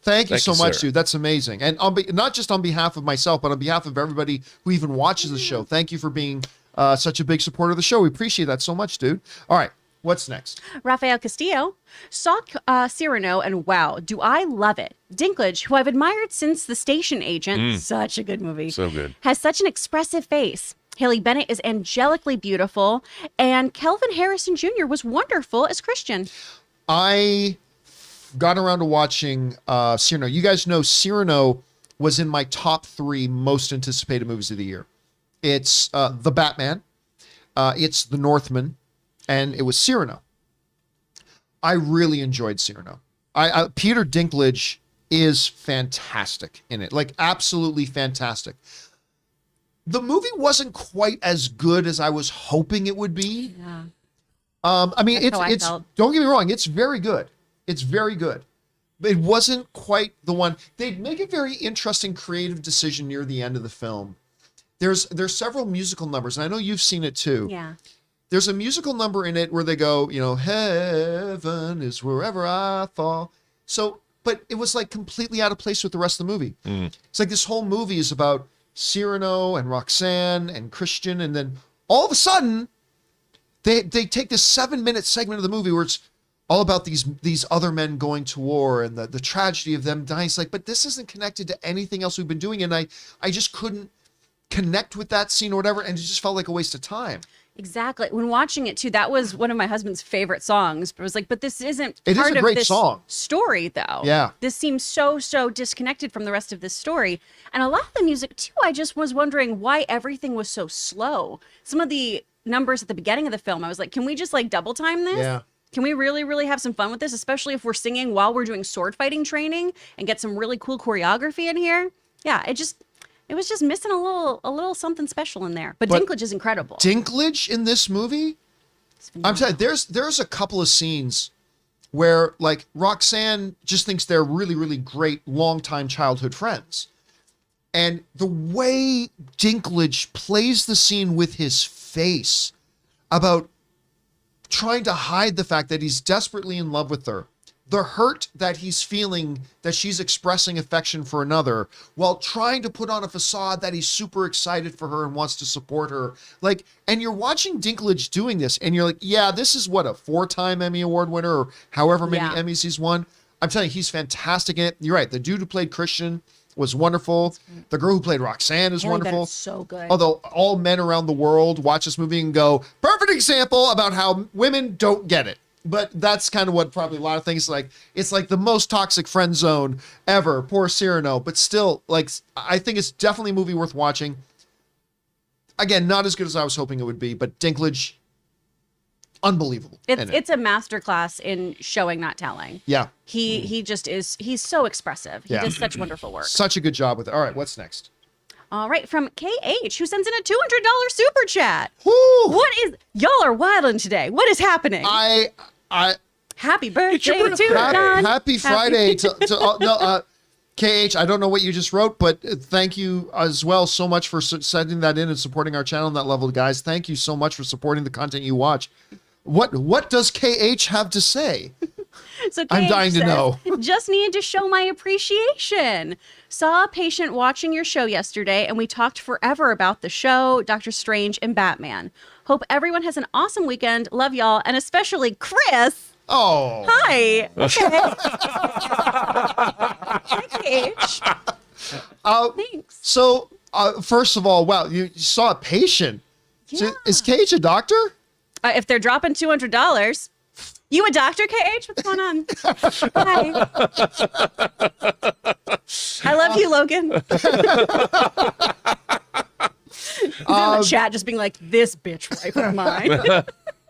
Thank you so much, sir. dude. That's amazing. And not just on behalf of myself, but on behalf of everybody who even watches the show. Thank you for being such a big supporter of the show. We appreciate that so much, dude. All right, what's next? Rafael Castillo saw Cyrano and wow, do I love it. Dinklage, who I've admired since The Station Agent, such a good movie, So good. has such an expressive face. Haley Bennett is angelically beautiful, and Kelvin Harrison Jr. was wonderful as Christian. I got around to watching Cyrano. You guys know Cyrano was in my top 3 most anticipated movies of the year. It's The Batman, it's The Northman, and it was Cyrano. I really enjoyed Cyrano. Peter Dinklage is fantastic in it, like absolutely fantastic. The movie wasn't quite as good as I was hoping it would be. Yeah. I mean, That's how I it's felt. don't get me wrong, it's very good. It's very good. But it wasn't quite the one. They'd make a very interesting creative decision near the end of the film. There's several musical numbers, and I know you've seen it too. Yeah. There's a musical number in it where they go, heaven is wherever I fall. So, but it was like completely out of place with the rest of the movie. It's like this whole movie is about Cyrano and Roxanne and Christian, and then all of a sudden, they take this 7-minute segment of the movie where it's all about these other men going to war and the tragedy of them dying. It's like, but this isn't connected to anything else we've been doing, and I just couldn't connect with that scene or whatever, and it just felt like a waste of time. Exactly. When watching it too, that was one of my husband's favorite songs. But it was like, but this isn't It is part a great of this song. story, though. Yeah. This seems so disconnected from the rest of this story. And a lot of the music too, I just was wondering why everything was so slow. Some of the numbers at the beginning of the film, I was like, can we just like double time this? Yeah. Can we really, really have some fun with this, especially if we're singing while we're doing sword fighting training and get some really cool choreography in here? Yeah, it was just missing a little something special in there. But Dinklage is incredible. Dinklage in this movie, I'm telling you, there's a couple of scenes where like Roxanne just thinks they're really, really great longtime childhood friends. And the way Dinklage plays the scene with his face about trying to hide the fact that he's desperately in love with her, the hurt that he's feeling that she's expressing affection for another, while trying to put on a facade that he's super excited for her and wants to support her. Like, and you're watching Dinklage doing this, and you're like, yeah, this is what, a 4-time Emmy Award winner, or however many Yeah. Emmys he's won. I'm telling you, he's fantastic in it. You're right. The dude who played Christian was wonderful. The girl who played Roxanne is Haley wonderful. Bennett's so good. Although all men around the world watch this movie and go, perfect example about how women don't get it. But that's kind of what probably a lot of things like. It's like the most toxic friend zone ever. Poor Cyrano. But still, like, I think it's definitely a movie worth watching. Again, not as good as I was hoping it would be, but Dinklage, unbelievable. in it. It's a masterclass in showing, not telling. Yeah. He just is. He's so expressive. He Yeah. does such wonderful work. Such a good job with it. All right, what's next? All right, from KH, who sends in a $200 super chat. Woo! What is y'all are wilding today? What is happening? I Happy birthday your to birthday. Don. Happy Friday to KH. I don't know what you just wrote, but thank you as well so much for sending that in and supporting our channel on that level, guys. Thank you so much for supporting the content you watch. What does KH have to say? So I'm KH dying to says, know. Just needed to show my appreciation. Saw a patient watching your show yesterday, and we talked forever about the show, Doctor Strange, and Batman. Hope everyone has an awesome weekend. Love y'all, and especially Chris. Oh, Hi. Okay. Hi, KH. Thanks. so first of all, wow, you saw a patient. So Yeah. is KH a doctor? If they're dropping $200, you a doctor, KH? What's going on? Hi. I love you, Logan. He's in the chat just being like, this bitch wife of mine.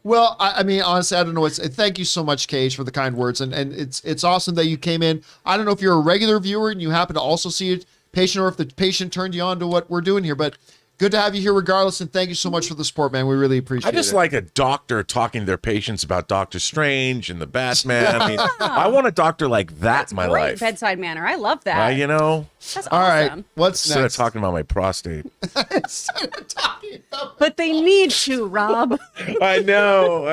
Well, I mean, honestly, I don't know. Thank you so much, KH, for the kind words, and it's awesome that you came in. I don't know if you're a regular viewer and you happen to also see a patient, or if the patient turned you on to what we're doing here, but good to have you here regardless, and thank you so much for the support, man. We really appreciate it. I just like a doctor talking to their patients about Doctor Strange and the Batman. I mean, I want a doctor like that in my Great life. bedside manner. I love that. You know, That's All right, awesome. what's instead of next? talking about my prostate. Instead of talking about- But they need to, Rob. I know.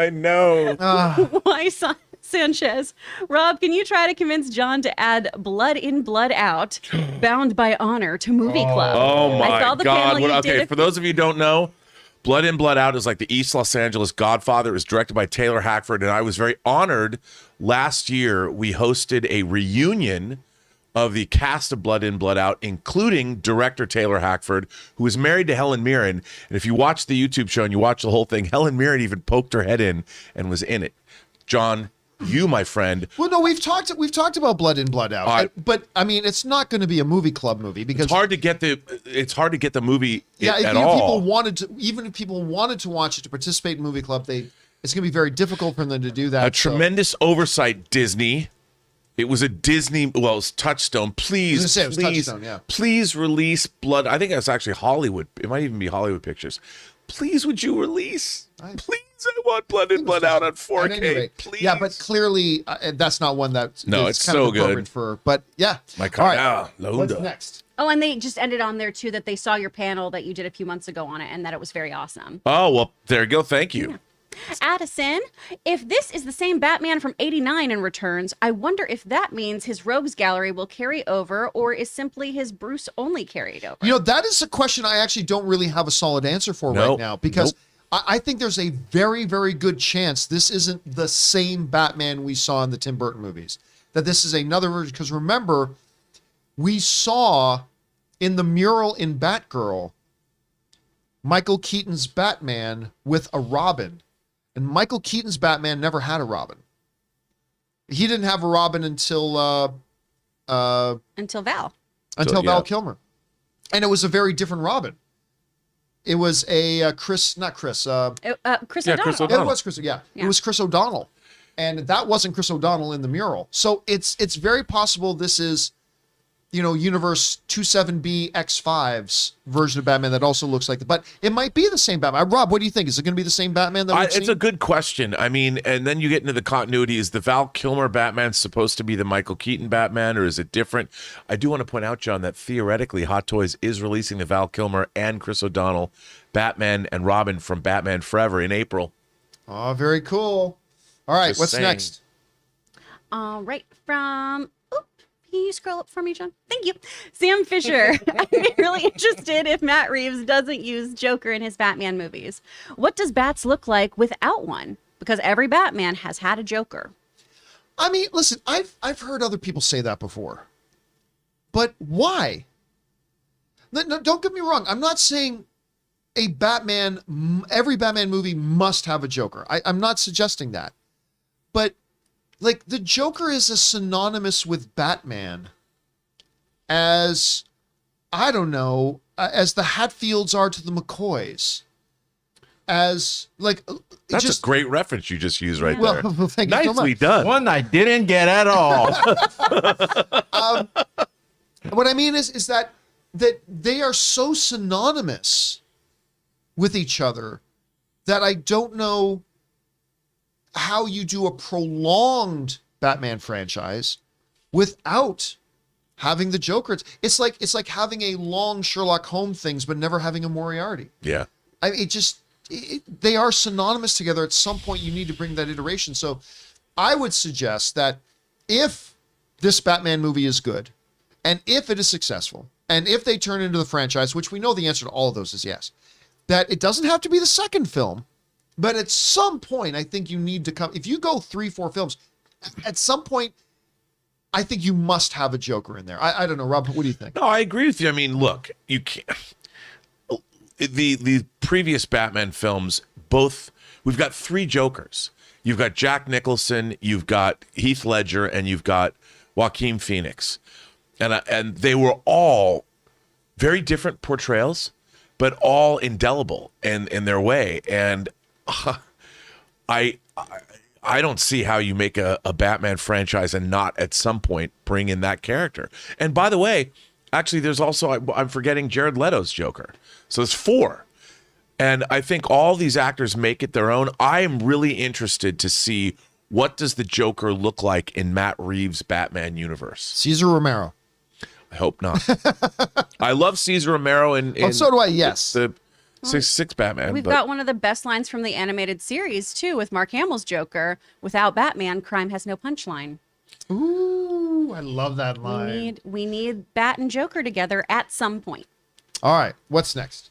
Why, son? Sanchez. Rob, can you try to convince John to add Blood In, Blood Out, Bound by Honor to Movie Club? Oh I saw my the God. panel you did. For those of you who don't know, Blood In, Blood Out is like the East Los Angeles Godfather. It was directed by Taylor Hackford, and I was very honored. Last year, we hosted a reunion of the cast of Blood In, Blood Out, including director Taylor Hackford, who is married to Helen Mirren. And if you watch the YouTube show and you watch the whole thing, Helen Mirren even poked her head in and was in it. John, you, my friend. Well, no, we've talked about Blood In, Blood Out, but I mean, it's not going to be a movie club movie because it's hard to get the movie at all. Even if people wanted to watch it to participate in movie club, it's going to be very difficult for them to do that. Tremendous oversight, Disney. It was a Disney, well, it was Touchstone. Please, Touchstone, yeah. Please release Blood. I think that's actually Hollywood. It might even be Hollywood Pictures. Please, would you release? Please, I want Blood In, Blood Out on 4K. Please. Yeah, but clearly that's not one that it's kind so of appropriate good. for. But yeah, My all God. right. What's next? Oh, and they just ended on there too that they saw your panel that you did a few months ago on it and that it was very awesome. Oh, well, there you go. Thank you. Yeah. Addison, if this is the same Batman from '89 and returns, I wonder if that means his Rogues Gallery will carry over or is simply his Bruce only carried over? You know, that is a question I actually don't really have a solid answer for right now because I think there's a very, very good chance this isn't the same Batman we saw in the Tim Burton movies, that this is another version. Because remember, we saw in the mural in Batgirl, Michael Keaton's Batman with a Robin. And Michael Keaton's Batman never had a Robin. He didn't have a Robin until Val. Val Kilmer. And it was a very different Robin. It was a Chris O'Donnell. Chris O'Donnell. It was Chris, yeah. It was Chris O'Donnell. And that wasn't Chris O'Donnell in the mural. So it's very possible this is, Universe 27B X5's version of Batman that also looks like that. But it might be the same Batman. Rob, what do you think? Is it going to be the same Batman that we've seen? It's a good question. I mean, and then you get into the continuity. Is the Val Kilmer Batman supposed to be the Michael Keaton Batman, or is it different? I do want to point out, John, that theoretically Hot Toys is releasing the Val Kilmer and Chris O'Donnell Batman and Robin from Batman Forever in April. Oh, very cool. All right, what's saying. next? All right, from... Can you scroll up for me, John? Thank you. Sam Fisher. I'm really interested if Matt Reeves doesn't use Joker in his Batman movies. What does Bats look like without one? Because every Batman has had a Joker. I mean, listen, I've heard other people say that before. But why? No, don't get me wrong. I'm not saying every Batman movie must have a Joker. I'm not suggesting that. But like, the Joker is as synonymous with Batman as, I don't know, as the Hatfields are to the McCoys. As, like... That's a great reference you just used right there. Well, thank you so Nicely much. done. One I didn't get at all. What I mean is that they are so synonymous with each other that I don't know how you do a prolonged Batman franchise without having the Joker. It's like having a long Sherlock Holmes things, but never having a Moriarty. Yeah. I mean, they are synonymous together. At some point, you need to bring that iteration. So I would suggest that if this Batman movie is good, and if it is successful, and if they turn into the franchise, which we know the answer to all of those is yes, that it doesn't have to be the second film. But at some point, I think you need to come. If you go 3-4 films, at some point, I think you must have a Joker in there. I don't know, Rob. What do you think? No, I agree with you. I mean, look, you can't. The previous Batman films, we've got 3 Jokers. You've got Jack Nicholson, you've got Heath Ledger, and you've got Joaquin Phoenix, and they were all very different portrayals, but all indelible in their way. And I don't see how you make a Batman franchise and not at some point bring in that character. And by the way, actually, there's also, I'm forgetting Jared Leto's Joker. So it's 4. And I think all these actors make it their own. I am really interested to see what does the Joker look like in Matt Reeves' Batman universe. Cesar Romero. I hope not. I love Cesar Romero. So do I, yes. The 66 Batman. We've got one of the best lines from the animated series, too, with Mark Hamill's Joker. Without Batman, crime has no punchline. Ooh, I love that line. We need Bat and Joker together at some point. All right, what's next?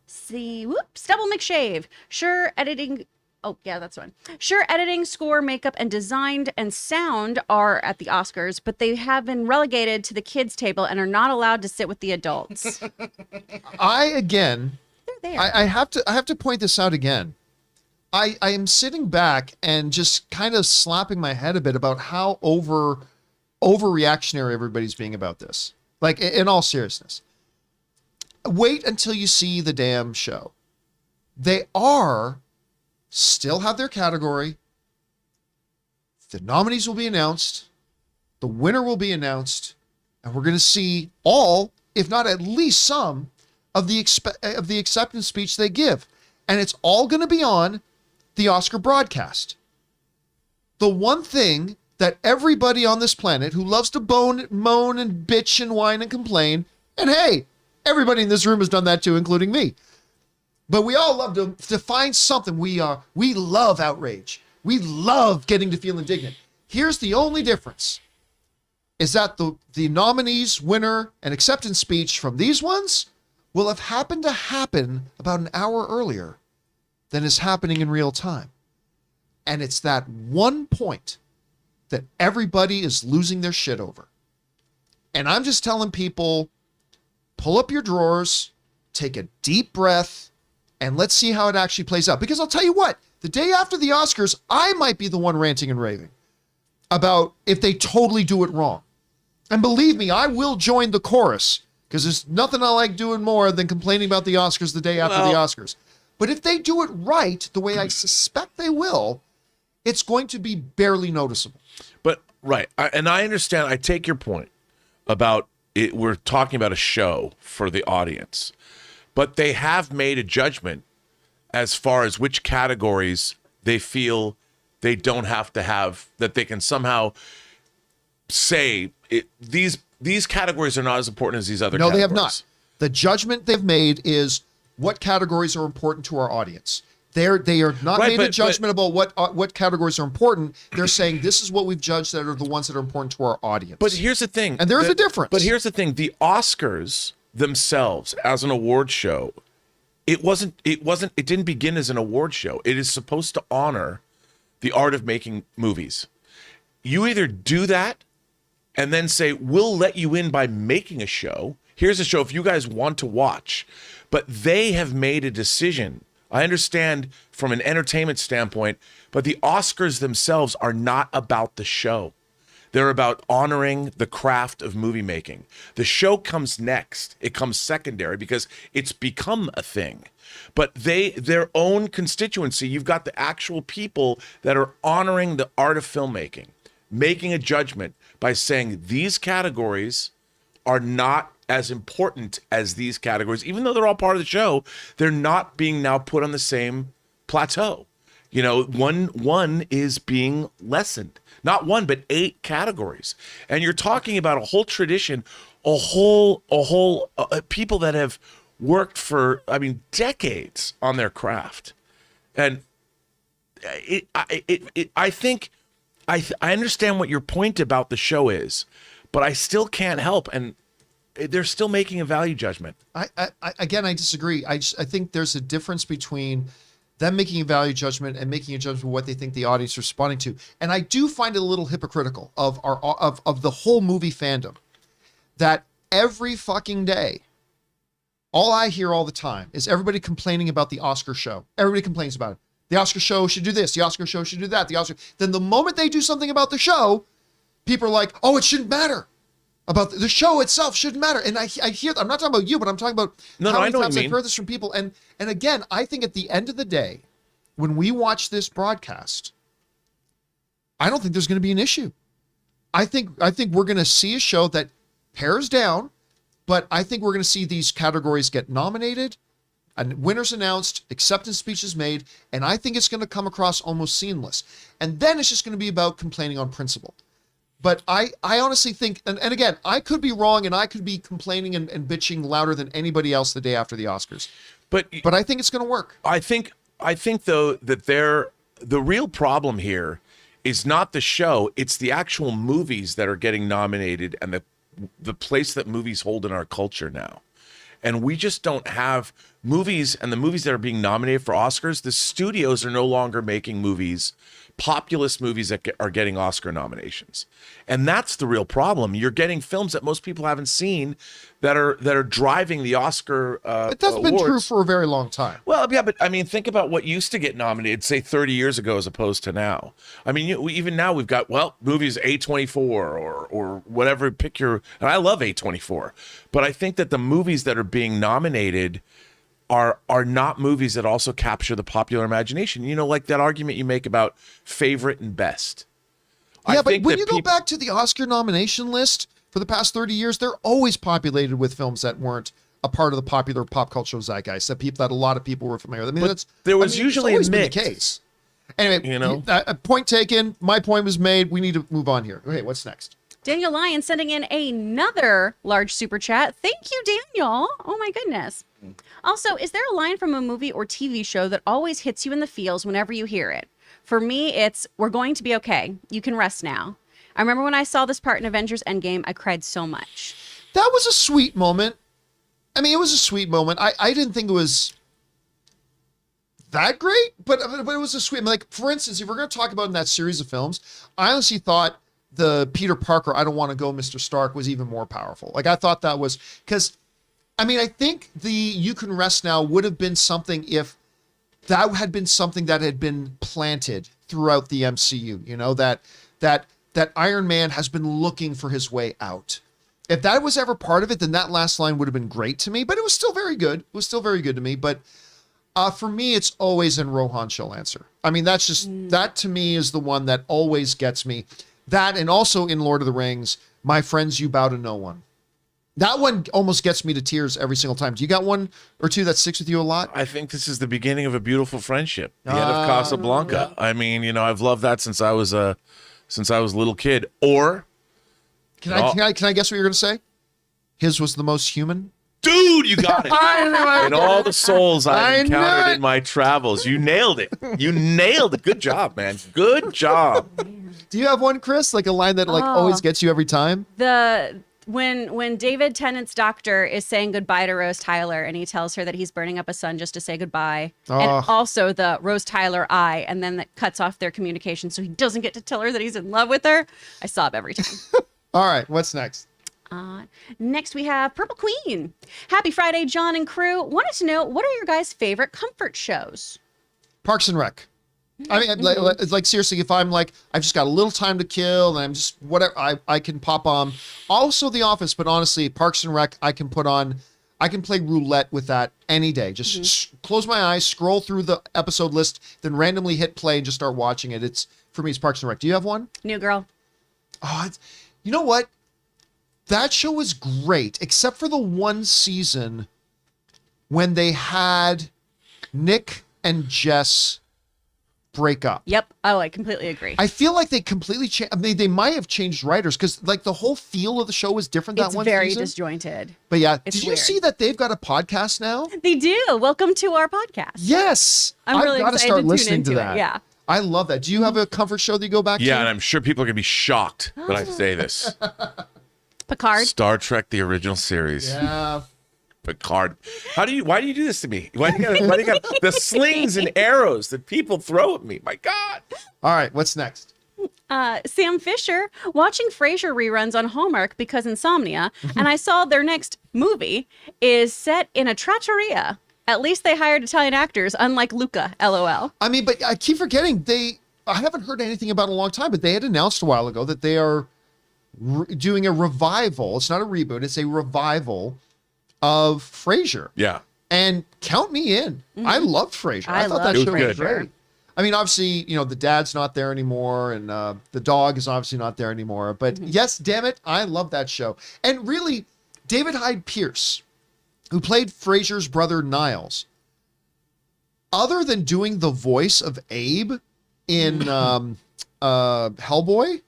See, whoops, Double McShave. Sure, editing. Oh, yeah, that's one. Sure, editing, score, makeup, and design and sound are at the Oscars, but they have been relegated to the kids' table and are not allowed to sit with the adults. I They're there. have to point this out again. I am sitting back and just kind of slapping my head a bit about how overreactionary everybody's being about this. Like, in all seriousness. Wait until you see the damn show. They still have their category. The nominees will be announced. The winner will be announced. And we're going to see all, if not at least some, of the acceptance speech they give. And it's all going to be on the Oscar broadcast. The one thing that everybody on this planet who loves to moan and bitch and whine and complain, and hey, everybody in this room has done that too, including me. But we all love to find something. We love outrage. We love getting to feel indignant. Here's the only difference, is that the nominees, winner, and acceptance speech from these ones will have happened to happen about an hour earlier than is happening in real time. And it's that one point that everybody is losing their shit over. And I'm just telling people, pull up your drawers, take a deep breath, and let's see how it actually plays out. Because I'll tell you what, the day after the Oscars, I might be the one ranting and raving about if they totally do it wrong. And believe me, I will join the chorus, because there's nothing I like doing more than complaining about the Oscars the day after the Oscars. But if they do it right, the way I suspect they will, it's going to be barely noticeable. But, right. And I understand. I take your point about it. We're talking about a show for the audience. But they have made a judgment as far as which categories they feel they don't have to have, that they can somehow say these categories are not as important as these other categories. No, they have not. The judgment they've made is what categories are important to our audience. They are not made a judgment about what categories are important. They're saying this is what we've judged that are the ones that are important to our audience. But here's the thing. And there's a difference. But here's the thing. The Oscars themselves as an award show, it didn't begin as an award show. It is supposed to honor the art of making movies. You either do that and then say, we'll let you in by making a show. Here's a show if you guys want to watch. But they have made a decision. I understand from an entertainment standpoint, but the Oscars themselves are not about the show. They're about honoring the craft of movie making. The show comes next. It comes secondary because it's become a thing. But their own constituency, you've got the actual people that are honoring the art of filmmaking, making a judgment by saying these categories are not as important as these categories. Even though they're all part of the show, they're not being now put on the same plateau. You know, one is being lessened. Not one, but 8 categories. And you're talking about a whole tradition, a whole people that have worked for, decades on their craft. And I think I understand what your point about the show is, but I still can't help, and they're still making a value judgment. I disagree. I think there's a difference between them making a value judgment and making a judgment of what they think the audience is responding to. And I do find it a little hypocritical of the whole movie fandom, that every fucking day, all I hear all the time is everybody complaining about the Oscar show. Everybody complains about it. The Oscar show should do this. The Oscar show should do that. Then the moment they do something about the show, people are like, oh, it shouldn't matter. About the show itself shouldn't matter. And I hear, I'm not talking about you, but I'm talking about how many times I've heard this from people. And again, I think at the end of the day, when we watch this broadcast, I don't think there's going to be an issue. I think we're going to see a show that pares down, but I think we're going to see these categories get nominated, and winners announced, acceptance speeches made, and I think it's going to come across almost seamless. And then it's just going to be about complaining on principle. But I honestly think, and again, I could be wrong, and I could be complaining and bitching louder than anybody else the day after the Oscars. But I think it's going to work. I think though that the real problem here is not the show; it's the actual movies that are getting nominated and the place that movies hold in our culture now. And we just don't have movies, and the movies that are being nominated for Oscars, the studios are no longer making movies, populist movies that are getting Oscar nominations. And that's the real problem. You're getting films that most people haven't seen that are driving the Oscar But that's been true for a very long time. Well, yeah, but I mean, think about what used to get nominated, say 30 years ago, as opposed to now. I mean, even now we've got, movies A24 or whatever, pick your, and I love A24, but I think that the movies that are being nominated are not movies that also capture the popular imagination. You know, like that argument you make about favorite and best. Yeah, but when you go back to the Oscar nomination list for the past 30 years, they're always populated with films that weren't a part of the popular pop cultural zeitgeist, that a lot of people were familiar with. I mean, there was usually always a mix. been the case. Anyway, you know, point taken. My point was made. We need to move on here. Okay, what's next? Daniel Lyon sending in another large super chat. Thank you, Daniel. Oh my goodness. Also, is there a line from a movie or TV show that always hits you in the feels whenever you hear it? For me, it's, "We're going to be okay. You can rest now." I remember when I saw this part in Avengers Endgame, I cried so much. That was a sweet moment. I mean, it was a sweet moment. I didn't think it was that great, but it was a sweet, like, for instance, if we're going to talk about in that series of films, I honestly thought the Peter Parker, "I don't want to go, Mr. Stark," was even more powerful. Like, I thought that was, because, I mean, I think the "You Can Rest Now" would have been something if that had been something that had been planted throughout the MCU, you know, that Iron Man has been looking for his way out. If that was ever part of it, then that last line would have been great to me, but it was still very good. It was still very good to me. But for me, it's always in Rohan Shall Answer. I mean, that's just, that to me is the one that always gets me. That, and also in Lord of the Rings, "My friends, you bow to no one." That one almost gets me to tears every single time. Do you got one or two that sticks with you a lot? I think this is the beginning of a beautiful friendship. The end of Casablanca. Yeah. I mean, you know, I've loved that since I was a little kid. Or can I guess what you're going to say? His was the most human. Dude, you got it. And all the souls I've encountered in my travels. You nailed it. You nailed it. Good job, man. Good job. Do you have one, Chris? Like a line that always gets you every time? When David Tennant's doctor is saying goodbye to Rose Tyler and he tells her that he's burning up a son just to say goodbye. And also the Rose Tyler eye, and then that cuts off their communication so he doesn't get to tell her that he's in love with her. I sob every time. All right, what's next? Next we have Purple Queen. Happy Friday, John and crew. Wanted to know, what are your guys' favorite comfort shows? Parks and Rec. I mean, like seriously, if I'm like, I've just got a little time to kill and I'm just whatever, I can pop on. Also The Office, but honestly, Parks and Rec, I can play roulette with that any day. Just close my eyes, scroll through the episode list, then randomly hit play and just start watching it. For me, it's Parks and Rec. Do you have one? New Girl. Oh, you know what? That show was great, except for the one season when they had Nick and Jess break up. Yep. Oh, I completely agree. I feel like they completely changed. I mean, they might have changed writers because like the whole feel of the show was different that one season. It's very disjointed. But yeah, it's did weird. you see that they've got a podcast now? They do. Welcome to our podcast. Yes. I'm really I've got to excited start to listening tune to into that. it. Yeah. I love that. Do you have a comfort show that you go back to? Yeah, and I'm sure people are going to be shocked that I say this. Picard. Star Trek, the original series. Yeah. Picard. Why do you do this to me? Why do you got the slings and arrows that people throw at me? My God. All right, what's next? Sam Fisher, watching Frasier reruns on Hallmark because insomnia, and I saw their next movie is set in a trattoria. At least they hired Italian actors, unlike Luca, LOL. I mean, but I keep forgetting I haven't heard anything about it in a long time, but they had announced a while ago that they are doing a revival. It's not a reboot, it's a revival of Frasier. Yeah. And count me in. I loved Frasier. I thought that show was great. I mean, obviously, you know, the dad's not there anymore and the dog is obviously not there anymore. But yes, damn it, I love that show. And really, David Hyde Pierce, who played Frasier's brother Niles, other than doing the voice of Abe in Hellboy,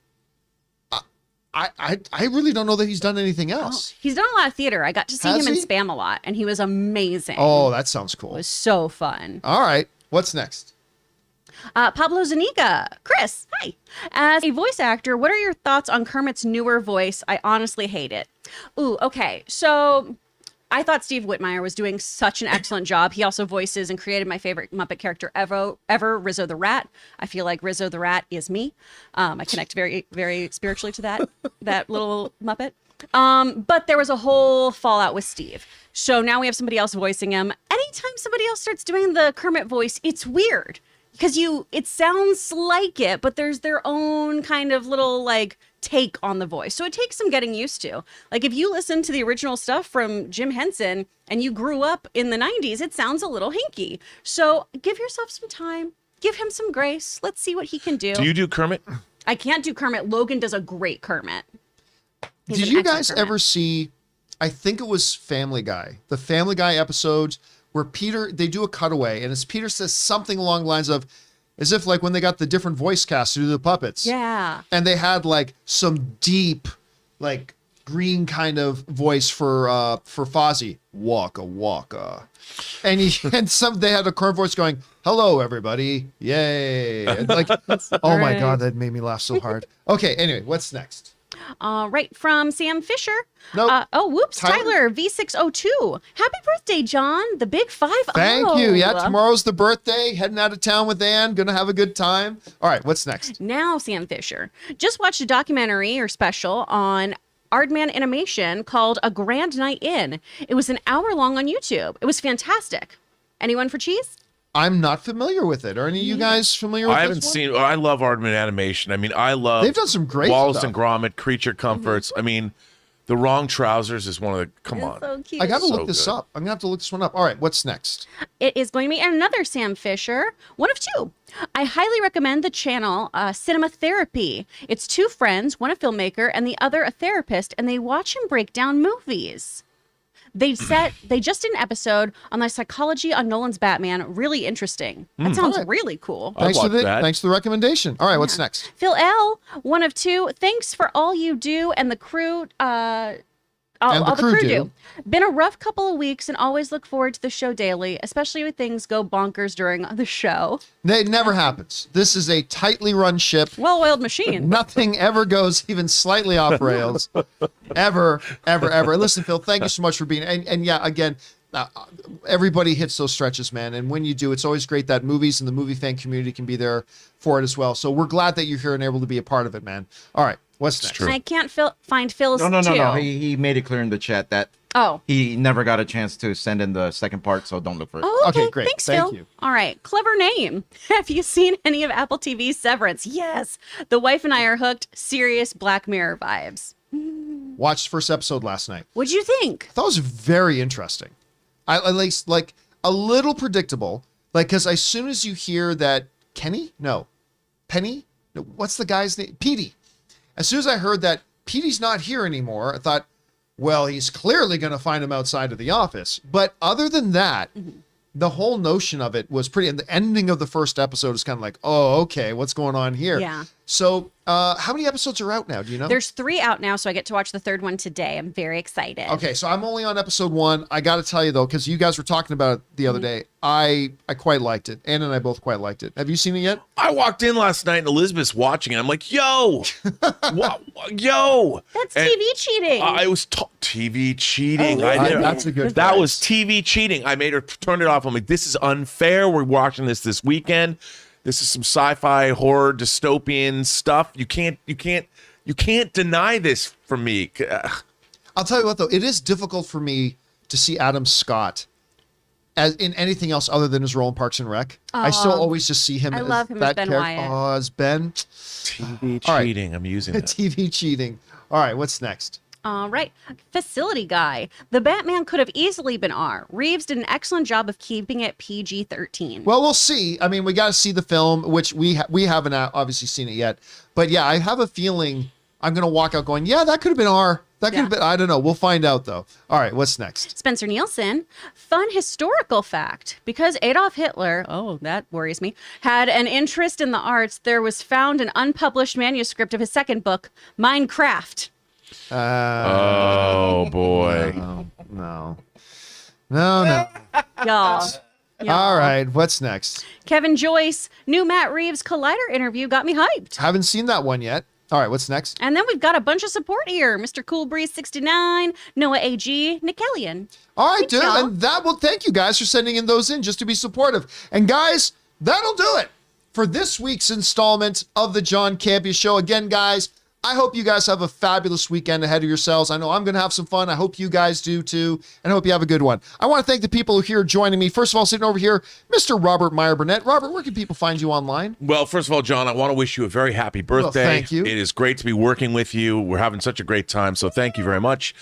I really don't know that he's done anything else. He's done a lot of theater. I got to see Has him in he? Spam a lot, and he was amazing. Oh, that sounds cool. It was so fun. All right. What's next? Pablo Zuniga. Chris, hi. As a voice actor, what are your thoughts on Kermit's newer voice? I honestly hate it. Ooh, okay. So I thought Steve Whitmire was doing such an excellent job. He also voices and created my favorite Muppet character ever, Rizzo the Rat. I feel like Rizzo the Rat is me. I connect very, very spiritually to that little Muppet. But there was a whole fallout with Steve. So now we have somebody else voicing him. Anytime somebody else starts doing the Kermit voice, it's weird. Because it sounds like it, but there's their own kind of little like take on the voice. So it takes some getting used to. Like if you listen to the original stuff from Jim Henson and you grew up in the 90s, it sounds a little hinky. So give yourself some time. Give him some grace. Let's see what he can do. Do you do Kermit? I can't do Kermit. Logan does a great Kermit. He's Did an you excellent guys Kermit. ever see, I think it was Family Guy, the Family Guy episodes where they do a cutaway and as Peter says something along the lines of, as if like when they got the different voice casts to do the puppets. Yeah. And they had like some deep, like green kind of voice for Fozzie. Waka waka. And they had a current voice going, hello everybody. Yay. And like, oh my great. God, that made me laugh so hard. Okay, anyway, what's next? Right from Sam Fisher. Nope. Whoops. Tyler. Tyler V602. Happy birthday, John. The big 5-0. Thank you. Yeah, tomorrow's the birthday. Heading out of town with Ann. Gonna have a good time. All right, what's next? Now, Sam Fisher. Just watched a documentary or special on Aardman Animation called A Grand Night In. It was an hour long on YouTube. It was fantastic. Anyone for cheese? I'm not familiar with it. Are any of you guys familiar with I this haven't one? seen. I love Aardman Animation. I mean, I love. They've done some great Wallace stuff. and Gromit, Creature Comforts. I mean, The Wrong Trousers is one of the. Come on. So cute. I got to So look this good. up. I'm going to have to look this one up. All right, what's next? It is going to be another Sam Fisher, one of two. I highly recommend the channel Cinema Therapy. It's two friends, one a filmmaker and the other a therapist, and they watch and break down movies. They just did an episode on the psychology on Nolan's Batman. Really interesting. That sounds Alright. really cool. I'd watch that. Thanks for the recommendation. All right, what's next? Phil L, one of two. Thanks for all you do and the crew. All the crew do. Been a rough couple of weeks and always look forward to the show daily, especially when things go bonkers during the show. It never happens. This is a tightly run ship. Well-oiled machine. Nothing ever goes even slightly off rails. Ever. Listen, Phil, thank you so much for being. And yeah, again, everybody hits those stretches, man. And when you do, it's always great that movies and the movie fan community can be there for it as well. So we're glad that you're here and able to be a part of it, man. All right, what's next? true. I can't find Phil's No. too. He made it clear in the chat that Oh. he never got a chance to send in the second part, so don't look for it. Oh, okay. Okay, great. Thanks, Thank Phil. you. All right. Clever name. Have you seen any of Apple TV's Severance? Yes. The wife and I are hooked. Serious Black Mirror vibes. Watched first episode last night. What'd you think? I thought it was very interesting. I at least like a little predictable. Like, because as soon as you hear that Penny, no, what's the guy's name? Petey. As soon as I heard that Petey's not here anymore, I thought, well, he's clearly going to find him outside of the office. But other than that, the whole notion of it was pretty. And the ending of the first episode is kind of like, oh, okay, what's going on here? Yeah. So, how many episodes are out now? Do you know? There's 3 out now, so I get to watch the third one today. I'm very excited. Okay, so I'm only on episode 1. I got to tell you though, because you guys were talking about it the other day, I quite liked it. Ann and I both quite liked it. Have you seen it yet? I walked in last night and Elizabeth's watching it. I'm like, yo, yo. That's And TV cheating. I was TV cheating. Oh, I did. that's a good That phrase. was TV cheating. I made her turn it off. I'm like, this is unfair. We're watching this weekend. This is some sci-fi horror dystopian stuff. You can't deny this from me. I'll tell you what though, it is difficult for me to see Adam Scott as in anything else other than his role in Parks and Rec. I still always just see him I as love him as that Ben character. Wyatt. Oh, as Ben. TV All right. cheating. I'm using it. TV cheating. All right, what's next? All right. Facility guy. The Batman could have easily been R. Reeves did an excellent job of keeping it PG-13. Well, we'll see. I mean, we got to see the film, which we haven't obviously seen it yet. But yeah, I have a feeling I'm going to walk out going, yeah, that could have been R. That could have been, I don't know. We'll find out, though. All right, what's next? Spencer Nielsen, fun historical fact. Because Adolf Hitler, oh, that worries me, had an interest in the arts, there was found an unpublished manuscript of his second book, Minecraft. Oh, boy. No. Y'all. All right, what's next? Kevin Joyce, new Matt Reeves Collider interview got me hyped. Haven't seen that one yet. All right, what's next? And then we've got a bunch of support here. Mr. Cool Breeze 69, Noah AG, Nick Ellion. All right, dude. y'all. And thank you guys for sending in those in just to be supportive. And guys, that'll do it for this week's installment of the John Campea Show. Again, guys, I hope you guys have a fabulous weekend ahead of yourselves. I know I'm going to have some fun. I hope you guys do too. And I hope you have a good one. I want to thank the people who are here joining me. First of all, sitting over here, Mr. Robert Meyer Burnett. Robert, where can people find you online? Well, first of all, John, I want to wish you a very happy birthday. thank you. It is great to be working with you. We're having such a great time, so thank you very much.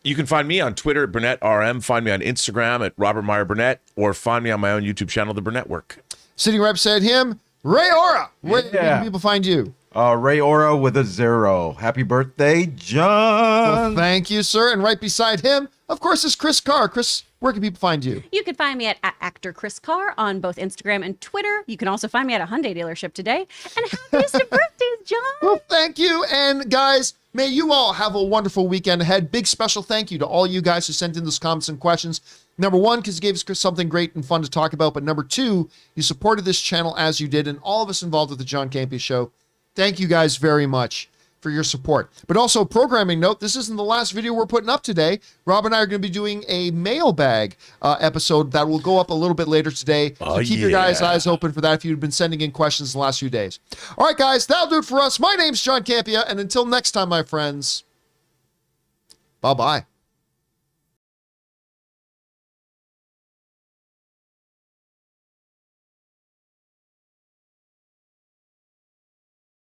You can find me on Twitter at BurnettRM, find me on Instagram at Robert Meyer Burnett, or find me on my own YouTube channel, The Burnett Work. Sitting right beside him, Ray Ora. Where can people find you? Ray Ora with a 0. Happy birthday, John. Well, thank you, sir. And right beside him, of course, is Chris Carr. Chris, where can people find you? You can find me at actor Chris Carr on both Instagram and Twitter. You can also find me at a Hyundai dealership today. And happiest of birthdays, John. Well, thank you. And guys, may you all have a wonderful weekend ahead. Big special thank you to all you guys who sent in those comments and questions. Number one, because you gave us something great and fun to talk about. But number two, you supported this channel as you did, and all of us involved with the John Campea Show. Thank you guys very much for your support. But also, programming note, this isn't the last video we're putting up today. Rob and I are going to be doing a mailbag episode that will go up a little bit later today. So keep your guys' eyes open for that if you've been sending in questions the last few days. All right, guys, that'll do it for us. My name's John Campea, and until next time, my friends, bye-bye.